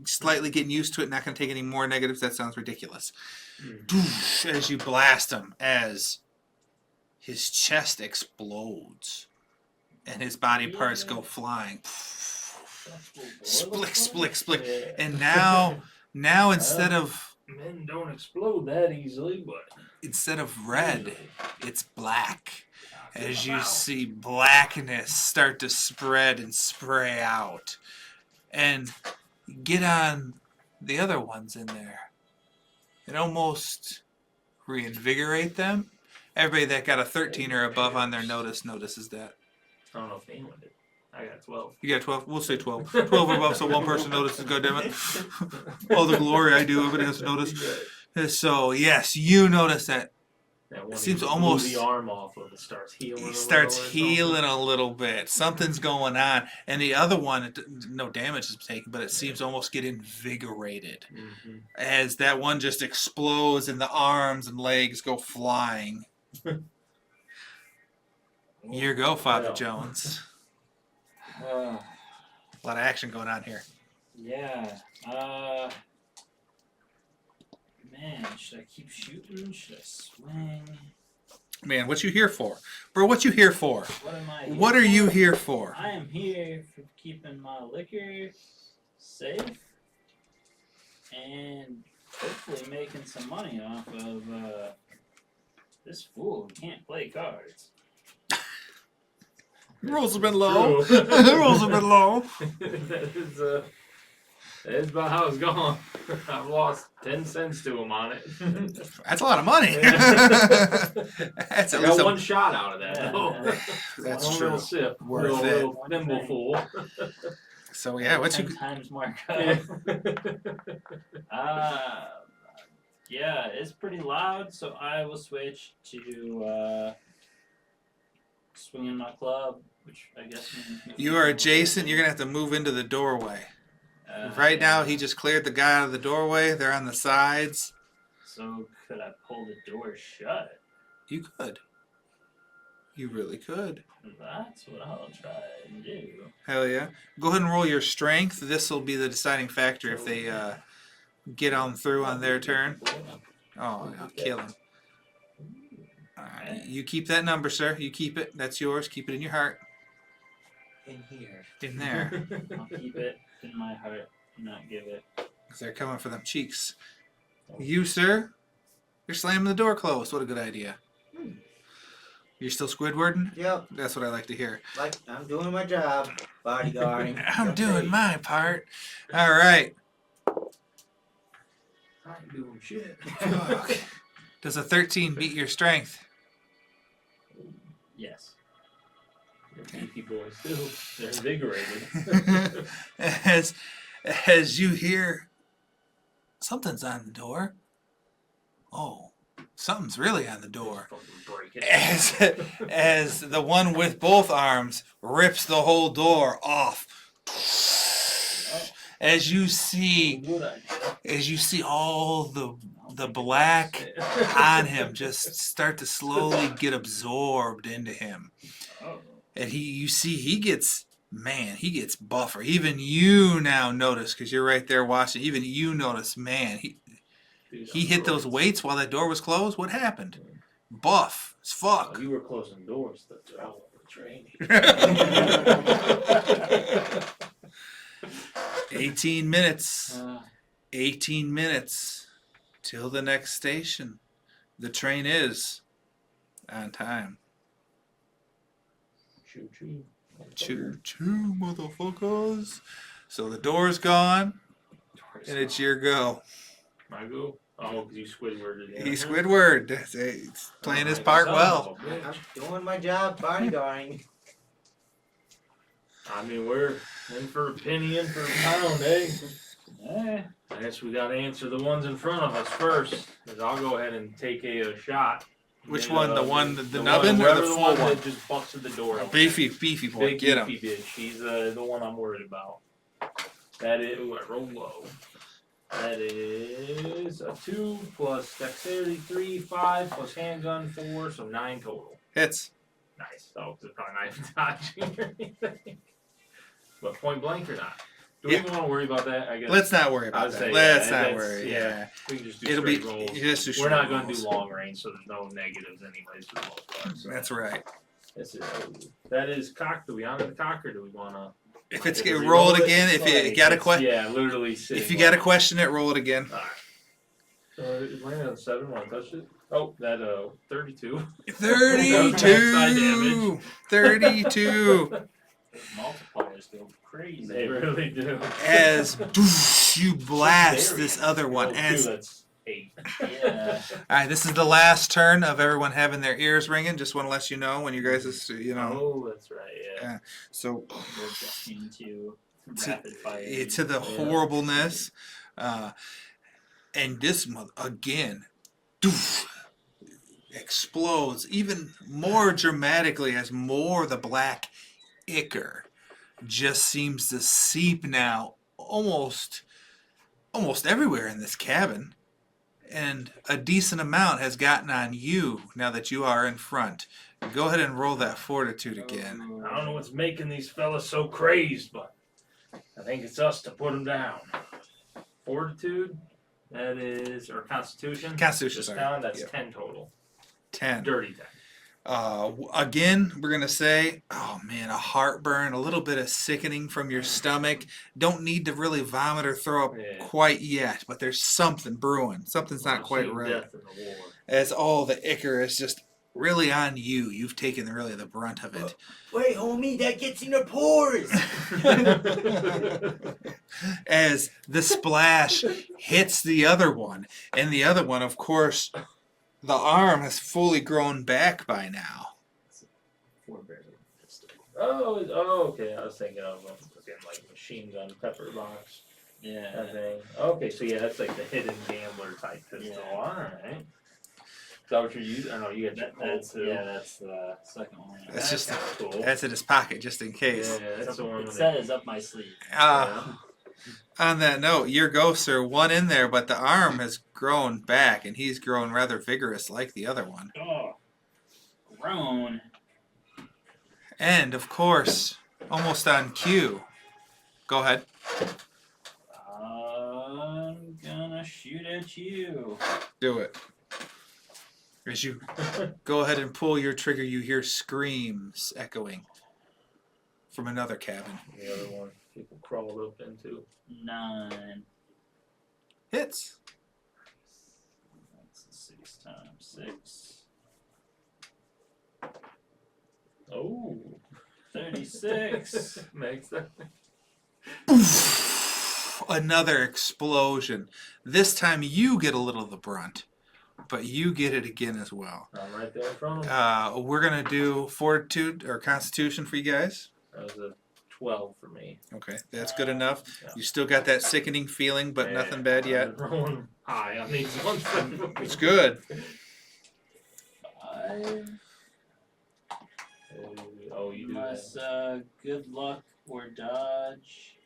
[SPEAKER 1] slightly getting used to it. Not going to take any more negatives. That sounds ridiculous. As you blast him, as his chest explodes and his body parts go flying. Splick, splick, splick.
[SPEAKER 3] Yeah.
[SPEAKER 1] And now instead of
[SPEAKER 2] Men don't explode that easily, but
[SPEAKER 1] red, it's black.
[SPEAKER 2] I feel
[SPEAKER 1] As
[SPEAKER 2] my
[SPEAKER 1] you
[SPEAKER 2] mouth.
[SPEAKER 1] see blackness start to spread and spray out. And get on the other ones in there. And almost reinvigorate them. Everybody that got a 13 or above on their notices that.
[SPEAKER 2] I don't know if anyone did. I got 12.
[SPEAKER 1] You got 12? We'll say 12. 12 or above, so one person notices, goddammit. All the glory I do, everybody has to notice. So, yes, you notice that.
[SPEAKER 2] That one
[SPEAKER 1] Seems
[SPEAKER 2] he
[SPEAKER 1] almost-
[SPEAKER 2] blew the arm off of it starts healing.
[SPEAKER 1] He
[SPEAKER 2] a
[SPEAKER 1] starts
[SPEAKER 2] little or something.
[SPEAKER 1] healing a little bit. Something's going on. And the other one, no damage is taken, but it seems almost get invigorated.
[SPEAKER 2] Mhm.
[SPEAKER 1] As that one just explodes and the arms and legs go flying. Here go, Father
[SPEAKER 2] Well.
[SPEAKER 1] Jones.
[SPEAKER 3] Uh,
[SPEAKER 1] A lot of action going on here.
[SPEAKER 3] yeah. Man, should I keep shooting? Should I swing?
[SPEAKER 1] Man, what you here for? Bro, what you here for?
[SPEAKER 3] What am I? Here
[SPEAKER 1] What are you
[SPEAKER 3] for?
[SPEAKER 1] here for?
[SPEAKER 3] I am here for keeping my liquor safe and hopefully making some money off of this fool who can't play cards.
[SPEAKER 1] Rolls have been low.
[SPEAKER 2] True.
[SPEAKER 1] Rolls have been low.
[SPEAKER 2] that is about how it's gone. I've lost 10 cents to him on it.
[SPEAKER 1] That's a lot of money.
[SPEAKER 2] Yeah.
[SPEAKER 1] That's
[SPEAKER 2] I
[SPEAKER 1] at
[SPEAKER 2] got
[SPEAKER 1] least
[SPEAKER 2] one shot out of that.
[SPEAKER 3] Yeah.
[SPEAKER 2] though.
[SPEAKER 1] That's
[SPEAKER 2] one
[SPEAKER 1] true.
[SPEAKER 2] little sip.
[SPEAKER 1] Worth
[SPEAKER 2] little,
[SPEAKER 1] it.
[SPEAKER 2] little thimble full.
[SPEAKER 1] So yeah, what
[SPEAKER 3] 10
[SPEAKER 1] you?
[SPEAKER 3] times markup.
[SPEAKER 2] Yeah.
[SPEAKER 3] Yeah, it's pretty loud, so I will switch to swinging my club, which I guess means
[SPEAKER 1] You are adjacent. You're gonna have to move into the doorway. Right now, he just cleared the guy out of the doorway. They're on the sides.
[SPEAKER 3] So could I pull the door shut?
[SPEAKER 1] You could. You really could.
[SPEAKER 3] That's what I'll try and do.
[SPEAKER 1] Hell yeah. Go ahead and roll your strength. This will be the deciding factor if they get on through on their turn. Oh, I'll kill him. Alright, you keep that number, sir. You keep it. That's yours. Keep it in your heart.
[SPEAKER 4] In here.
[SPEAKER 1] In there.
[SPEAKER 3] I'll keep it in my heart and not give it.
[SPEAKER 1] 'Cause they're coming for them cheeks. You, sir, you're slamming the door closed. What a good idea. You're still Squidwarding?
[SPEAKER 4] Yep.
[SPEAKER 1] That's what I like to hear.
[SPEAKER 4] Like, I'm doing my job. Bodyguarding.
[SPEAKER 1] I'm doing my part. All right.
[SPEAKER 2] I ain't doing shit.
[SPEAKER 1] Okay. Does a 13 beat your strength?
[SPEAKER 3] Yes.
[SPEAKER 2] They're beefy boys too. They're invigorated.
[SPEAKER 1] as you hear, something's on the door. Oh, something's really on the door.
[SPEAKER 2] Fucking break it.
[SPEAKER 1] As the one with both arms rips the whole door off. As you see all the black on him just start to slowly get absorbed into him.
[SPEAKER 3] Oh.
[SPEAKER 1] And he gets buffer. Even you now notice, because you're right there watching, even you notice, man, he hit those weights while that door was closed. What happened? Buff as fuck.
[SPEAKER 2] Oh, you were closing doors. That's out of the training.
[SPEAKER 1] 18 minutes. 18 minutes till the next station. The train is on time.
[SPEAKER 2] Choo choo.
[SPEAKER 1] Choo choo, motherfuckers. So the door's gone, and it's your go.
[SPEAKER 2] My go? Oh, because you Squidwarded it.
[SPEAKER 1] He Squidward. He's playing his part well.
[SPEAKER 4] I'm doing my job bodyguarding.
[SPEAKER 2] I mean, we're in for a penny, in for a pound, eh?
[SPEAKER 3] Eh.
[SPEAKER 2] I guess we got to answer the ones in front of us first. 'Cause I'll go ahead and take a shot.
[SPEAKER 1] Which
[SPEAKER 2] And,
[SPEAKER 1] one? The nubbin or
[SPEAKER 2] whoever
[SPEAKER 1] the full
[SPEAKER 2] one
[SPEAKER 1] one?
[SPEAKER 2] that just busted the door open.
[SPEAKER 1] Beefy boy.
[SPEAKER 2] Big
[SPEAKER 1] Get him.
[SPEAKER 2] beefy bitch. She's the one I'm worried about. That is, ooh, I rolled low. That is a 2 plus dexterity 3, 5 plus handgun 4, so 9 total.
[SPEAKER 1] Hits.
[SPEAKER 2] Nice. So it's probably not even dodging or anything. But point blank or not? Do we
[SPEAKER 1] Yeah.
[SPEAKER 2] even want to worry about that? I guess
[SPEAKER 1] Let's not worry about
[SPEAKER 2] I'd
[SPEAKER 1] that.
[SPEAKER 2] say,
[SPEAKER 1] Let's
[SPEAKER 2] yeah,
[SPEAKER 1] not
[SPEAKER 2] that's-
[SPEAKER 1] worry.
[SPEAKER 2] yeah.
[SPEAKER 1] Yeah.
[SPEAKER 2] we can just do
[SPEAKER 1] It'll be
[SPEAKER 2] straight rolls.
[SPEAKER 1] just do
[SPEAKER 2] We're
[SPEAKER 1] straight
[SPEAKER 2] not going to
[SPEAKER 1] rolls.
[SPEAKER 2] do long range, so there's no negatives anyways for the most part. So
[SPEAKER 1] That's right.
[SPEAKER 2] that's it. That is cock. Do we honor the cock or do we want to?
[SPEAKER 1] If it's
[SPEAKER 2] If we
[SPEAKER 1] roll it
[SPEAKER 2] roll it,
[SPEAKER 1] again, if you
[SPEAKER 2] Like,
[SPEAKER 1] got a
[SPEAKER 2] it's-
[SPEAKER 1] question,
[SPEAKER 2] Yeah, literally.
[SPEAKER 1] if you got to question it, roll it again.
[SPEAKER 2] Alright. So it landed on 7. Want to touch it? Oh, that 32.
[SPEAKER 1] 32. 32.
[SPEAKER 3] Multipliers go crazy.
[SPEAKER 2] They really do.
[SPEAKER 1] As you blast this other one.
[SPEAKER 2] Roll 2,
[SPEAKER 1] As
[SPEAKER 2] that's 8.
[SPEAKER 3] Yeah.
[SPEAKER 1] all right, this is the last turn of everyone having their ears ringing. Just want to let you know when you guys,
[SPEAKER 2] Oh, that's right. Yeah.
[SPEAKER 1] So
[SPEAKER 3] We're adjusting to
[SPEAKER 1] To-
[SPEAKER 3] rapid fire.
[SPEAKER 1] to the horribleness, and this again, doof, explodes even more dramatically as more of the black ichor just seems to seep now almost everywhere in this cabin, and a decent amount has gotten on you now that you are in front. Go ahead and roll that fortitude again.
[SPEAKER 2] I don't know what's making these fellas so crazed, but I think it's us to put them down. Fortitude, that is, or Constitution.
[SPEAKER 1] Constitution,
[SPEAKER 2] Just
[SPEAKER 1] sorry.
[SPEAKER 2] down, that's
[SPEAKER 1] Yep.
[SPEAKER 2] 10 total.
[SPEAKER 1] 10.
[SPEAKER 2] Dirty 10.
[SPEAKER 1] Again, we're going to say, oh man, a heartburn, a little bit of sickening from your stomach. Don't need to really vomit or throw up
[SPEAKER 2] Yeah.
[SPEAKER 1] quite yet, but there's something brewing. Something's not
[SPEAKER 2] I've
[SPEAKER 1] quite
[SPEAKER 2] seen
[SPEAKER 1] right.
[SPEAKER 2] Death in the war.
[SPEAKER 1] As all the ichor is just really on you. You've taken really the brunt of it.
[SPEAKER 4] Wait, homie, that gets in your pores.
[SPEAKER 1] As the splash hits the other one, and the other one, of course, the arm has fully grown back by now.
[SPEAKER 2] Oh, okay. I was thinking of again, like machine gun pepper box.
[SPEAKER 3] Yeah.
[SPEAKER 2] That thing. Okay, so yeah, that's like the hidden gambler type pistol.
[SPEAKER 3] Yeah.
[SPEAKER 2] Alright. Is that what you're using? I know you got your
[SPEAKER 3] That's
[SPEAKER 2] too.
[SPEAKER 3] yeah. That's the second one.
[SPEAKER 1] It's just
[SPEAKER 2] cool.
[SPEAKER 1] that's in his pocket just in case.
[SPEAKER 2] Yeah, that's the one.
[SPEAKER 3] It
[SPEAKER 2] with
[SPEAKER 3] says up my sleeve.
[SPEAKER 1] On that note, your ghosts are one in there, but the arm has grown back, and he's grown rather vigorous like the other one.
[SPEAKER 3] Oh, grown.
[SPEAKER 1] And, of course, almost on cue. Go ahead.
[SPEAKER 3] I'm gonna shoot at you.
[SPEAKER 1] Do it. As you go ahead and pull your trigger, you hear screams echoing from another cabin.
[SPEAKER 2] The other one people crawled up into.
[SPEAKER 3] 9.
[SPEAKER 1] Hits.
[SPEAKER 3] That's 6 times 6.
[SPEAKER 2] Oh.
[SPEAKER 3] 36.
[SPEAKER 2] Makes that.
[SPEAKER 1] Another explosion. This time you get a little of the brunt. but you get it again as well.
[SPEAKER 2] I'm right there in front of him.
[SPEAKER 1] We're gonna do fortitude or constitution for you guys.
[SPEAKER 2] That was a 12 for me.
[SPEAKER 1] Okay, that's good enough.
[SPEAKER 2] Yeah.
[SPEAKER 1] You still got that sickening feeling, but nothing bad yet.
[SPEAKER 2] I've been rolling high on these ones.
[SPEAKER 1] It's good.
[SPEAKER 3] 5
[SPEAKER 2] Oh, you do
[SPEAKER 3] plus
[SPEAKER 2] that.
[SPEAKER 3] good luck or dodge.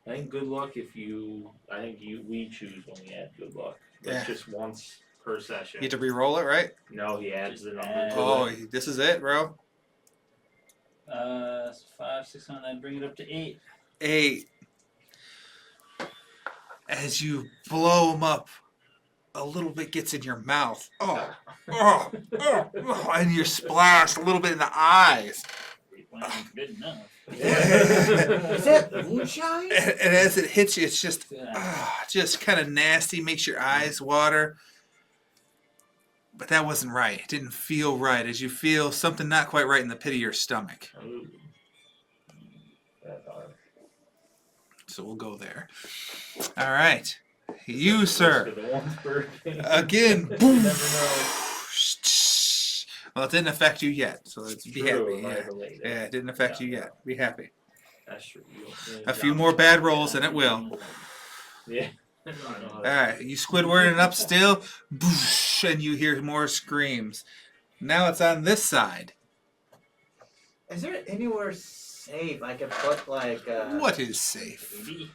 [SPEAKER 2] I think good luck if you. I think we choose when we add good luck. But
[SPEAKER 1] Yeah.
[SPEAKER 2] just once per session.
[SPEAKER 1] You get to re-roll it, right?
[SPEAKER 2] No, he adds the number.
[SPEAKER 3] add-
[SPEAKER 2] To
[SPEAKER 1] Oh,
[SPEAKER 2] it.
[SPEAKER 1] this is it, bro.
[SPEAKER 3] 5, 6, 9, then bring it up to 8.
[SPEAKER 1] 8. As you blow them up, a little bit gets in your mouth. Oh, and you're splashed a little bit in the eyes.
[SPEAKER 3] 8 points, good enough.
[SPEAKER 4] Is that moonshine?
[SPEAKER 1] And as it hits you, it's
[SPEAKER 3] Yeah.
[SPEAKER 1] just kind of nasty, makes your eyes water. But that wasn't right. It didn't feel right. As you feel something not quite right in the pit of your stomach.
[SPEAKER 2] Ooh. That's hard.
[SPEAKER 1] So we'll go there. All right. You, sir.
[SPEAKER 2] Risk of the one per game.
[SPEAKER 1] Again.
[SPEAKER 2] You never know.
[SPEAKER 1] Well, it didn't affect you yet, so let's be
[SPEAKER 2] True,
[SPEAKER 1] happy.
[SPEAKER 2] it might
[SPEAKER 1] Yeah.
[SPEAKER 2] have later.
[SPEAKER 1] Yeah, it didn't affect
[SPEAKER 2] Yeah.
[SPEAKER 1] you yet. Be happy.
[SPEAKER 2] That's true. You
[SPEAKER 1] A few more bad rolls and it will.
[SPEAKER 2] Yeah. I know how
[SPEAKER 1] All
[SPEAKER 2] to-
[SPEAKER 1] right, you Squidwarding up still, and you hear more screams. Now it's on this side.
[SPEAKER 4] Is there anywhere safe I could put like
[SPEAKER 1] What is safe?
[SPEAKER 3] Maybe.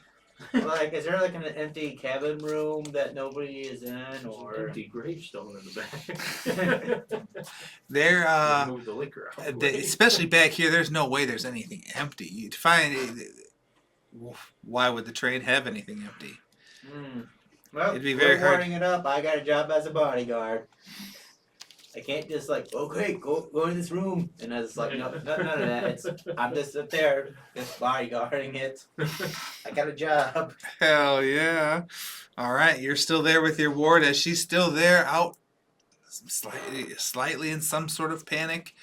[SPEAKER 4] like is there like an empty cabin room that nobody is in
[SPEAKER 2] There's an
[SPEAKER 4] or
[SPEAKER 2] empty gravestone in the back.
[SPEAKER 1] There,
[SPEAKER 2] Move the liquor out.
[SPEAKER 1] especially back here, there's no way there's anything empty. You'd find. Why would the train have anything empty?
[SPEAKER 4] Well,
[SPEAKER 1] It'd be very
[SPEAKER 4] we're
[SPEAKER 1] hard.
[SPEAKER 4] boarding it up. I got a job as a bodyguard. I can't just like, okay, go in this room, and I was like, no, none of that. I'm just up there, just bodyguarding it. I got a job.
[SPEAKER 1] Hell yeah! All right, you're still there with your ward, as she's still there, out slightly in some sort of panic.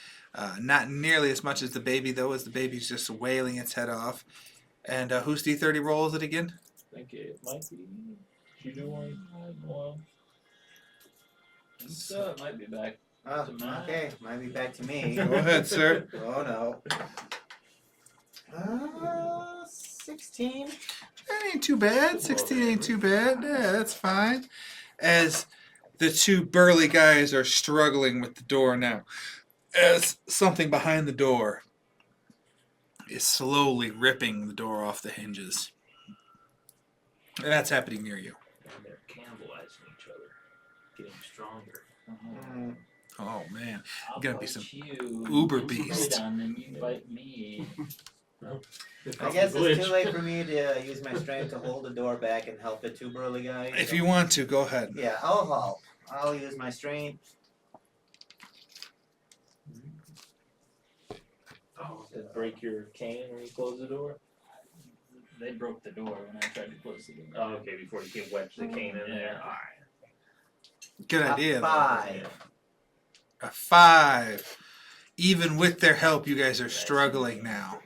[SPEAKER 1] Not nearly as much as the baby, though, as the baby's just wailing its head off. And whose D30 roll is it again?
[SPEAKER 2] I think it might be. You do one.
[SPEAKER 3] So it might be back.
[SPEAKER 4] Oh, okay, might be back to me.
[SPEAKER 1] Go ahead, sir.
[SPEAKER 4] Oh no. 16.
[SPEAKER 1] That ain't too bad. 16 ain't too bad. Yeah, that's fine. As the two burly guys are struggling with the door now, as something behind the door is slowly ripping the door off the hinges. And that's happening near you.
[SPEAKER 2] And they're cannibalizing each other, getting stronger.
[SPEAKER 4] Mm,
[SPEAKER 1] Oh, man.
[SPEAKER 3] I'll
[SPEAKER 1] Gonna be
[SPEAKER 3] bite
[SPEAKER 1] some
[SPEAKER 3] you.
[SPEAKER 1] uber
[SPEAKER 3] You
[SPEAKER 1] beast.
[SPEAKER 3] bite on, then you bite me.
[SPEAKER 4] I guess it's too late for me to use my strength to hold the door back and help the two burly guys.
[SPEAKER 1] If you want to, go ahead.
[SPEAKER 4] Yeah, I'll help. I'll use my strength.
[SPEAKER 2] Oh, does it break your cane when you close the door?
[SPEAKER 3] They broke the door when I tried to close the door.
[SPEAKER 2] Oh, okay, before you can wedge the cane in there.
[SPEAKER 3] Yeah.
[SPEAKER 2] Alright.
[SPEAKER 1] Good
[SPEAKER 4] A
[SPEAKER 1] idea. though.
[SPEAKER 4] 5.
[SPEAKER 1] A 5. Even with their help, you guys are struggling now.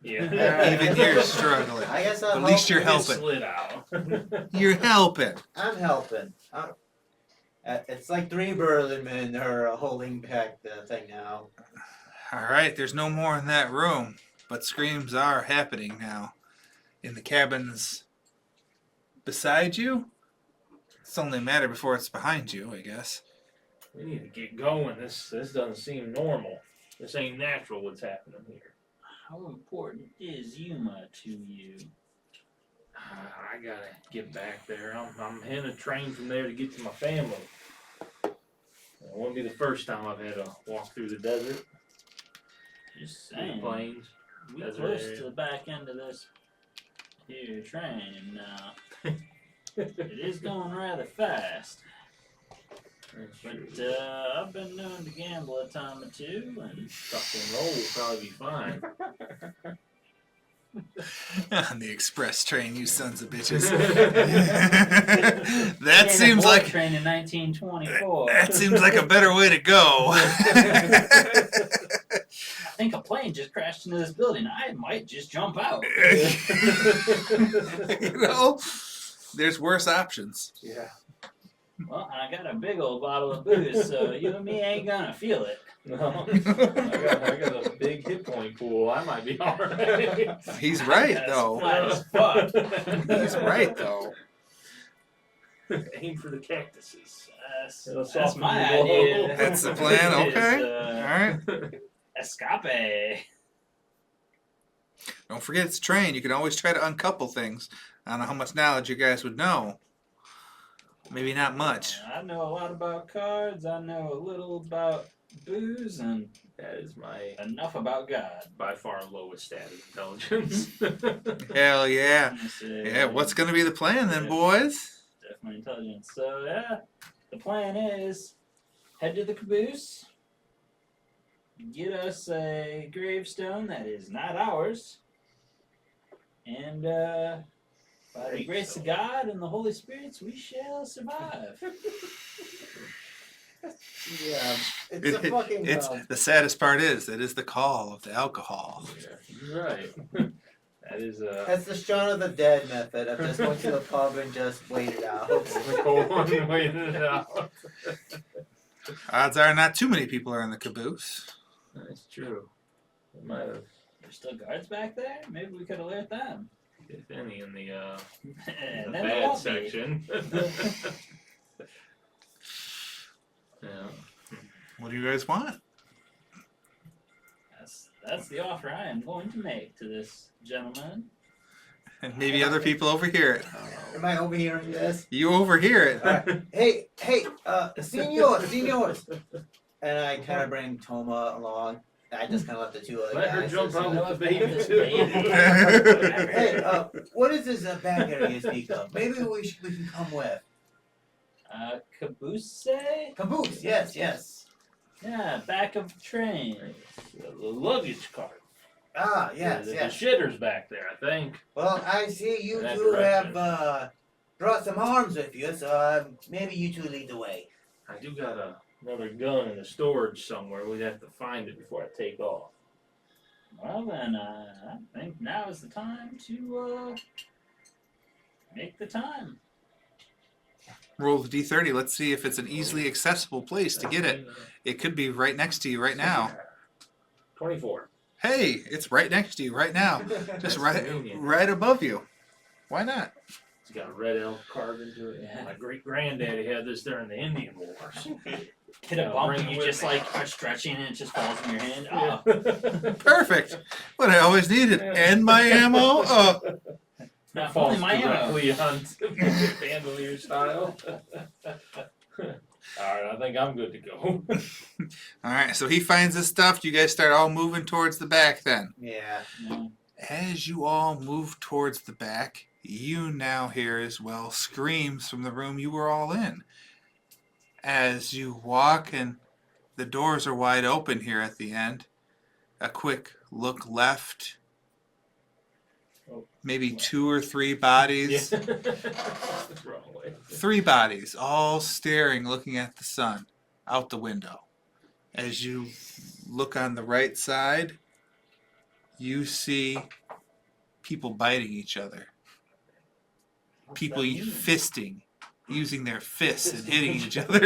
[SPEAKER 2] Yeah.
[SPEAKER 1] Even you're struggling.
[SPEAKER 4] I guess I'll
[SPEAKER 1] At least
[SPEAKER 4] help.
[SPEAKER 1] you're helping.
[SPEAKER 2] Slid out.
[SPEAKER 1] You're helping.
[SPEAKER 4] I'm helping. It's like 3 burly men are holding back the thing now.
[SPEAKER 1] All right, there's no more in that room, but screams are happening now. In the cabins beside you? It's only a matter before it's behind you, I guess.
[SPEAKER 2] We need to get going. This doesn't seem normal. This ain't natural what's happening here.
[SPEAKER 3] How important is Yuma to you?
[SPEAKER 2] I gotta get back there. I'm heading a train from there to get to my family. It won't be the first time I've had to walk through the desert,
[SPEAKER 3] Just
[SPEAKER 2] through the
[SPEAKER 3] saying.
[SPEAKER 2] plains.
[SPEAKER 3] We
[SPEAKER 2] Desert
[SPEAKER 3] close
[SPEAKER 2] area.
[SPEAKER 3] to the back end of this here train now. It is going rather fast. But I've been known to gamble a time or two, and
[SPEAKER 2] Tuck and roll will probably be fine.
[SPEAKER 1] On the express train, you sons of bitches.
[SPEAKER 3] in
[SPEAKER 1] That
[SPEAKER 3] a
[SPEAKER 1] seems
[SPEAKER 3] bullet
[SPEAKER 1] like
[SPEAKER 3] train in 1924.
[SPEAKER 1] that seems like a better way to go.
[SPEAKER 3] I think a plane just crashed into this building. I might just jump out.
[SPEAKER 1] You know, there's worse options.
[SPEAKER 2] Yeah.
[SPEAKER 3] Well, I got a big old bottle of booze, so you and me ain't gonna feel it.
[SPEAKER 2] No, I got a big hit point pool. I might be alright.
[SPEAKER 1] He's right,
[SPEAKER 3] That's
[SPEAKER 1] though.
[SPEAKER 3] flat as fuck.
[SPEAKER 1] He's right, though.
[SPEAKER 2] Aim for the cactuses. It'll
[SPEAKER 3] That's
[SPEAKER 2] soften
[SPEAKER 3] my
[SPEAKER 2] the blow.
[SPEAKER 3] idea.
[SPEAKER 1] That's the plan?
[SPEAKER 3] Is,
[SPEAKER 1] Okay. All right.
[SPEAKER 3] Escape.
[SPEAKER 1] Don't forget it's a train. You can always try to uncouple things. I don't know how much knowledge you guys would know. Maybe not much.
[SPEAKER 3] I know a lot about cards. I know a little about booze, and
[SPEAKER 2] That is my
[SPEAKER 3] enough about God.
[SPEAKER 2] by far lowest stat of intelligence.
[SPEAKER 1] Hell yeah.
[SPEAKER 3] Let me see.
[SPEAKER 1] Yeah, what's going to be the plan then, boys?
[SPEAKER 3] Definitely intelligence. So yeah, the plan is head to the caboose, get us a gravestone that is not ours, and by the grace of God and the Holy Spirits, we shall survive.
[SPEAKER 4] Yeah, it's a fucking.
[SPEAKER 1] It's the saddest part is it is the call of the alcohol.
[SPEAKER 2] Yeah, you're right. That is
[SPEAKER 4] That's the Shaun of the Dead method. I just went to the pub and just waited out.
[SPEAKER 2] the cold one waiting it out.
[SPEAKER 1] Odds are not too many people are in the caboose.
[SPEAKER 2] That's true. It might have,
[SPEAKER 3] There's still guards back there. Maybe we could alert them.
[SPEAKER 2] if any, in the
[SPEAKER 3] And then there
[SPEAKER 2] bad
[SPEAKER 3] won't be.
[SPEAKER 2] section. Yeah.
[SPEAKER 1] What do you guys want?
[SPEAKER 3] That's the offer I am going to make to this gentleman.
[SPEAKER 1] And maybe other people overhear it.
[SPEAKER 4] Am I overhearing this?
[SPEAKER 1] You overhear it.
[SPEAKER 4] Alright. Hey, senors. And I kind of bring Toma along. I just kind of let the two other
[SPEAKER 2] Let
[SPEAKER 4] guys.
[SPEAKER 2] her jump
[SPEAKER 4] listen.
[SPEAKER 2] out with the baby
[SPEAKER 3] This
[SPEAKER 2] too.
[SPEAKER 3] baby.
[SPEAKER 4] Hey, what is this back area you speak of? Maybe we can come with.
[SPEAKER 3] Caboose?
[SPEAKER 4] Caboose, yes.
[SPEAKER 3] Yeah, back of the train.
[SPEAKER 2] The luggage cart.
[SPEAKER 4] Ah, yes.
[SPEAKER 2] The shitter's back there, I think.
[SPEAKER 4] Well, I see you
[SPEAKER 2] That
[SPEAKER 4] two
[SPEAKER 2] direction.
[SPEAKER 4] have brought some arms with you, so maybe you two lead the way.
[SPEAKER 2] I do got another gun in the storage somewhere. We'd have to find it before I take off.
[SPEAKER 3] Well then, I think now is the time to make the time.
[SPEAKER 1] Roll the d30. Let's see if it's an easily accessible place to get it. It could be right next to you right now.
[SPEAKER 2] 24.
[SPEAKER 1] Hey, it's right next to you right now. Just right above you. Why not?
[SPEAKER 2] It's got a red elk carved into it.
[SPEAKER 3] Yeah.
[SPEAKER 2] My great granddaddy had this during the Indian Wars.
[SPEAKER 3] Hit a bump
[SPEAKER 2] bring
[SPEAKER 3] and
[SPEAKER 2] it
[SPEAKER 3] you
[SPEAKER 2] with
[SPEAKER 3] just
[SPEAKER 2] me.
[SPEAKER 3] like are stretching and it just falls in your hand. Oh.
[SPEAKER 1] Perfect. What I always needed. And my ammo. Oh.
[SPEAKER 3] Not
[SPEAKER 2] Falls
[SPEAKER 3] only my ammo.
[SPEAKER 2] directly on bandolier style. Alright, I think I'm good to go.
[SPEAKER 1] All right, so he finds this stuff. You guys start all moving towards the back then.
[SPEAKER 4] Yeah.
[SPEAKER 3] Yeah.
[SPEAKER 1] As you all move towards the back, you now hear as well screams from the room you were all in. As you walk and the doors are wide open here at the end, a quick look left, maybe 2 or 3 bodies.
[SPEAKER 2] Yeah. Wrong way.
[SPEAKER 1] 3 bodies, all staring, looking at the sun out the window. As you look on the right side, you see people biting each other. People fisting, using their fists and hitting each other.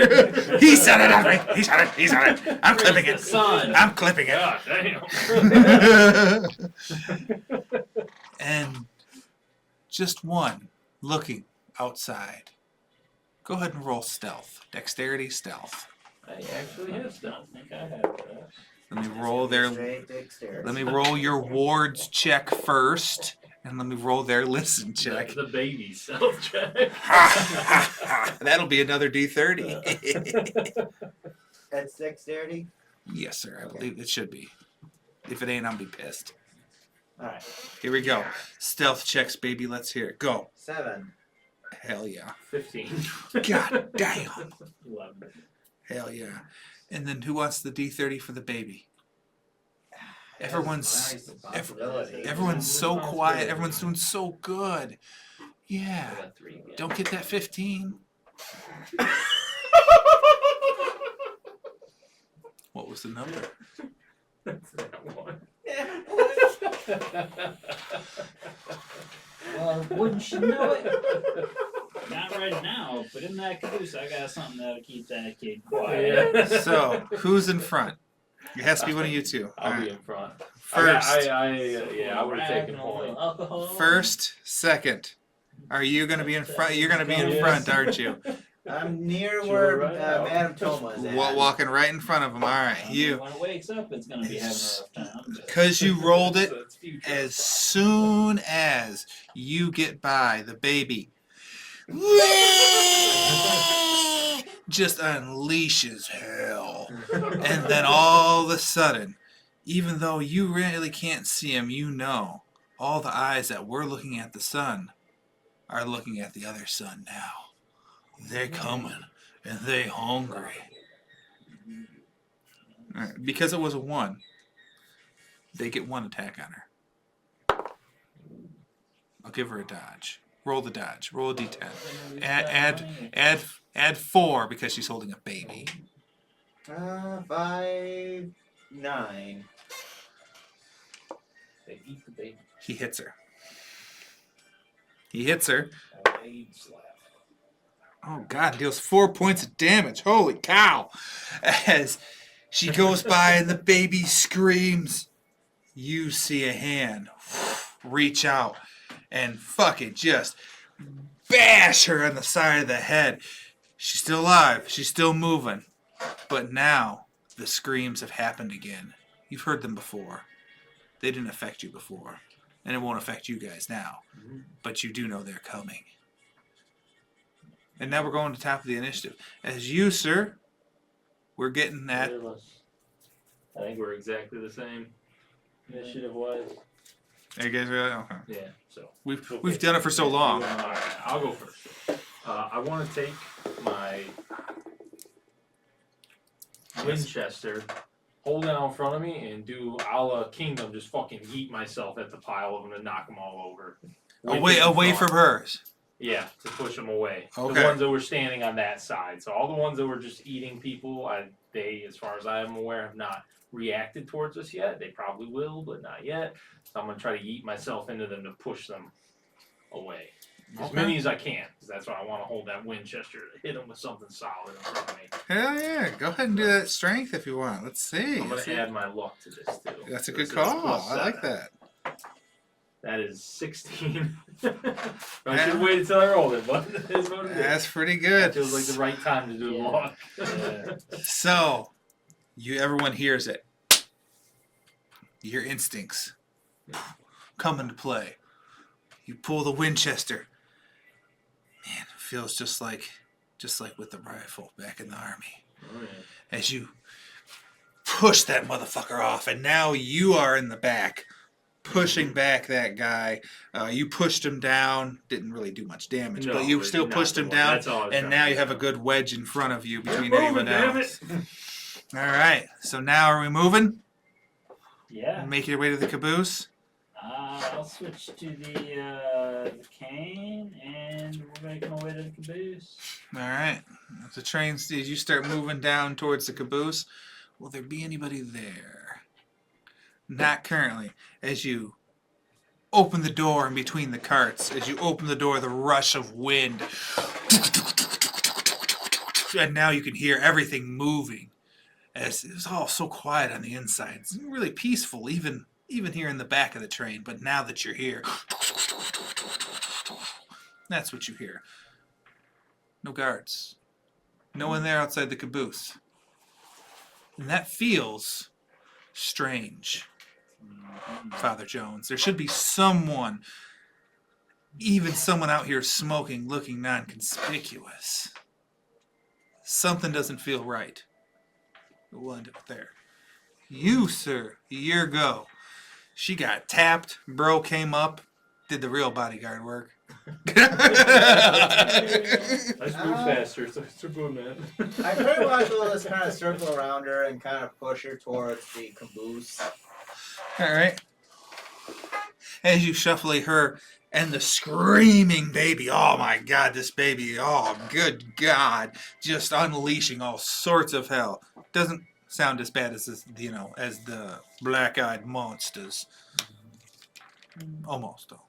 [SPEAKER 1] He said it, not me. He said it. He said it. I'm clipping
[SPEAKER 3] The
[SPEAKER 1] it.
[SPEAKER 3] sun.
[SPEAKER 1] I'm clipping it.
[SPEAKER 2] God damn.
[SPEAKER 1] And just one looking outside. Go ahead and roll stealth. Dexterity, stealth.
[SPEAKER 2] I actually have
[SPEAKER 3] I
[SPEAKER 2] stuff.
[SPEAKER 3] don't think I have that.
[SPEAKER 1] Let me roll their.
[SPEAKER 4] Straight dexterity.
[SPEAKER 1] Let me roll your ward's check first, and let me roll their listen check.
[SPEAKER 2] The baby self check.
[SPEAKER 1] That'll be another D30.
[SPEAKER 4] That's dexterity?
[SPEAKER 1] Yes, sir. I believe it should be. If it ain't, I'll be pissed.
[SPEAKER 4] Alright.
[SPEAKER 1] Here we go. Stealth checks, baby. Let's hear it. Go.
[SPEAKER 4] 7.
[SPEAKER 1] Hell yeah.
[SPEAKER 2] 15.
[SPEAKER 1] God damn.
[SPEAKER 2] 11.
[SPEAKER 1] Hell yeah. And then who wants the D30 for the baby? Everyone's
[SPEAKER 4] Responsibility.
[SPEAKER 1] everyone's so quiet. Everyone's doing so good.
[SPEAKER 2] I
[SPEAKER 1] Yeah.
[SPEAKER 2] got 3 again.
[SPEAKER 1] Don't get that 15. What was the number?
[SPEAKER 2] That's that one.
[SPEAKER 3] Well, wouldn't you know it? Not right now, but in that caboose, I got something that'll keep that kid quiet.
[SPEAKER 2] Yeah.
[SPEAKER 1] So, who's in front? It has to be one of you two.
[SPEAKER 2] I'll
[SPEAKER 1] All
[SPEAKER 2] be
[SPEAKER 1] right.
[SPEAKER 2] in front.
[SPEAKER 1] First,
[SPEAKER 2] I would have taken point.
[SPEAKER 3] Alcohol.
[SPEAKER 1] first, second. Are you going to be in front? You're going to be in
[SPEAKER 2] Yes.
[SPEAKER 1] front, aren't you?
[SPEAKER 4] I'm near
[SPEAKER 2] Sure,
[SPEAKER 4] where
[SPEAKER 2] right now.
[SPEAKER 4] Madame Thoma's at.
[SPEAKER 1] Walking right in front of him. All right, you.
[SPEAKER 3] When it wakes up, it's gonna be having a rough time. but-
[SPEAKER 1] Because you rolled it,
[SPEAKER 2] That's future.
[SPEAKER 1] as soon as you get by, the baby just unleashes hell. And then all of a sudden, even though you really can't see him, you know all the eyes that were looking at the sun are looking at the other sun now. They're coming, and they hungry. All right, because it was a 1, they get 1 attack on her. I'll give her a dodge. Roll the dodge. Roll a d10. Add 4 because she's holding a baby.
[SPEAKER 4] 5, 9.
[SPEAKER 2] They eat the baby.
[SPEAKER 1] He hits her. He hits her.
[SPEAKER 2] Blade slap.
[SPEAKER 1] Oh God! Deals 4 points of damage. Holy cow! As she goes by and the baby screams, you see a hand reach out and fucking just bash her on the side of the head. She's still alive. She's still moving. But now the screams have happened again. You've heard them before. They didn't affect you before. And it won't affect you guys now. But you do know they're coming. And now we're going to top of the initiative. As you, sir, we're getting that.
[SPEAKER 2] I think we're exactly the same initiative wise.
[SPEAKER 1] You guys are okay.
[SPEAKER 2] Yeah, so.
[SPEAKER 1] We've done it for so long.
[SPEAKER 2] Alright, I'll go first. I want to take my Winchester, hold it out in front of me, and do a la Kingdom, just fucking yeet myself at the pile of them and knock them all over.
[SPEAKER 1] Away from hers.
[SPEAKER 2] Yeah, to push them away.
[SPEAKER 1] Okay.
[SPEAKER 2] The ones that were standing on that side. So all the ones that were just eating people, they, as far as I am aware, have not reacted towards us yet. They probably will, but not yet. So I'm going to try to yeet myself into them to push them away. As many as I can, because that's why I want to hold that Winchester to hit them with something solid in front of me.
[SPEAKER 1] Hell yeah. Go ahead and do that strength if you want. Let's see.
[SPEAKER 2] I'm going to add my luck to this, too.
[SPEAKER 1] That's a
[SPEAKER 2] So
[SPEAKER 1] good
[SPEAKER 2] this is
[SPEAKER 1] call.
[SPEAKER 2] +7.
[SPEAKER 1] I like that.
[SPEAKER 2] That is 16. I should have waited till I rolled it, but it is what it is.
[SPEAKER 1] That's pretty
[SPEAKER 2] It
[SPEAKER 1] good.
[SPEAKER 2] feels like the right time to do the luck.
[SPEAKER 1] So, everyone hears it. Your instincts come into play. You pull the Winchester. Man, it feels just like with the rifle back in the army.
[SPEAKER 2] Oh, yeah.
[SPEAKER 1] As you push that motherfucker off, and now you are in the back, pushing back that guy. You pushed him down. Didn't really do much damage,
[SPEAKER 2] No,
[SPEAKER 1] but you
[SPEAKER 2] but
[SPEAKER 1] still
[SPEAKER 2] not
[SPEAKER 1] pushed
[SPEAKER 2] the
[SPEAKER 1] him
[SPEAKER 2] one.
[SPEAKER 1] down,
[SPEAKER 2] That's all I was
[SPEAKER 1] and
[SPEAKER 2] trying
[SPEAKER 1] now
[SPEAKER 2] to
[SPEAKER 1] you have a
[SPEAKER 2] do.
[SPEAKER 1] good wedge in front of you between
[SPEAKER 2] Moving,
[SPEAKER 1] anyone
[SPEAKER 2] damn
[SPEAKER 1] else. All right, so now are we moving?
[SPEAKER 3] Yeah.
[SPEAKER 1] Make your way to the caboose.
[SPEAKER 3] I'll switch to the cane, and we're making our way to the caboose.
[SPEAKER 1] All right. As the train, as you start moving down towards the caboose, will there be anybody there? Not currently. As you open the door in between the carts, as you open the door, the rush of wind, and now you can hear everything moving. As it was all so quiet on the inside, it's really peaceful, even here in the back of the train. But now that you're here, that's what you hear. No guards. No one there outside the caboose. And that feels strange, Father Jones. There should be someone, even someone out here smoking, looking non-conspicuous. Something doesn't feel right. We'll end up there. You, sir, a year ago, she got tapped, bro came up, did the real bodyguard work.
[SPEAKER 2] Let's move faster. It's a good man.
[SPEAKER 4] I pretty much will just kind of circle around her and kind of push her towards the caboose.
[SPEAKER 1] All right. As you shuffle her and the screaming baby, oh my God, this baby, oh good God, just unleashing all sorts of hell. Doesn't sound as bad as this, as the black-eyed monsters. Almost though.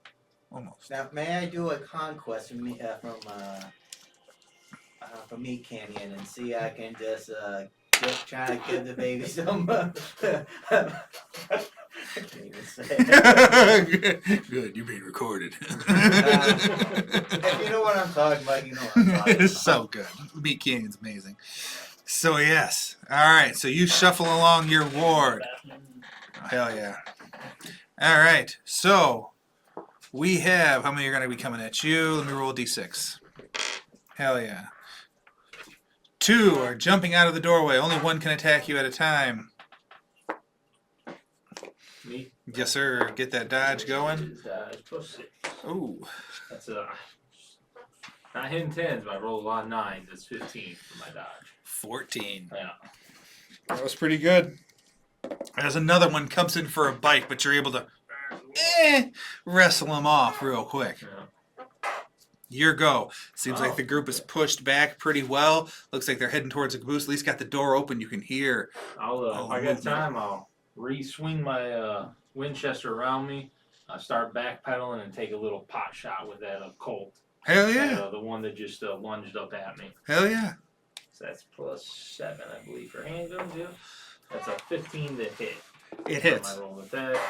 [SPEAKER 1] Almost.
[SPEAKER 4] Now, may I do a conquest from Meat Canyon and see I can just try to give the baby some. Can't even say it.
[SPEAKER 1] Good, you're being recorded.
[SPEAKER 4] If you know what I'm talking about, you know what I'm talking about.
[SPEAKER 1] It's so good. Meat Canyon's amazing. So yes. Alright, so you shuffle along your ward. Hell yeah. Alright, so we have, how many are going to be coming at you? Let me roll a d6. Hell yeah. 2 are jumping out of the doorway. Only one can attack you at a time.
[SPEAKER 2] Me?
[SPEAKER 1] Yes, sir. Get that dodge going.
[SPEAKER 2] Is dodge plus 6.
[SPEAKER 1] Ooh.
[SPEAKER 2] That's not hitting 10s, but I rolled a lot of 9s. That's 15 for my dodge.
[SPEAKER 1] 14.
[SPEAKER 2] Yeah.
[SPEAKER 1] That was pretty good. As another one comes in for a bite, but you're able to wrestle him off real quick.
[SPEAKER 2] Yeah.
[SPEAKER 1] Your go. Seems like the group is pushed back pretty well. Looks like they're heading towards the caboose. At least got the door open. You can hear.
[SPEAKER 2] If I got time, I'll re-swing my Winchester around me. Start backpedaling and take a little pot shot with that Colt.
[SPEAKER 1] Hell yeah.
[SPEAKER 2] The one that just lunged up at me.
[SPEAKER 1] Hell yeah.
[SPEAKER 2] So that's plus 7, I believe, for handguns. Yeah. That's a 15 to hit.
[SPEAKER 1] It hits.
[SPEAKER 2] I roll with that,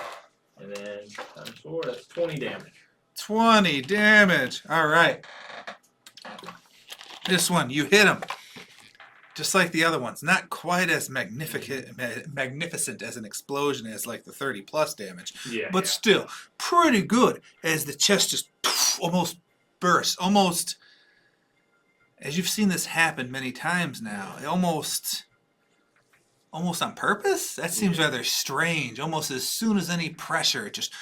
[SPEAKER 2] and then times 4. That's 20 damage.
[SPEAKER 1] 20 damage. All right. This one, you hit him. Just like the other ones. Not quite as magnificent as an explosion as like the 30 plus damage.
[SPEAKER 2] Yeah.
[SPEAKER 1] But still, pretty good as the chest just almost bursts. Almost, as you've seen this happen many times now, almost on purpose? That seems rather strange. Almost as soon as any pressure, it just...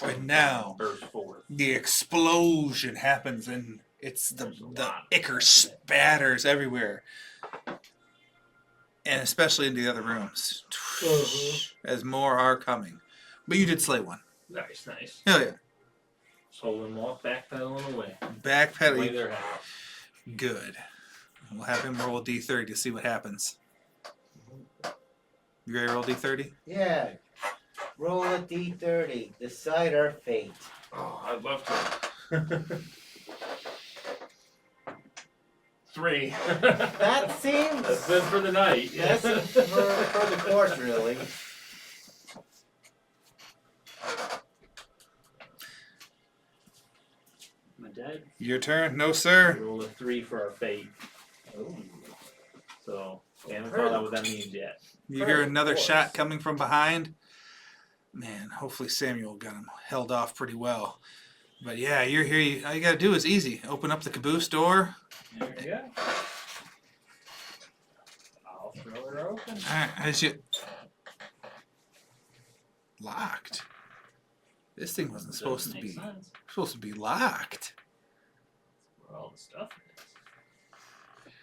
[SPEAKER 1] And now,
[SPEAKER 2] burst forward.
[SPEAKER 1] the explosion happens and it's the ichor spatters everywhere. And especially in the other rooms. As more are coming. But you did slay one.
[SPEAKER 2] Nice, nice.
[SPEAKER 1] Hell yeah.
[SPEAKER 2] So then walk backpedaling away. Way
[SPEAKER 1] Backpedaling.
[SPEAKER 2] they're headed.
[SPEAKER 1] Good. We'll have him roll a d30 to see what happens. You ready to roll d30?
[SPEAKER 4] Yeah. Roll a d30. Decide our fate.
[SPEAKER 2] Oh, I'd love to. 3.
[SPEAKER 4] That seems...
[SPEAKER 2] That's good for the night.
[SPEAKER 4] Yes, for the course, really.
[SPEAKER 3] Am I dead?
[SPEAKER 1] Your turn? No, sir.
[SPEAKER 2] Roll a 3 for our fate.
[SPEAKER 3] Oh.
[SPEAKER 2] So, we haven't found out what that means yet.
[SPEAKER 1] You hear another shot coming from behind. Man, hopefully Samuel got him held off pretty well. But yeah, you're here. All you got to do is easy. Open up the caboose door.
[SPEAKER 3] There we go. I'll throw her open.
[SPEAKER 1] All right, as you... Locked. This thing wasn't supposed to be locked.
[SPEAKER 3] Where all the stuff is.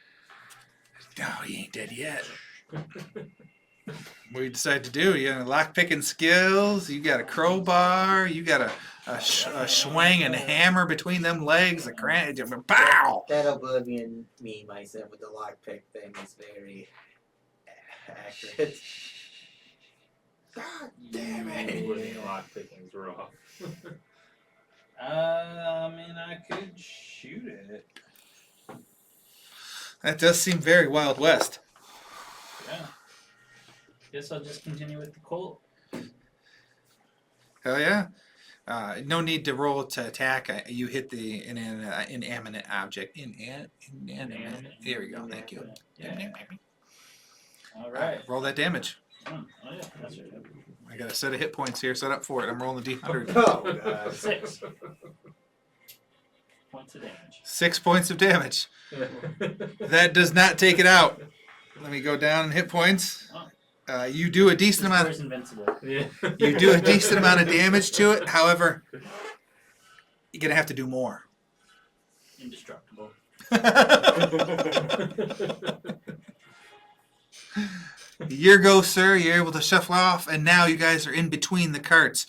[SPEAKER 1] No, he ain't dead yet. What do you decide to do? You got lock picking skills. You got a crowbar. You got a swing and hammer between them legs. A crank. Bow.
[SPEAKER 4] That Oblivion myself with the lockpick thing is very accurate. God damn it.
[SPEAKER 2] Lockpicking's rough.
[SPEAKER 3] I mean, I could shoot it.
[SPEAKER 1] That does seem very Wild West.
[SPEAKER 3] Yeah. Guess I'll just continue with the Colt.
[SPEAKER 1] Hell yeah. No need to roll to attack. You hit the inanimate object. Inanimate. There we go. Thank you.
[SPEAKER 3] Yeah. All right.
[SPEAKER 1] Roll that damage.
[SPEAKER 3] Oh yeah, that's right.
[SPEAKER 1] I got a set of hit points here set up for it. I'm rolling the D100.
[SPEAKER 4] Oh, God.
[SPEAKER 3] 6 points of damage.
[SPEAKER 1] 6 points of damage. That does not take it out. Let me go down in hit points. You do a decent amount.
[SPEAKER 3] This invincible.
[SPEAKER 2] Yeah.
[SPEAKER 1] You do a decent amount of damage to it. However, you're gonna have to do more.
[SPEAKER 3] Indestructible.
[SPEAKER 1] Your go, sir. You're able to shuffle off, and now you guys are in between the carts.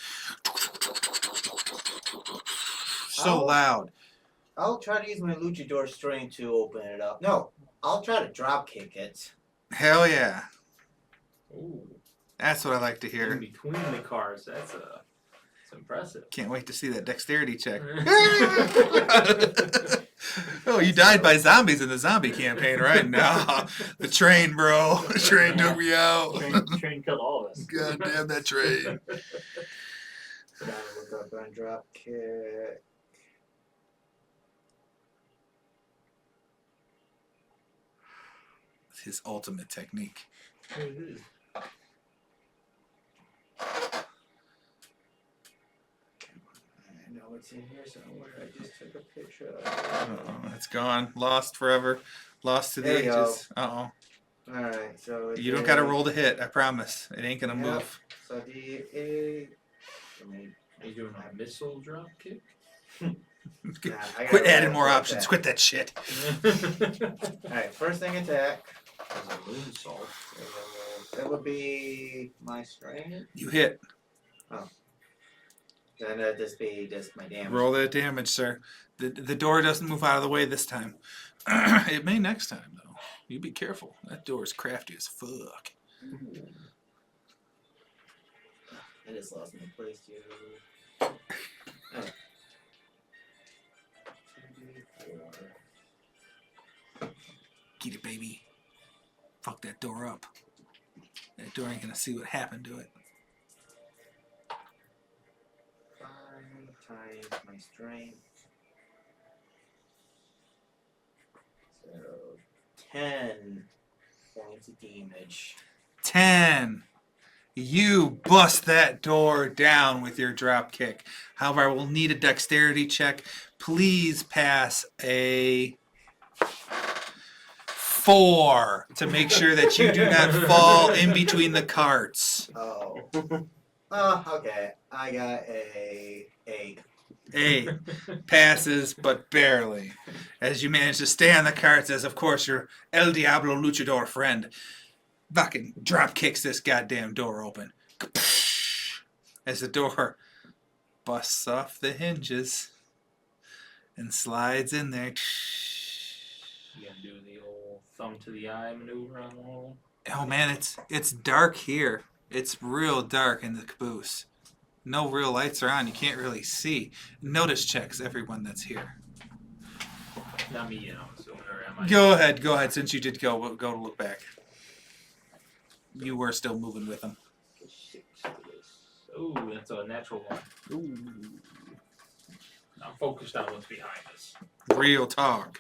[SPEAKER 1] So loud.
[SPEAKER 4] I'll try to use my luchador string to open it up. No, I'll try to drop kick it.
[SPEAKER 1] Hell yeah.
[SPEAKER 2] Ooh.
[SPEAKER 1] That's what I like to
[SPEAKER 2] In
[SPEAKER 1] hear.
[SPEAKER 2] between the cars, that's a It's impressive.
[SPEAKER 1] Can't wait to see that dexterity check. Oh, you died by zombies in the zombie campaign, right? No, the train, bro. The train took me out.
[SPEAKER 3] Train killed all of us.
[SPEAKER 1] God damn that train.
[SPEAKER 4] Gotta look up on drop kick.
[SPEAKER 1] It's his ultimate technique.
[SPEAKER 4] I know it's in here somewhere. I just took a picture of it.
[SPEAKER 1] Uh-oh, it's gone. Lost forever. Lost to the
[SPEAKER 4] There you go.
[SPEAKER 1] ages. Uh-oh.
[SPEAKER 4] Alright, so it's
[SPEAKER 1] You don't gotta roll to hit, I promise. It ain't gonna
[SPEAKER 4] Yep.
[SPEAKER 1] move.
[SPEAKER 4] So D8.
[SPEAKER 2] Are you doing a missile drop kick?
[SPEAKER 4] Nah, I
[SPEAKER 1] Quit
[SPEAKER 4] gotta
[SPEAKER 1] adding
[SPEAKER 4] roll
[SPEAKER 1] more
[SPEAKER 4] for
[SPEAKER 1] options.
[SPEAKER 4] that.
[SPEAKER 1] Quit that shit.
[SPEAKER 4] Alright, first thing attack.
[SPEAKER 2] There's a moonsault.
[SPEAKER 4] That would be my strength.
[SPEAKER 1] You hit.
[SPEAKER 4] Then that'd just be just my damage.
[SPEAKER 1] Roll that damage, sir. The door doesn't move out of the way this time. It may next time, though. You be careful. That door is crafty as fuck.
[SPEAKER 4] I just lost my place too. Oh. 2d4.
[SPEAKER 1] Get it, baby. Fuck that door up. That door ain't gonna see what happened to it.
[SPEAKER 4] 5 times my strength. So 10 points of damage.
[SPEAKER 1] 10. You bust that door down with your drop kick. However, I will need a dexterity check. Please pass a 4 to make sure that you do not fall in between the carts.
[SPEAKER 4] Oh. Oh, okay. I got a 8.
[SPEAKER 1] 8 passes, but barely. As you manage to stay on the carts, as of course your El Diablo luchador friend fucking drop kicks this goddamn door open. As the door busts off the hinges and slides in there.
[SPEAKER 2] You gonna do the old thumb to the eye maneuver on the wall?
[SPEAKER 1] Oh man, it's dark here. It's real dark in the caboose. No real lights are on. You can't really see. Notice checks, everyone that's here.
[SPEAKER 2] Not me, I'm assuming, or am I?
[SPEAKER 1] Go ahead. Since you did go to look back. You were still moving with them.
[SPEAKER 2] 6 for this. Oh, that's a natural one.
[SPEAKER 1] Ooh.
[SPEAKER 2] I'm focused on what's behind us.
[SPEAKER 1] Real talk.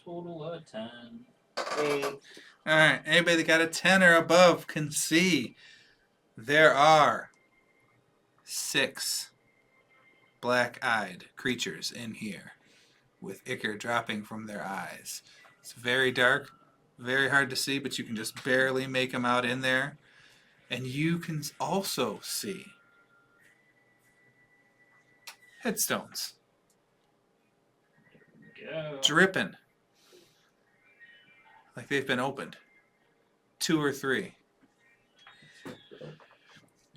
[SPEAKER 3] Total of 10.
[SPEAKER 4] 8.
[SPEAKER 1] All right. Anybody that got a 10 or above can see there are 6 black-eyed creatures in here with ichor dropping from their eyes. It's very dark, very hard to see, but you can just barely make them out in there. And you can also see headstones
[SPEAKER 3] Go.
[SPEAKER 1] dripping like they've been opened. 2 or 3.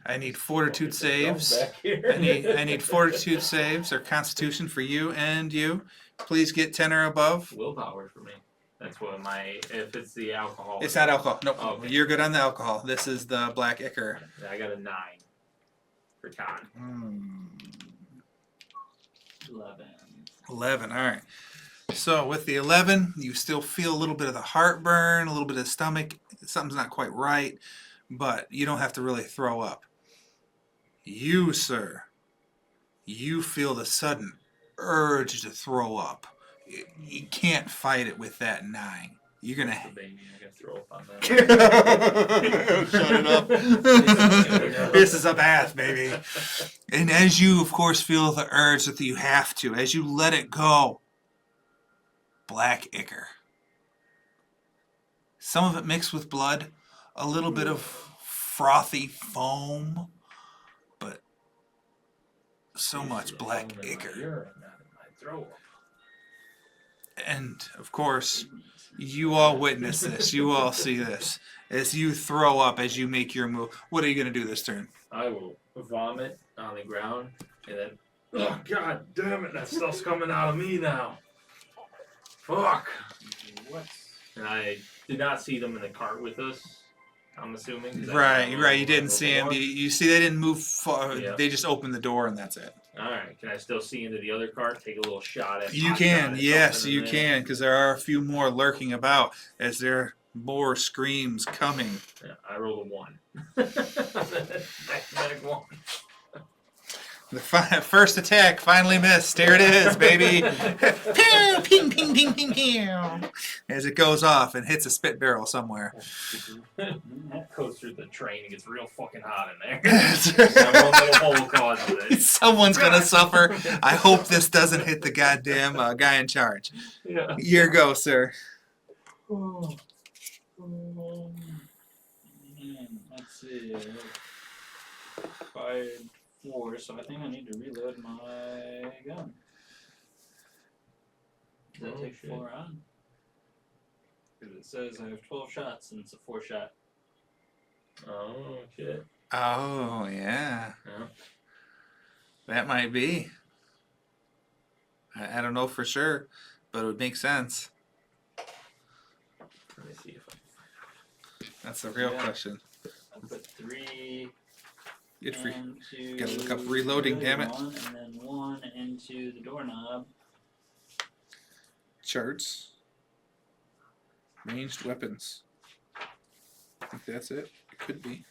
[SPEAKER 1] I need fortitude saves.
[SPEAKER 2] Back here.
[SPEAKER 1] I need fortitude saves or constitution for you and you. Please get 10 or above.
[SPEAKER 2] Willpower for me. That's what if it's the alcohol.
[SPEAKER 1] It's not alcohol. Nope.
[SPEAKER 2] Oh, okay.
[SPEAKER 1] You're good on the alcohol. This is the black ichor.
[SPEAKER 2] I got a 9 for con.
[SPEAKER 3] 11.
[SPEAKER 1] 11. All right. So with the 11, you still feel a little bit of the heartburn, a little bit of stomach. Something's not quite right, but you don't have to really throw up. You, sir, you feel the sudden urge to throw up. You can't fight it with that 9. You're going
[SPEAKER 2] The baby, I gotta throw up on that.
[SPEAKER 1] to... Shut it up. This is a bath, baby. And as you, of course, feel the urge that you have to, as you let it go, black ichor. Some of it mixed with blood, a little bit of frothy foam, but so much black
[SPEAKER 2] Foam in my
[SPEAKER 1] ichor.
[SPEAKER 2] urine, not in my throat.
[SPEAKER 1] And, of course, you all witness this. You all see this. As you throw up, as you make your move. What are you going to do this turn?
[SPEAKER 2] I will vomit on the ground and then, oh god damn it, that stuff's coming out of me now. Fuck.
[SPEAKER 3] What?
[SPEAKER 2] And I did not see them in the cart with us. I'm assuming. 'cause I
[SPEAKER 1] Right,
[SPEAKER 2] can't
[SPEAKER 1] right. You
[SPEAKER 2] open
[SPEAKER 1] didn't
[SPEAKER 2] the
[SPEAKER 1] see him.
[SPEAKER 2] door.
[SPEAKER 1] You see they didn't move far.
[SPEAKER 2] Yeah.
[SPEAKER 1] They just opened the door and that's it.
[SPEAKER 2] All right. Can I still see into the other cart? Take a little shot at.
[SPEAKER 1] You
[SPEAKER 2] pot
[SPEAKER 1] can,
[SPEAKER 2] shot at
[SPEAKER 1] yes,
[SPEAKER 2] something
[SPEAKER 1] you
[SPEAKER 2] in there?
[SPEAKER 1] can, because there are a few more lurking about as there are more screams coming.
[SPEAKER 2] Yeah, I rolled a 1. Back-to-back 1.
[SPEAKER 1] The first attack finally missed. Here it is, baby. Pew, ping, ping, ping, ping, pew. As it goes off and hits a spit barrel somewhere.
[SPEAKER 2] That goes through the train and gets real fucking hot in there.
[SPEAKER 1] Someone's
[SPEAKER 2] That one little hole caused it.
[SPEAKER 1] gonna suffer. I hope this doesn't hit the goddamn guy in charge.
[SPEAKER 2] Yeah.
[SPEAKER 1] Your go, sir.
[SPEAKER 3] Let's see. Fired 4, so I think I need to reload my gun. Does that
[SPEAKER 2] Oh,
[SPEAKER 3] take
[SPEAKER 2] shit.
[SPEAKER 3] 4 on? Because it says I have 12 shots and it's a 4-shot.
[SPEAKER 2] Oh shit.
[SPEAKER 1] Oh, yeah.
[SPEAKER 2] Yeah.
[SPEAKER 1] That might be. I don't know for sure, but it would make sense.
[SPEAKER 2] Let me see if I can find
[SPEAKER 1] That's the real
[SPEAKER 3] Yeah.
[SPEAKER 1] question.
[SPEAKER 3] I put 3
[SPEAKER 1] Get free.
[SPEAKER 3] into
[SPEAKER 1] Gotta look up reloading, damn it.
[SPEAKER 3] 1, and then 1 into the doorknob.
[SPEAKER 1] Charts. Ranged weapons. I think that's it. It could be.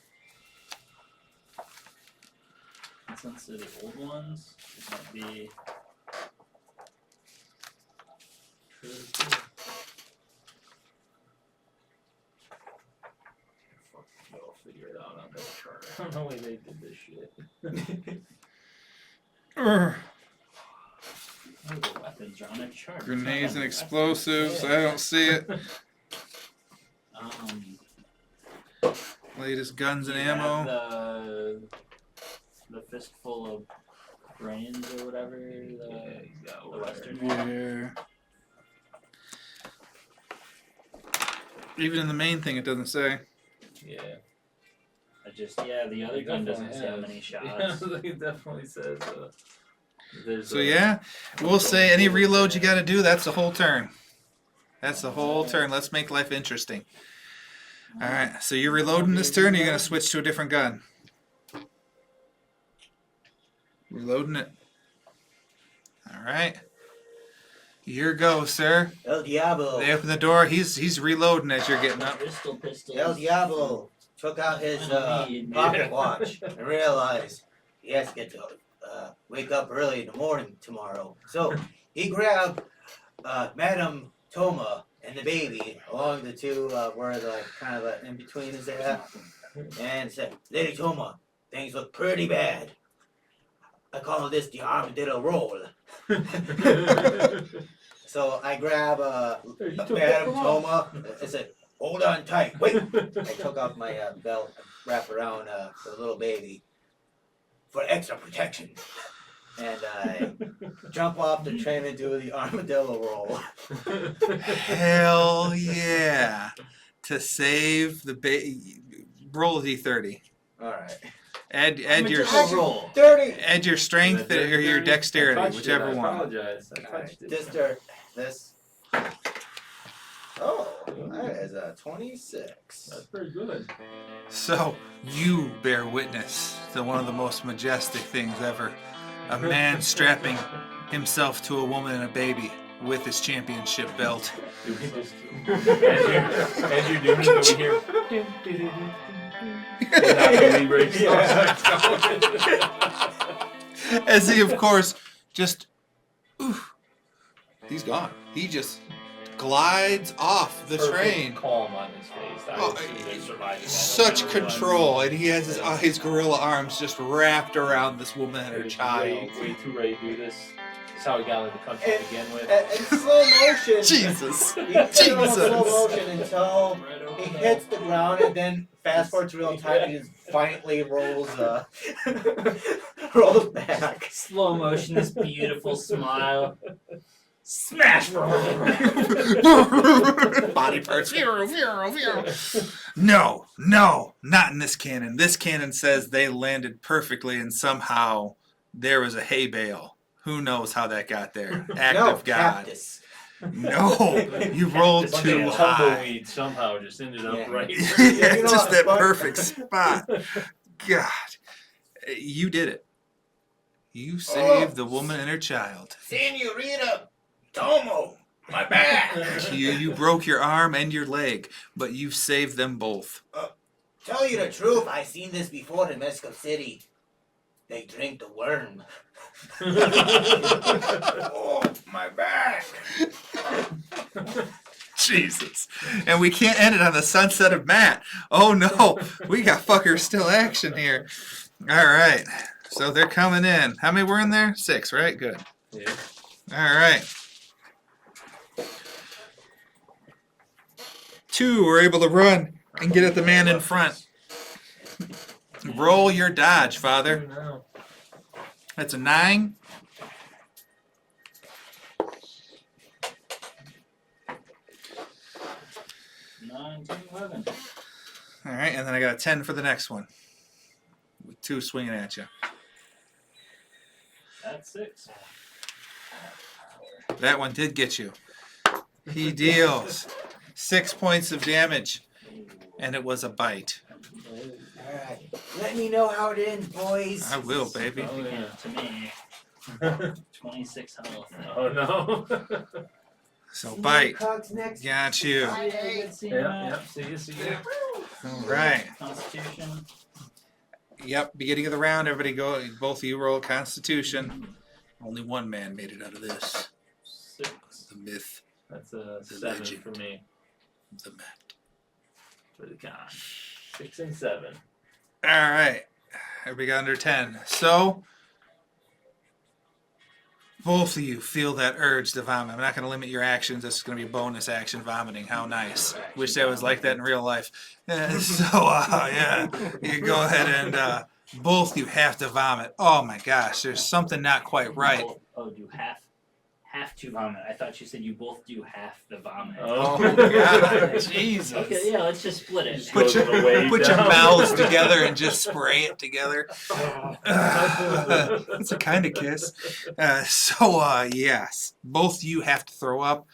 [SPEAKER 3] And since they're the old ones, it might be.
[SPEAKER 2] Fuck, I'll figure it out on that chart. I don't know why they did this shit.
[SPEAKER 1] Urgh.
[SPEAKER 3] Oh, the weapons are on a chart. It's not
[SPEAKER 1] Grenades
[SPEAKER 3] on
[SPEAKER 1] and
[SPEAKER 3] the
[SPEAKER 1] explosives.
[SPEAKER 3] weapons.
[SPEAKER 1] I don't see it. Latest guns and
[SPEAKER 3] you have
[SPEAKER 1] ammo.
[SPEAKER 3] the fistful of brains or whatever.
[SPEAKER 2] Yeah, he's got
[SPEAKER 3] The
[SPEAKER 2] over there.
[SPEAKER 3] western one.
[SPEAKER 1] Yeah. Even in the main thing, it doesn't say.
[SPEAKER 2] Yeah.
[SPEAKER 3] The other gun doesn't say how many shots.
[SPEAKER 2] Yeah, it definitely says. There's
[SPEAKER 1] So yeah, we'll say any reload you got to do. That's the whole turn. That's the whole turn. Let's make life interesting. All right. So you're reloading this turn. Or you're gonna switch to a different gun. Reloading it. All right. Your go, sir.
[SPEAKER 4] El Diablo.
[SPEAKER 1] They open the door. He's reloading as you're getting up.
[SPEAKER 3] Pistol.
[SPEAKER 4] El Diablo took out his
[SPEAKER 3] Yeah.
[SPEAKER 4] pocket watch and realized he has to get to wake up early in the morning tomorrow. So he grabbed Madame Toma and the baby along the two where the kind of the in between is at, and said, "Lady Toma, things look pretty bad. I call this the armadillo roll." So I grab Madame Toma. I said, "Hold on tight. Wait." I took off my belt and wrapped around the little baby for extra protection. And I jump off the train and do the armadillo roll.
[SPEAKER 1] Hell yeah! To save the roll a d30.
[SPEAKER 4] All right.
[SPEAKER 1] Add your
[SPEAKER 3] roll.
[SPEAKER 4] 30.
[SPEAKER 1] add your strength or your dexterity, whichever
[SPEAKER 2] I
[SPEAKER 1] one.
[SPEAKER 2] apologize. I
[SPEAKER 4] All right.
[SPEAKER 2] touched it.
[SPEAKER 4] This. Oh, that is a 26.
[SPEAKER 2] That's pretty good.
[SPEAKER 1] So you bear witness to one of the most majestic things ever: a man strapping himself to a woman and a baby with his championship belt.
[SPEAKER 2] As you're doing it over here.
[SPEAKER 1] As he, of course, just he's gone. He just glides off the train.
[SPEAKER 2] Calm on his face. I
[SPEAKER 1] Oh,
[SPEAKER 2] assume they're surviving that.
[SPEAKER 1] Such control, and he has his gorilla arms just wrapped around this woman and her
[SPEAKER 2] He's
[SPEAKER 1] child.
[SPEAKER 2] way too ready to do this. That's how he got into the country to begin with.
[SPEAKER 4] In slow motion.
[SPEAKER 1] Jesus.
[SPEAKER 4] He puts it on
[SPEAKER 1] Jesus.
[SPEAKER 4] slow motion until
[SPEAKER 3] Right over
[SPEAKER 4] he
[SPEAKER 3] there.
[SPEAKER 4] hits the ground, and then fast forward to real time, he just violently rolls rolls back.
[SPEAKER 3] Slow motion, this beautiful smile. Smash!
[SPEAKER 1] Body parts. No, not in this cannon. This cannon says they landed perfectly and somehow there was a hay bale. Who knows how that got there? Act
[SPEAKER 4] No,
[SPEAKER 1] of God.
[SPEAKER 4] cactus.
[SPEAKER 1] No, you rolled
[SPEAKER 2] Just
[SPEAKER 1] too
[SPEAKER 2] like a
[SPEAKER 1] high.
[SPEAKER 2] tumbleweed somehow just ended up
[SPEAKER 4] Yeah.
[SPEAKER 2] right.
[SPEAKER 1] Yeah,
[SPEAKER 4] You know
[SPEAKER 1] just
[SPEAKER 4] what,
[SPEAKER 1] that
[SPEAKER 4] but-
[SPEAKER 1] perfect spot. God, you did it. You saved the woman and her child.
[SPEAKER 4] Senorita, Tomo, my back.
[SPEAKER 1] You broke your arm and your leg, but you saved them both.
[SPEAKER 4] Tell you the truth, I seen this before in Mexico City. They drink the worm. Oh, my back.
[SPEAKER 1] Jesus. And we can't end it on the sunset of Matt. Oh no, we got fucker still action here. All right. So they're coming in. How many were in there? 6, right? Good.
[SPEAKER 2] Yeah.
[SPEAKER 1] All right. 2 were able to run and get at the man in front. Roll your dodge, Father.
[SPEAKER 2] No.
[SPEAKER 1] That's a 9.
[SPEAKER 3] Nine, 10, 11.
[SPEAKER 1] All right, and then I got a 10 for the next one. With 2 swinging at you.
[SPEAKER 3] That's 6.
[SPEAKER 1] That one did get you. He deals 6 points of damage, and it was a bite.
[SPEAKER 4] Alright, let me know how it ends, boys.
[SPEAKER 1] I will, baby.
[SPEAKER 2] Oh, yeah.
[SPEAKER 3] To me, 26 health.
[SPEAKER 2] Oh no.
[SPEAKER 1] So
[SPEAKER 4] See you
[SPEAKER 1] bite.
[SPEAKER 4] Cogs next
[SPEAKER 1] Got you.
[SPEAKER 4] Friday.
[SPEAKER 3] Good seeing you,
[SPEAKER 2] Yeah,
[SPEAKER 3] Matt.
[SPEAKER 2] yeah. See you, see you.
[SPEAKER 1] All right.
[SPEAKER 3] Constitution.
[SPEAKER 1] Yep, beginning of the round, everybody go. Both of you roll Constitution. Only one man made it out of this.
[SPEAKER 3] 6.
[SPEAKER 1] The myth,
[SPEAKER 2] That's a
[SPEAKER 1] The
[SPEAKER 2] 7
[SPEAKER 1] legend.
[SPEAKER 2] for me.
[SPEAKER 1] the Matt.
[SPEAKER 2] For the con. 6 and 7.
[SPEAKER 1] All right. Everybody got under 10. So, both of you feel that urge to vomit. I'm not going to limit your actions. This is going to be bonus action vomiting. How nice. Wish that was like that in real life. Yeah, you go ahead and both of you have to vomit. Oh my gosh, there's something not quite right.
[SPEAKER 3] Oh, do half to vomit. I thought you said you both do half the vomit.
[SPEAKER 1] Oh God, Jesus.
[SPEAKER 3] Okay, yeah, let's just split it.
[SPEAKER 1] Put
[SPEAKER 2] Goes on the way
[SPEAKER 1] Put your
[SPEAKER 2] down.
[SPEAKER 1] mouths together and just spray it together. It's a kind of kiss. Yes, both you have to throw up.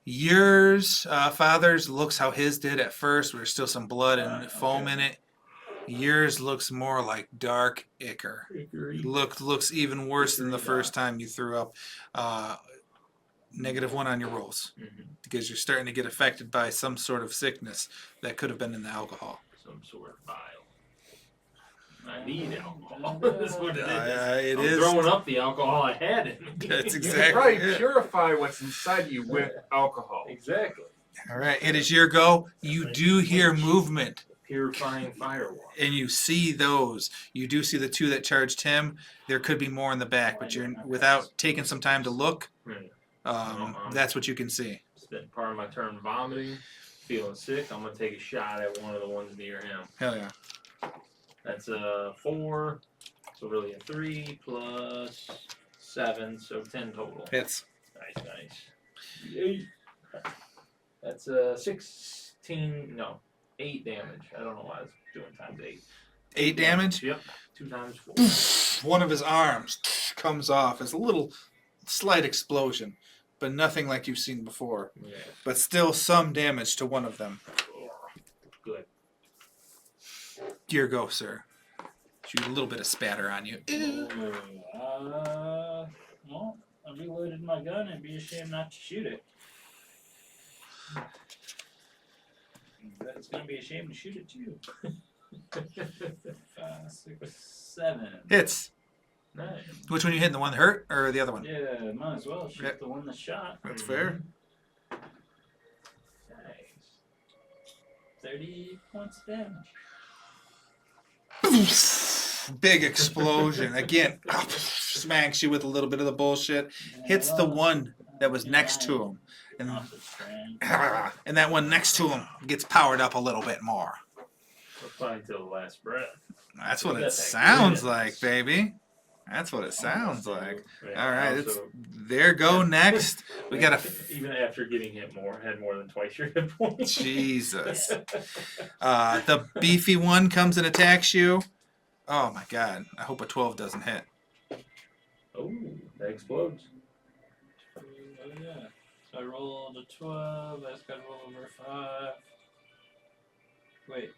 [SPEAKER 1] Yours, Father's, looks how his did at first. There's still some blood and foam in it. Yours looks more like dark ichor. Looks even worse than the first time you threw up. -1 on your rolls
[SPEAKER 2] Mhm.
[SPEAKER 1] because you're starting to get affected by some sort of sickness that could have been in the alcohol.
[SPEAKER 2] Some sort of bile. I need alcohol. That's what it is.
[SPEAKER 1] It
[SPEAKER 2] I'm
[SPEAKER 1] is.
[SPEAKER 2] throwing up the alcohol I had in me.
[SPEAKER 1] That's
[SPEAKER 5] You
[SPEAKER 1] exactly
[SPEAKER 5] can probably
[SPEAKER 1] it.
[SPEAKER 5] purify what's inside you with alcohol.
[SPEAKER 2] Exactly.
[SPEAKER 1] All right, it is your go. You do hear movement,
[SPEAKER 2] Purifying firewall.
[SPEAKER 1] and you see those. You do see the 2 that charged him. There could be more in the back, but you're without taking some time to look.
[SPEAKER 2] Right.
[SPEAKER 1] That's what you can see.
[SPEAKER 2] Spent part of my turn vomiting, feeling sick. I'm gonna take a shot at one of the ones near him.
[SPEAKER 1] Hell yeah.
[SPEAKER 2] That's a 4, so really a 3 plus 7, so 10 total.
[SPEAKER 1] Hits.
[SPEAKER 2] Nice, nice. 8. That's a 16. No, 8 damage. I don't know why I was doing times 8.
[SPEAKER 1] 8 damage.
[SPEAKER 2] Yep. 2 times 4.
[SPEAKER 1] One of his arms comes off. It's a little slight explosion, but nothing like you've seen before.
[SPEAKER 2] Yeah.
[SPEAKER 1] But still some damage to one of them.
[SPEAKER 2] Good.
[SPEAKER 1] Your go, sir. Shoot a little bit of spatter on you.
[SPEAKER 3] Well, I reloaded my gun and be ashamed not to shoot it. But it's gonna be a shame to shoot it too. 5, 6, 7.
[SPEAKER 1] Hits.
[SPEAKER 2] Nice.
[SPEAKER 1] Which one you hitting? The one that hurt or the other one?
[SPEAKER 3] Yeah, might as well shoot
[SPEAKER 1] Yep.
[SPEAKER 3] the one that shot.
[SPEAKER 1] That's fair.
[SPEAKER 2] Nice.
[SPEAKER 3] 30 points of damage.
[SPEAKER 1] Big explosion. Again, smacks you with a little bit of the bullshit. Hits the one that was next to him. And,
[SPEAKER 3] Lots of strength.
[SPEAKER 1] and that one next to him gets powered up a little bit more.
[SPEAKER 2] We're fighting till the last breath.
[SPEAKER 1] That's what it
[SPEAKER 2] That's
[SPEAKER 1] sounds
[SPEAKER 2] good.
[SPEAKER 1] like, baby. That's what it sounds like.
[SPEAKER 2] Yeah,
[SPEAKER 1] All right, it's
[SPEAKER 2] also,
[SPEAKER 1] there. Go next. We got a
[SPEAKER 2] even after getting hit had more than twice your hit points.
[SPEAKER 1] Jesus. The beefy one comes and attacks you. Oh my God! I hope a 12 doesn't hit.
[SPEAKER 2] Oh, that explodes.
[SPEAKER 3] Oh, yeah. So I rolled a 12. I just got to roll over 5. Wait,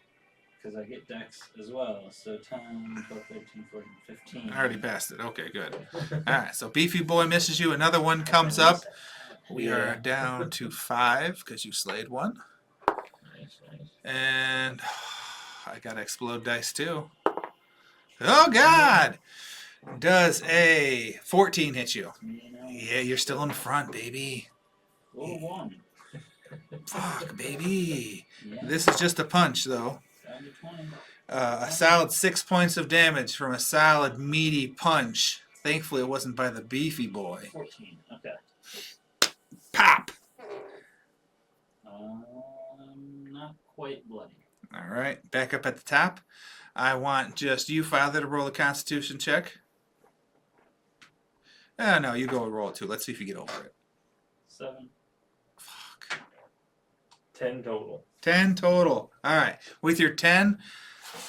[SPEAKER 3] because I get dex as well. So 10, 12, 13, 14, 15.
[SPEAKER 1] I already passed it. Okay, good. All right, so Beefy Boy misses you. Another one comes up. We are down to 5 because you slayed one.
[SPEAKER 2] Nice, nice.
[SPEAKER 1] And I got to explode dice too. Oh, God! Does a 14 hit you? Yeah, you're still in front, baby.
[SPEAKER 3] Roll 1.
[SPEAKER 1] Fuck, baby.
[SPEAKER 3] Yeah.
[SPEAKER 1] This is just a punch, though.
[SPEAKER 3] Down to 20.
[SPEAKER 1] A solid 6 points of damage from a solid, meaty punch. Thankfully, it wasn't by the Beefy Boy.
[SPEAKER 3] 14. Okay.
[SPEAKER 1] Pop!
[SPEAKER 3] Not quite bloody.
[SPEAKER 1] All right, back up at the top. I want just you, Father, to roll a Constitution check. No, you go and roll it too. Let's see if you get over it.
[SPEAKER 3] 7.
[SPEAKER 1] Fuck.
[SPEAKER 2] 10 total.
[SPEAKER 1] 10 total. All right. With your 10,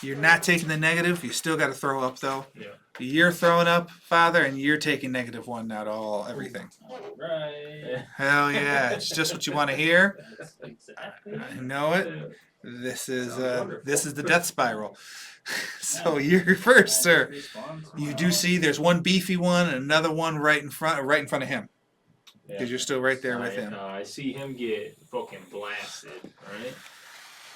[SPEAKER 1] you're not taking the negative. You still got to throw up, though.
[SPEAKER 2] Yeah.
[SPEAKER 1] You're throwing up, Father, and you're taking -1 out of everything.
[SPEAKER 3] Alright.
[SPEAKER 1] Hell yeah. It's just what you want to hear.
[SPEAKER 3] That's exactly.
[SPEAKER 1] I know it. This is
[SPEAKER 2] Sounds wonderful.
[SPEAKER 1] this is the death spiral. So you're first, sir. You do see there's one beefy one and another one right in front of him.
[SPEAKER 2] Yeah.
[SPEAKER 1] Because you're still right there with him.
[SPEAKER 2] I see him get fucking blasted, right?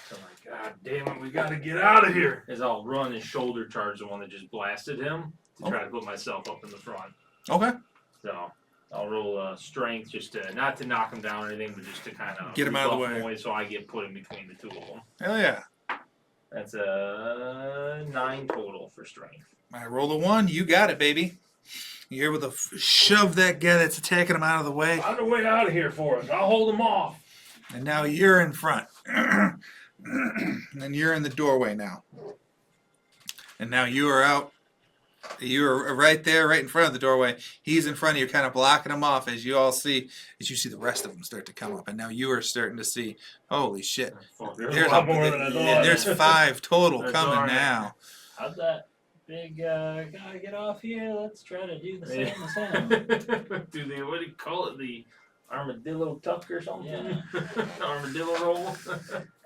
[SPEAKER 2] So I'm like, God damn it, we gotta get out of here. As I'll run and shoulder charge the one that just blasted him to try to put myself up in the front.
[SPEAKER 1] Okay.
[SPEAKER 2] So I'll roll strength just to, not to knock him down or anything, but just to kind of
[SPEAKER 1] Get him out of the way.
[SPEAKER 2] So I get put in between the two of them.
[SPEAKER 1] Hell yeah.
[SPEAKER 2] That's a 9 total for strength.
[SPEAKER 1] I roll a 1. You got it, baby. You're able to shove that guy that's attacking him out of the way.
[SPEAKER 2] Find a way out of here for us. I'll hold him off.
[SPEAKER 1] And now you're in front. And you're in the doorway now. And now you are out. You're right there, right in front of the doorway. He's in front of you, kind of blocking him off as you see the rest of them start to come up. And now you are starting to see, holy shit.
[SPEAKER 2] There's a lot more than I thought.
[SPEAKER 1] There's 5 total
[SPEAKER 2] That's
[SPEAKER 1] coming
[SPEAKER 2] all right.
[SPEAKER 1] now.
[SPEAKER 3] How'd that big guy get off here? Let's try to do the same as him.
[SPEAKER 2] Do the, what do you call it? The armadillo tuck or something?
[SPEAKER 3] Yeah.
[SPEAKER 2] Armadillo roll?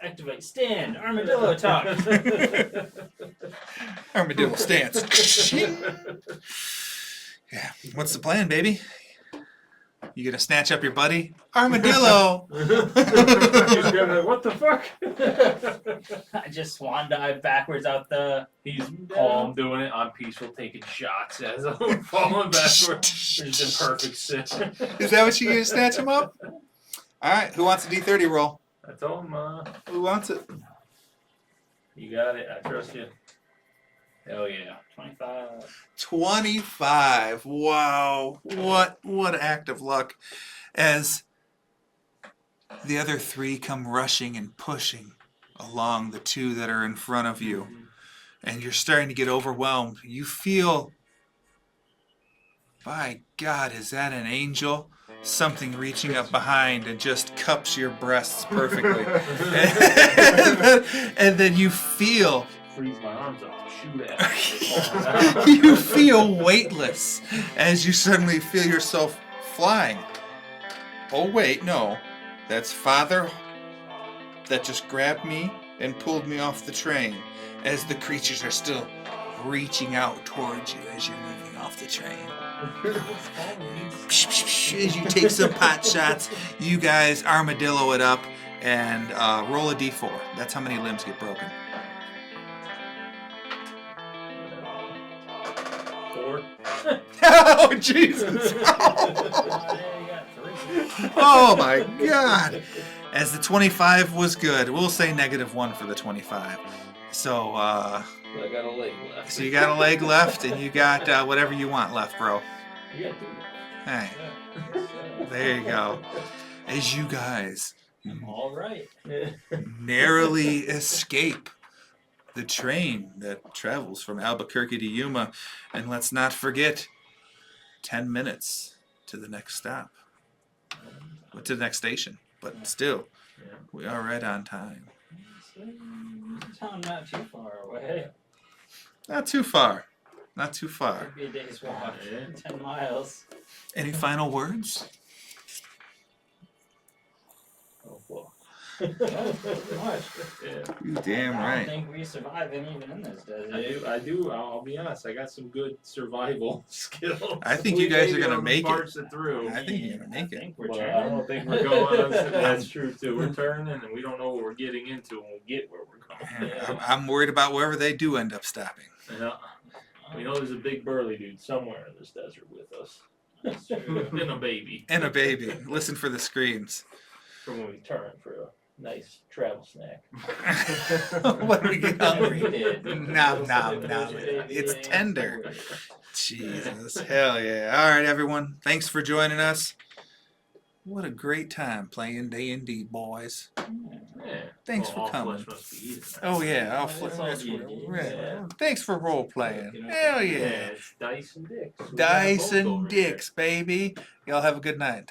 [SPEAKER 3] Activate stand. Armadillo talk.
[SPEAKER 1] Armadillo stance. Yeah. What's the plan, baby? You gonna snatch up your buddy? Armadillo!
[SPEAKER 2] He's gonna be like, what the fuck?
[SPEAKER 3] I just swan dive backwards out the.
[SPEAKER 2] He's calm doing it. I'm peaceful taking shots as I'm falling backwards. It's in perfect sit.
[SPEAKER 1] Is that what you gonna snatch him up? Alright, who wants a D30 roll?
[SPEAKER 2] I told him,
[SPEAKER 1] Who wants it?
[SPEAKER 2] you got it. I trust you. Hell yeah.
[SPEAKER 3] 25.
[SPEAKER 1] 25. Wow. What act of luck. As the other 3 come rushing and pushing along the 2 that are in front of you. And you're starting to get overwhelmed. You feel, by God, is that an angel? Something reaching up behind and just cups your breasts perfectly. And then you feel
[SPEAKER 2] Freeze my arms off. Shoot at him.
[SPEAKER 1] you feel weightless as you suddenly feel yourself flying. Oh wait, no. That's Father that just grabbed me and pulled me off the train as the creatures are still reaching out towards you as you're moving off the train. As you take some pot shots, you guys armadillo it up and roll a d4. That's how many limbs get broken.
[SPEAKER 2] 4.
[SPEAKER 1] Oh, Jesus!
[SPEAKER 3] You got 3.
[SPEAKER 1] Oh, my God! As the 25 was good, we'll say -1 for the 25. So,
[SPEAKER 2] I got a leg left.
[SPEAKER 1] so you got a leg left, and you got whatever you want left, bro.
[SPEAKER 2] You got 2.
[SPEAKER 1] Hey, there you go. As you guys
[SPEAKER 3] All right.
[SPEAKER 1] narrowly escape the train that travels from Albuquerque to Yuma, and let's not forget 10 minutes to the next stop, to the next station. But still, we are right on time.
[SPEAKER 3] I'm not too far away.
[SPEAKER 1] Not too far. Not too far.
[SPEAKER 3] Could be a day's walk. 10 miles.
[SPEAKER 1] Any final words?
[SPEAKER 3] Pretty much.
[SPEAKER 2] Yeah.
[SPEAKER 1] You damn
[SPEAKER 3] I don't
[SPEAKER 1] right.
[SPEAKER 3] think we survive even in this desert.
[SPEAKER 2] I do. I'll be honest. I got some good survival skills.
[SPEAKER 1] I think you guys are gonna make it.
[SPEAKER 2] March it through.
[SPEAKER 1] I think you're gonna make
[SPEAKER 3] I
[SPEAKER 1] it.
[SPEAKER 3] think we're
[SPEAKER 2] But
[SPEAKER 3] turning.
[SPEAKER 2] I don't think we're going. That's true too. We're turning, and we don't know what we're getting into when we get where we're going.
[SPEAKER 1] I'm worried about wherever they do end up stopping.
[SPEAKER 2] Yeah. We know there's a big burly dude somewhere in this desert with us.
[SPEAKER 3] That's true.
[SPEAKER 2] And a baby.
[SPEAKER 1] And a baby. Listen for the screams.
[SPEAKER 2] For when we turn for a nice travel snack.
[SPEAKER 1] When we get hungry.
[SPEAKER 3] did.
[SPEAKER 1] Nom, nom, nom. It's tender. Jesus. Hell yeah. All right, everyone. Thanks for joining us. What a great time playing D&D, boys.
[SPEAKER 2] Yeah.
[SPEAKER 1] Thanks
[SPEAKER 2] Well,
[SPEAKER 1] for
[SPEAKER 2] all
[SPEAKER 1] coming.
[SPEAKER 2] flesh must be eaten, right?
[SPEAKER 1] Oh, yeah. I'll
[SPEAKER 3] It's
[SPEAKER 1] flip
[SPEAKER 3] all
[SPEAKER 1] this
[SPEAKER 3] D&D,
[SPEAKER 1] one. Right.
[SPEAKER 2] yeah.
[SPEAKER 1] Thanks for role playing. Hell
[SPEAKER 2] Yeah,
[SPEAKER 1] yeah.
[SPEAKER 2] it's dice and dicks. We got
[SPEAKER 1] Dice
[SPEAKER 2] both
[SPEAKER 1] and
[SPEAKER 2] over here.
[SPEAKER 1] dicks, baby. Y'all have a good night.